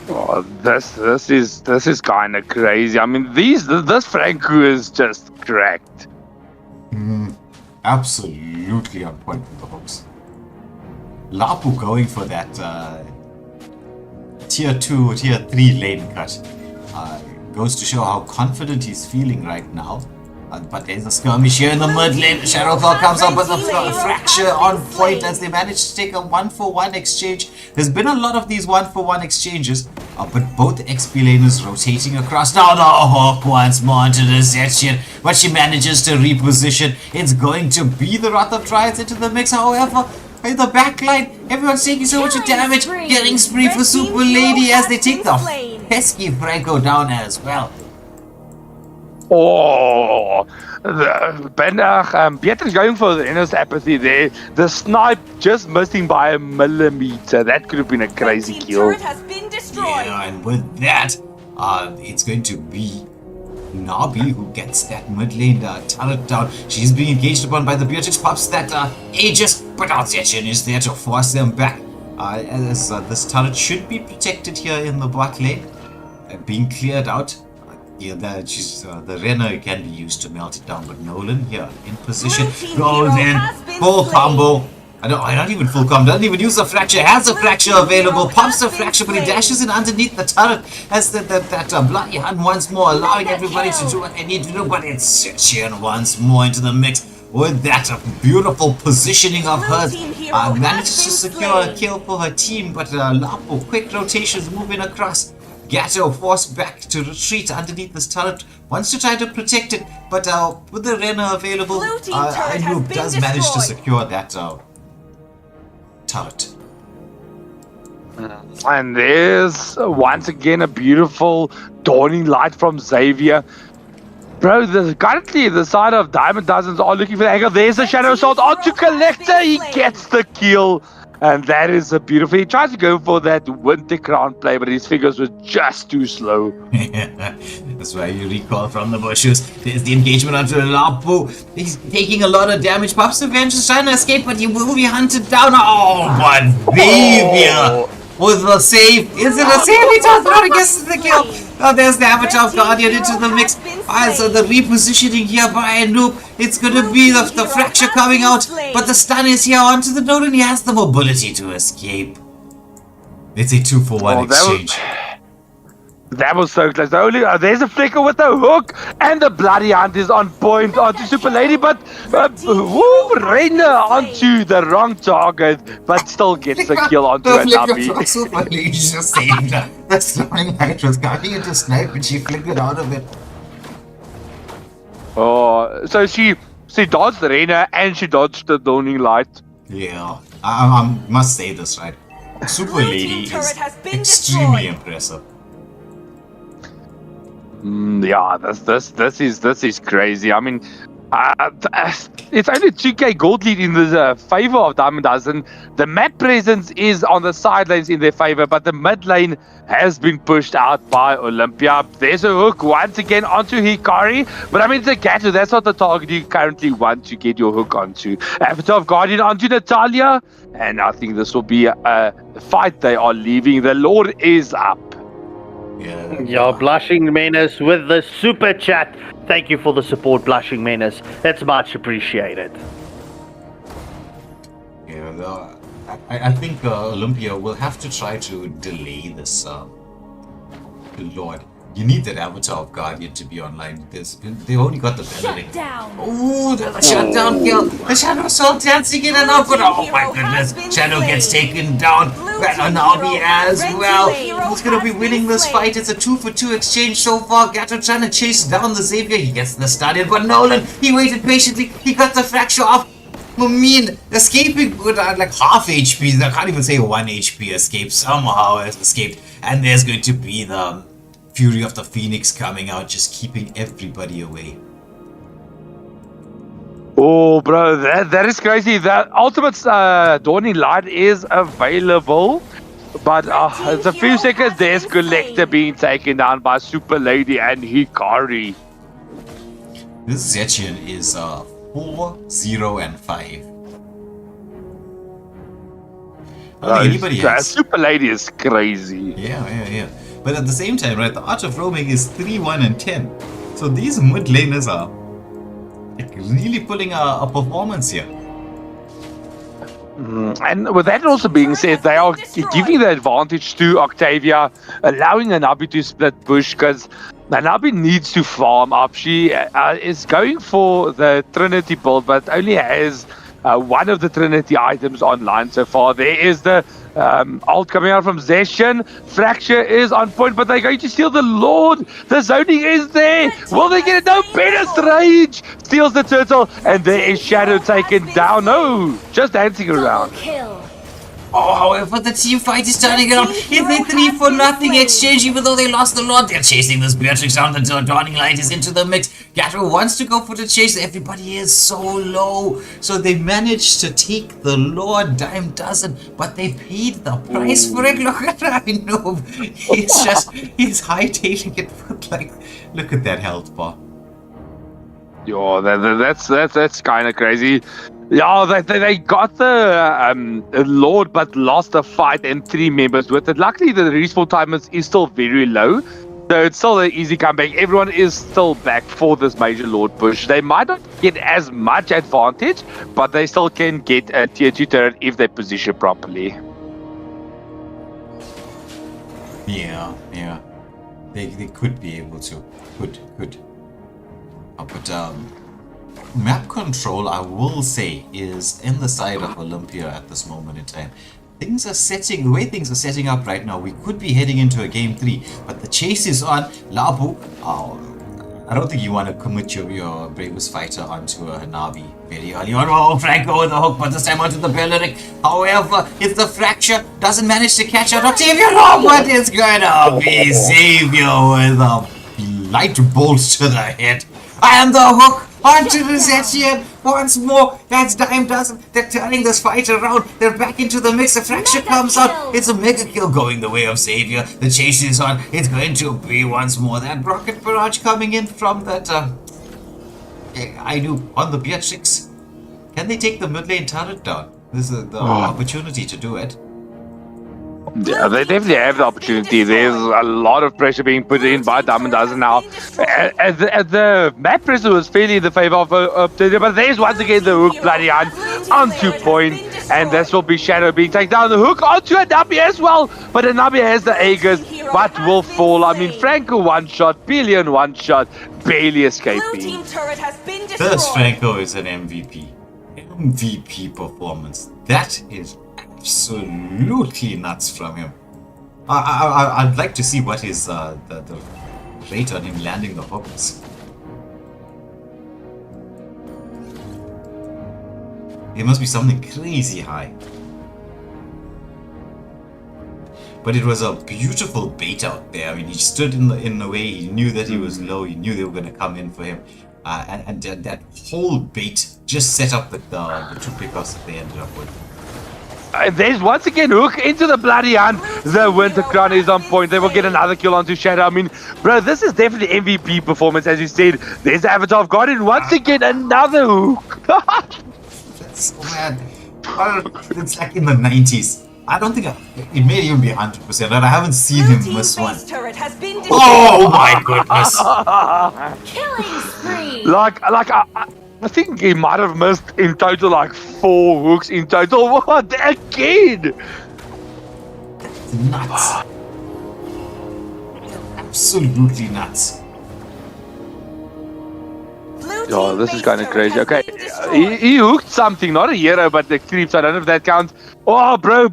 Oh, this is kind of crazy. I mean, this Franco is just cracked. Absolutely on point with the hooks. Lapu going for that tier 2, tier 3 lane cut. Goes to show how confident he's feeling right now. But there's a skirmish here in the mid lane. Shadowfall comes up with a fracture on point as they manage to take a 1-for-1 exchange. There's been a lot of these 1-for-1 exchanges, but both XP laners rotating across. Now the Hawk once more into the section, but she manages to reposition. It's going to be the Wrath of Triads into the mix, however. In the back line, everyone's taking so much damage. Killing spree for Super Lady as they take the pesky Franco down as well. Oh, Beatrix going for the Renner's apathy there. The snipe just missing by a millimeter. That could have been a crazy kill. Yeah, and with that, it's going to be Nabi who gets that mid lane turret down. She's being engaged upon by the Beatrix. Pops that Aegis, but Alsatian is there to force them back. As this turret should be protected here in the bot lane, being cleared out. Yeah, the Renner can be used to melt it down, but Nolan here in position goes in full combo. I don't even full combo. Doesn't even use the fracture. Has a fracture available. Pops the fracture, but he dashes in underneath the turret. Has that bloody hunt once more, allowing everybody to do what they need to do. But it's Sichin once more into the mix with that beautiful positioning of hers. Manages to secure a kill for her team, but Lapo quick rotations moving across. Gatto forced back to retreat underneath this turret, wants to try to protect it, but with the Renner available, Ayub does manage to secure that turret. And there's once again a beautiful dawning light from Xavier. Bro, currently the side of Diamond Dozens are looking for the angle. There's a Shadow Assault onto Collector. He gets the kill. And that is a beautiful. He tries to go for that Winter Crown play, but his fingers were just too slow. That's why you recall from the bushes. There's the engagement onto Lapu. He's taking a lot of damage. Pops the Vengeance trying to escape, but he will be hunted down. Oh, but Xavier with the save. Is it a save? He turns around and gets the kill. Oh, there's the Avatar of Guardian into the mix. So the repositioning here by Noob. It's going to be the fracture coming out, but the stun is here onto the Nolan. He has the mobility to escape. It's a 2-for-1 exchange. That was so close. There's a flicker with the hook, and the bloody hunt is on point onto Super Lady, but Reina onto the wrong target, but still gets the kill onto a Nabi. Super Lady just saved her. The Starring Light was coming into snipe, and she flickered out of it. Oh, so she dodged the Reina and she dodged the Dawning Light. Yeah, I must say this, right? Super Lady is extremely impressive. Yeah, this is crazy. I mean, It's only 2k gold lead in the favor of Diamond Dozen. The map presence is on the side lanes in their favor, but the mid lane has been pushed out by Olympia. There's a hook once again onto Hikari, but I mean, it's a Gato. That's not the target you currently want to get your hook onto. Avatar of Guardian onto Natalia, and I think this will be a fight they are leaving. The Lord is up. Yeah, Blushing Menace with the super chat. Thank you for the support, Blushing Menace. It's much appreciated. Yeah, I think Olympia will have to try to delay this. Lord, you need that Avatar of Guardian to be online. They've only got the Benedict. Down. Oh, there's a shutdown kill. The Shadow Assault dancing in and out, but oh my goodness, Shadow gets taken down. And Navi as well. Who's going to be winning this fight? It's a 2-for-2 exchange so far. Gato trying to chase down the Xavier. He gets the stun in, but Nolan, he waited patiently. He got the fracture off. I mean, escaping with like half HP. I can't even say 1 HP escape. Somehow has escaped. And there's going to be the Fury of the Phoenix coming out, just keeping everybody away. Oh, bro, that is crazy. That ultimate Dawning Light is available, but it's a few seconds. There's Collector being taken down by Super Lady and Hikari. This Zetchian is 4, 0, and 5. I don't think anybody else. Super Lady is crazy. Yeah. But at the same time, right, the Art of Roaming is 3, 1, and 10. So these mid laners are really pulling a performance here. And with that also being said, they are giving the advantage to Octavia, allowing Anabi to split push because Anabi needs to farm up. She is going for the Trinity build, but only has one of the Trinity items online so far. There is the ult coming out from Zeshan. Fracture is on point, but they're going to steal the Lord. The zoning is there. Will they get it? No, Bennis Rage steals the turtle, and there is Shadow taken down. No, just dancing around. Kill. Oh, however, the team fight is turning around. It's a 3-for-0 exchange, even though they lost the Lord. They're chasing this Beatrix down until Dawning Light is into the mix. Gato wants to go for the chase. Everybody is so low. So they managed to take the Lord. Dime doesn't, but they paid the price for it. Look at that. I know. He's hightailing it with, like, look at that health bar. Yo, that's kind of crazy. Yeah, they got the Lord, but lost the fight and 3 members with it. Luckily, the respawn time is still very low, so it's still an easy comeback. Everyone is still back for this major Lord push. They might not get as much advantage, but they still can get a tier 2 turret if they position properly. Yeah. They could be able to. Could. But map control, I will say, is in the side of Olympia at this moment in time. The way things are setting up right now, we could be heading into a game 3, but the chase is on. Labu, I don't think you want to commit your bravest fighter onto a Hanabi very early on. Oh, Franco with the hook, but this time onto the Belleric. However, if the fracture doesn't manage to catch out Octavia, what is going to be? Xavier with a light bolt to the head. And the hook onto the Zetchian once more. That's Dime Dozen. They're turning this fight around. They're back into the mix. The fracture comes out. It's a mega kill going the way of Xavier. The chase is on. It's going to be once more that rocket barrage coming in from that. I knew on the Beatrix. Can they take the mid lane turret down? This is the opportunity to do it. Yeah, they definitely have the opportunity. There's a lot of pressure being put in by Diamond Dozen now. The map pressure was fairly in the favor of Octavia, but there's once again the hook bloody onto point, and this will be Shadow being taken down. The hook onto Anabi as well, but Anabi has the Aegis, but will fall. I mean, Franco one shot, Billion one shot, barely escaping. This Franco is an MVP. MVP performance. That is absolutely nuts from him. I'd like to see what his the rate on him landing the hook is. It must be something crazy high. But it was a beautiful bait out there. I mean, he stood in the way. He knew that he was low. He knew they were going to come in for him. and that whole bait just set up the two pickoffs that they ended up with. There's once again hook into the bloody hand. The Winter Crown is on point. They will get another kill onto Shadow. I mean, bro, this is definitely MVP performance, as you said. There's the Avatar of God, and once again another hook. That's so bad. It's like in the 90s. I don't think it may even be 100%, and I haven't seen him miss one. Turret has been Oh my goodness! Killing spree. I think he might have missed in total like 4 hooks in total. What again? That's nuts. Absolutely nuts. Oh, this is kind of crazy. Okay, he hooked something, not a hero, but the creeps. I don't know if that counts. Oh, bro, a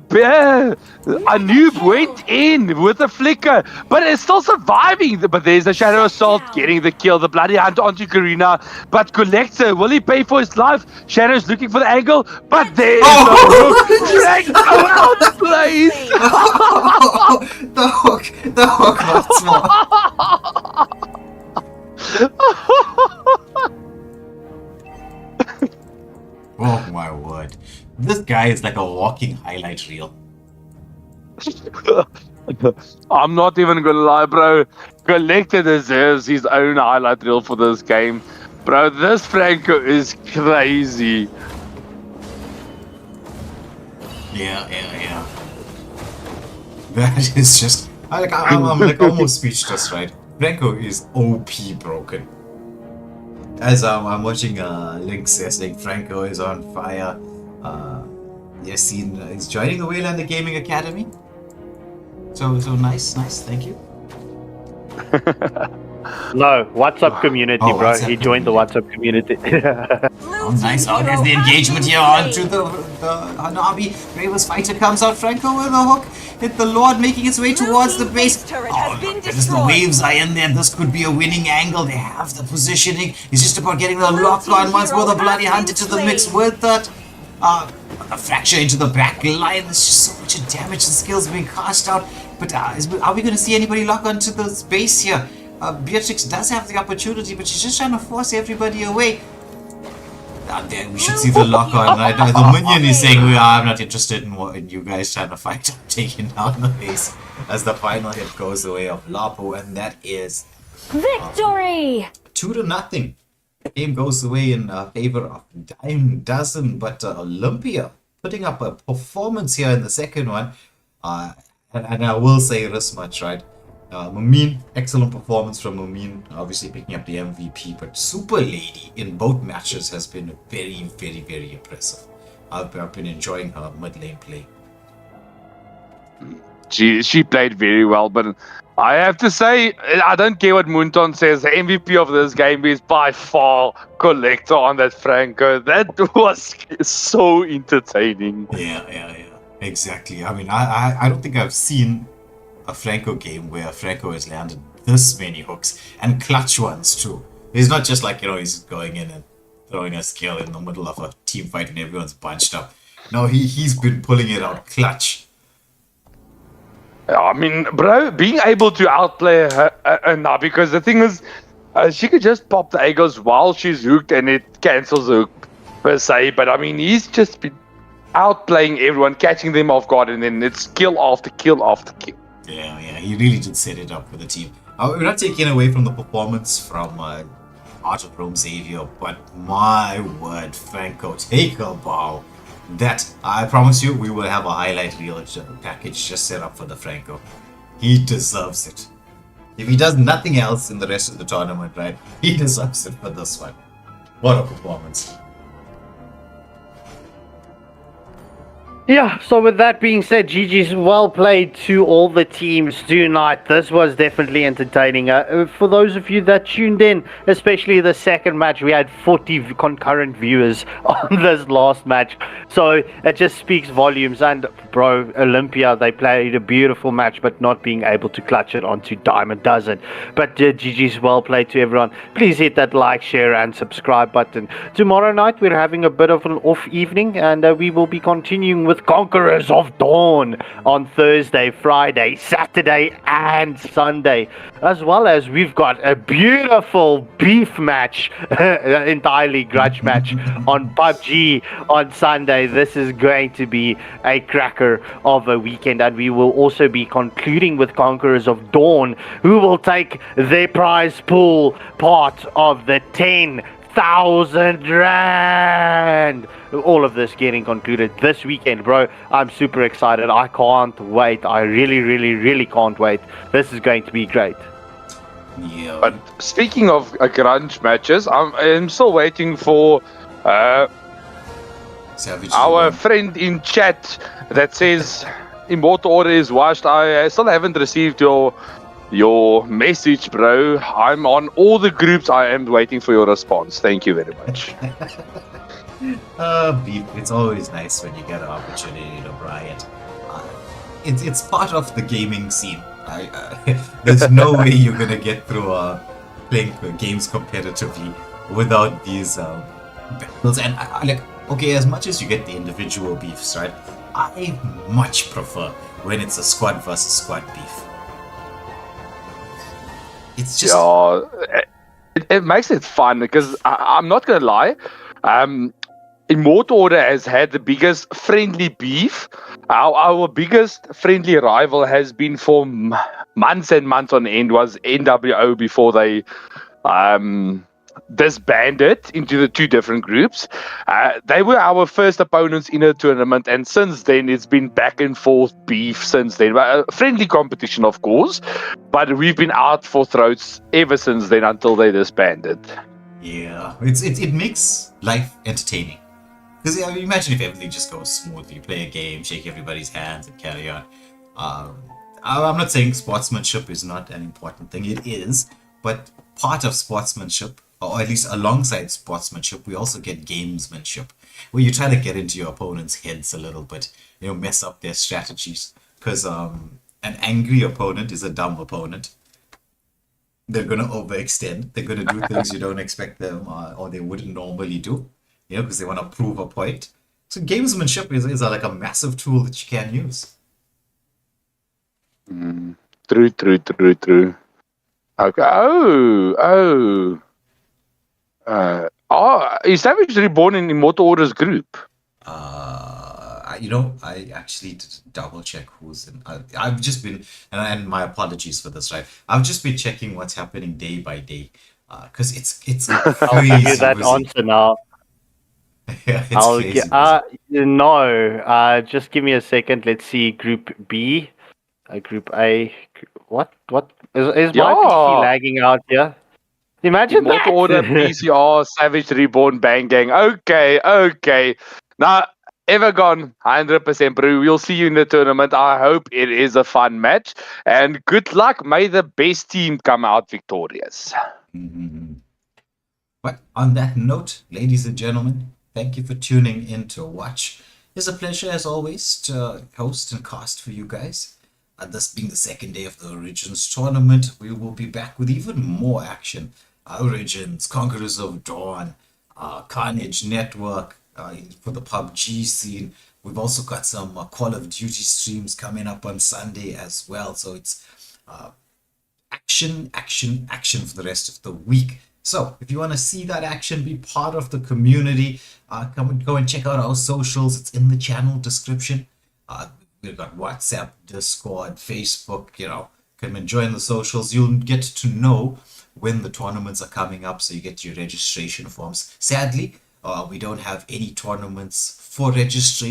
noob went in with a flicker, but it's still surviving. But there's a Shadow Assault getting the kill. The bloody hunt onto Karina, but Collector, will he pay for his life? Shadow's looking for the angle, but there's the hook. Franco out, please. The hook once more. Oh my word. This guy is like a walking highlight reel. I'm not even gonna lie, bro. Collector deserves his own highlight reel for this game. Bro, this Franco is crazy. Yeah. That is just... I'm like almost speechless, right? Franco is OP broken. As I'm watching links, they're saying Franco is on fire. Yassine is joining the Waylander Gaming Academy. So nice, thank you. No, WhatsApp community, Oh, bro. WhatsApp He joined the WhatsApp community. Oh, nice. Oh, there's the engagement here onto the Hanabi. Bravest Fighter comes out. Franco with a hook. Hit the Lord, making its way towards the base. Oh, look, because the waves are in there. This could be a winning angle. They have the positioning. It's just about getting the lock on once more. The bloody hunt into the mix with that. A fracture into the back line. There's just so much damage and skills being cast out. But are we going to see anybody lock onto the space here? Beatrix does have the opportunity, but she's just trying to force everybody away. There, we should see the lock on. Right? The minion is saying, I'm not interested in you guys trying to fight. I'm taking down the base as the final hit goes away of Lapo, and that is Victory! 2-0. Game goes away in favor of Dime Dozen, but Olympia putting up a performance here in the second one. And I will say this much, right? Mumin, excellent performance from Mumin, obviously picking up the MVP, but Super Lady in both matches has been very, very, very impressive. I've been enjoying her mid lane play. She played very well, but I have to say, I don't care what Munton says, the MVP of this game is by far Collector on that Franco. That was so entertaining. Yeah. Exactly. I mean, I don't think I've seen a Franco game where Franco has landed this many hooks and clutch ones too. It's not just like, he's going in and throwing a skill in the middle of a team fight and everyone's bunched up. No, he's been pulling it out clutch. I mean, bro, being able to outplay her now, because the thing is, she could just pop the Agos while she's hooked and it cancels the hook per se. But I mean, he's just been outplaying everyone, catching them off guard, and then it's kill after kill after kill. Yeah, he really did set it up for the team. We're not taking away from the performance from Art of Rome Xavier, but my word, Franco, take a bow. That, I promise you, we will have a highlight reel package just set up for the Franco. He deserves it. If he does nothing else in the rest of the tournament, right, he deserves it for this one. What a performance. Yeah, so with that being said, GG's well played to all the teams tonight. This was definitely entertaining. For those of you that tuned in, especially the second match, we had 40 concurrent viewers on this last match. So it just speaks volumes. And bro, Olympia, they played a beautiful match, but not being able to clutch it onto Diamond Dozen. But GG's well played to everyone. Please hit that like, share, and subscribe button. Tomorrow night, we're having a bit of an off evening, and we will be continuing with with Conquerors of Dawn on Thursday, Friday, Saturday, and Sunday. As well as we've got a beautiful beef match, entirely grudge match on PUBG on Sunday. This is going to be a cracker of a weekend, and we will also be concluding with Conquerors of Dawn, who will take their prize pool part of the 10,000 rand. All of this getting concluded this weekend, bro. I'm super excited. I can't wait. I really can't wait. This is going to be great. Yeah. But speaking of grunge matches, I'm still waiting for Savage our Reborn. friend in chat that says Immortal Order is washed. I still haven't received your message, bro. I'm on all the groups. I am waiting for your response. Thank you very much. Beef. It's always nice when you get an opportunity to riot. It's part of the gaming scene. There's no way you're gonna get through playing games competitively without these battles. And like, okay, as much as you get the individual beefs, right? I much prefer when it's a squad versus squad beef. It's just it makes it fun because I'm not gonna lie. Immortal Order has had the biggest friendly beef. Our biggest friendly rival has been for months and months on end was NWO before they disbanded into the two different groups. They were our first opponents in a tournament, and since then it's been back and forth beef since then. Friendly competition, of course, but we've been out for throats ever since then until they disbanded. Yeah, it makes life entertaining. Because imagine if everything just goes smoothly. You play a game, shake everybody's hands, and carry on. I'm not saying sportsmanship is not an important thing. It is, but part of sportsmanship, or at least alongside sportsmanship, we also get gamesmanship, where you try to get into your opponent's heads a little bit, mess up their strategies. Because an angry opponent is a dumb opponent. They're going to overextend. They're going to do things you don't expect them or they wouldn't normally do, because they want to prove a point. So gamesmanship is like a massive tool that you can use. True. Okay. Is Savage Reborn in Immortal Order's group? I actually did double check who's in. I've just been, and my apologies for this, right? I've just been checking what's happening day by day, because it's crazy. I'll give you that answer now. Yeah, it's crazy. No. Just give me a second. Let's see. Group B, Group A. What is my PC lagging out here? Imagine that. Immortal Order, PCR, Savage Reborn, Bang Gang. Okay. Now, Evergon, 100%, bro. We'll see you in the tournament. I hope it is a fun match. And good luck. May the best team come out victorious. Mm-hmm. But on that note, ladies and gentlemen, thank you for tuning in to watch. It's a pleasure, as always, to host and cast for you guys. This being the second day of the Origins tournament, we will be back with even more action. Origins, Conquerors of Dawn, Carnage Network, for the PUBG scene. We've also got some Call of Duty streams coming up on Sunday as well. So it's action for the rest of the week. So if you want to see that action, be part of the community, go and check out our socials. It's in the channel description. We've got WhatsApp, Discord, Facebook, come and join the socials. You'll get to know when the tournaments are coming up, so you get your registration forms. Sadly, we don't have any tournaments for registration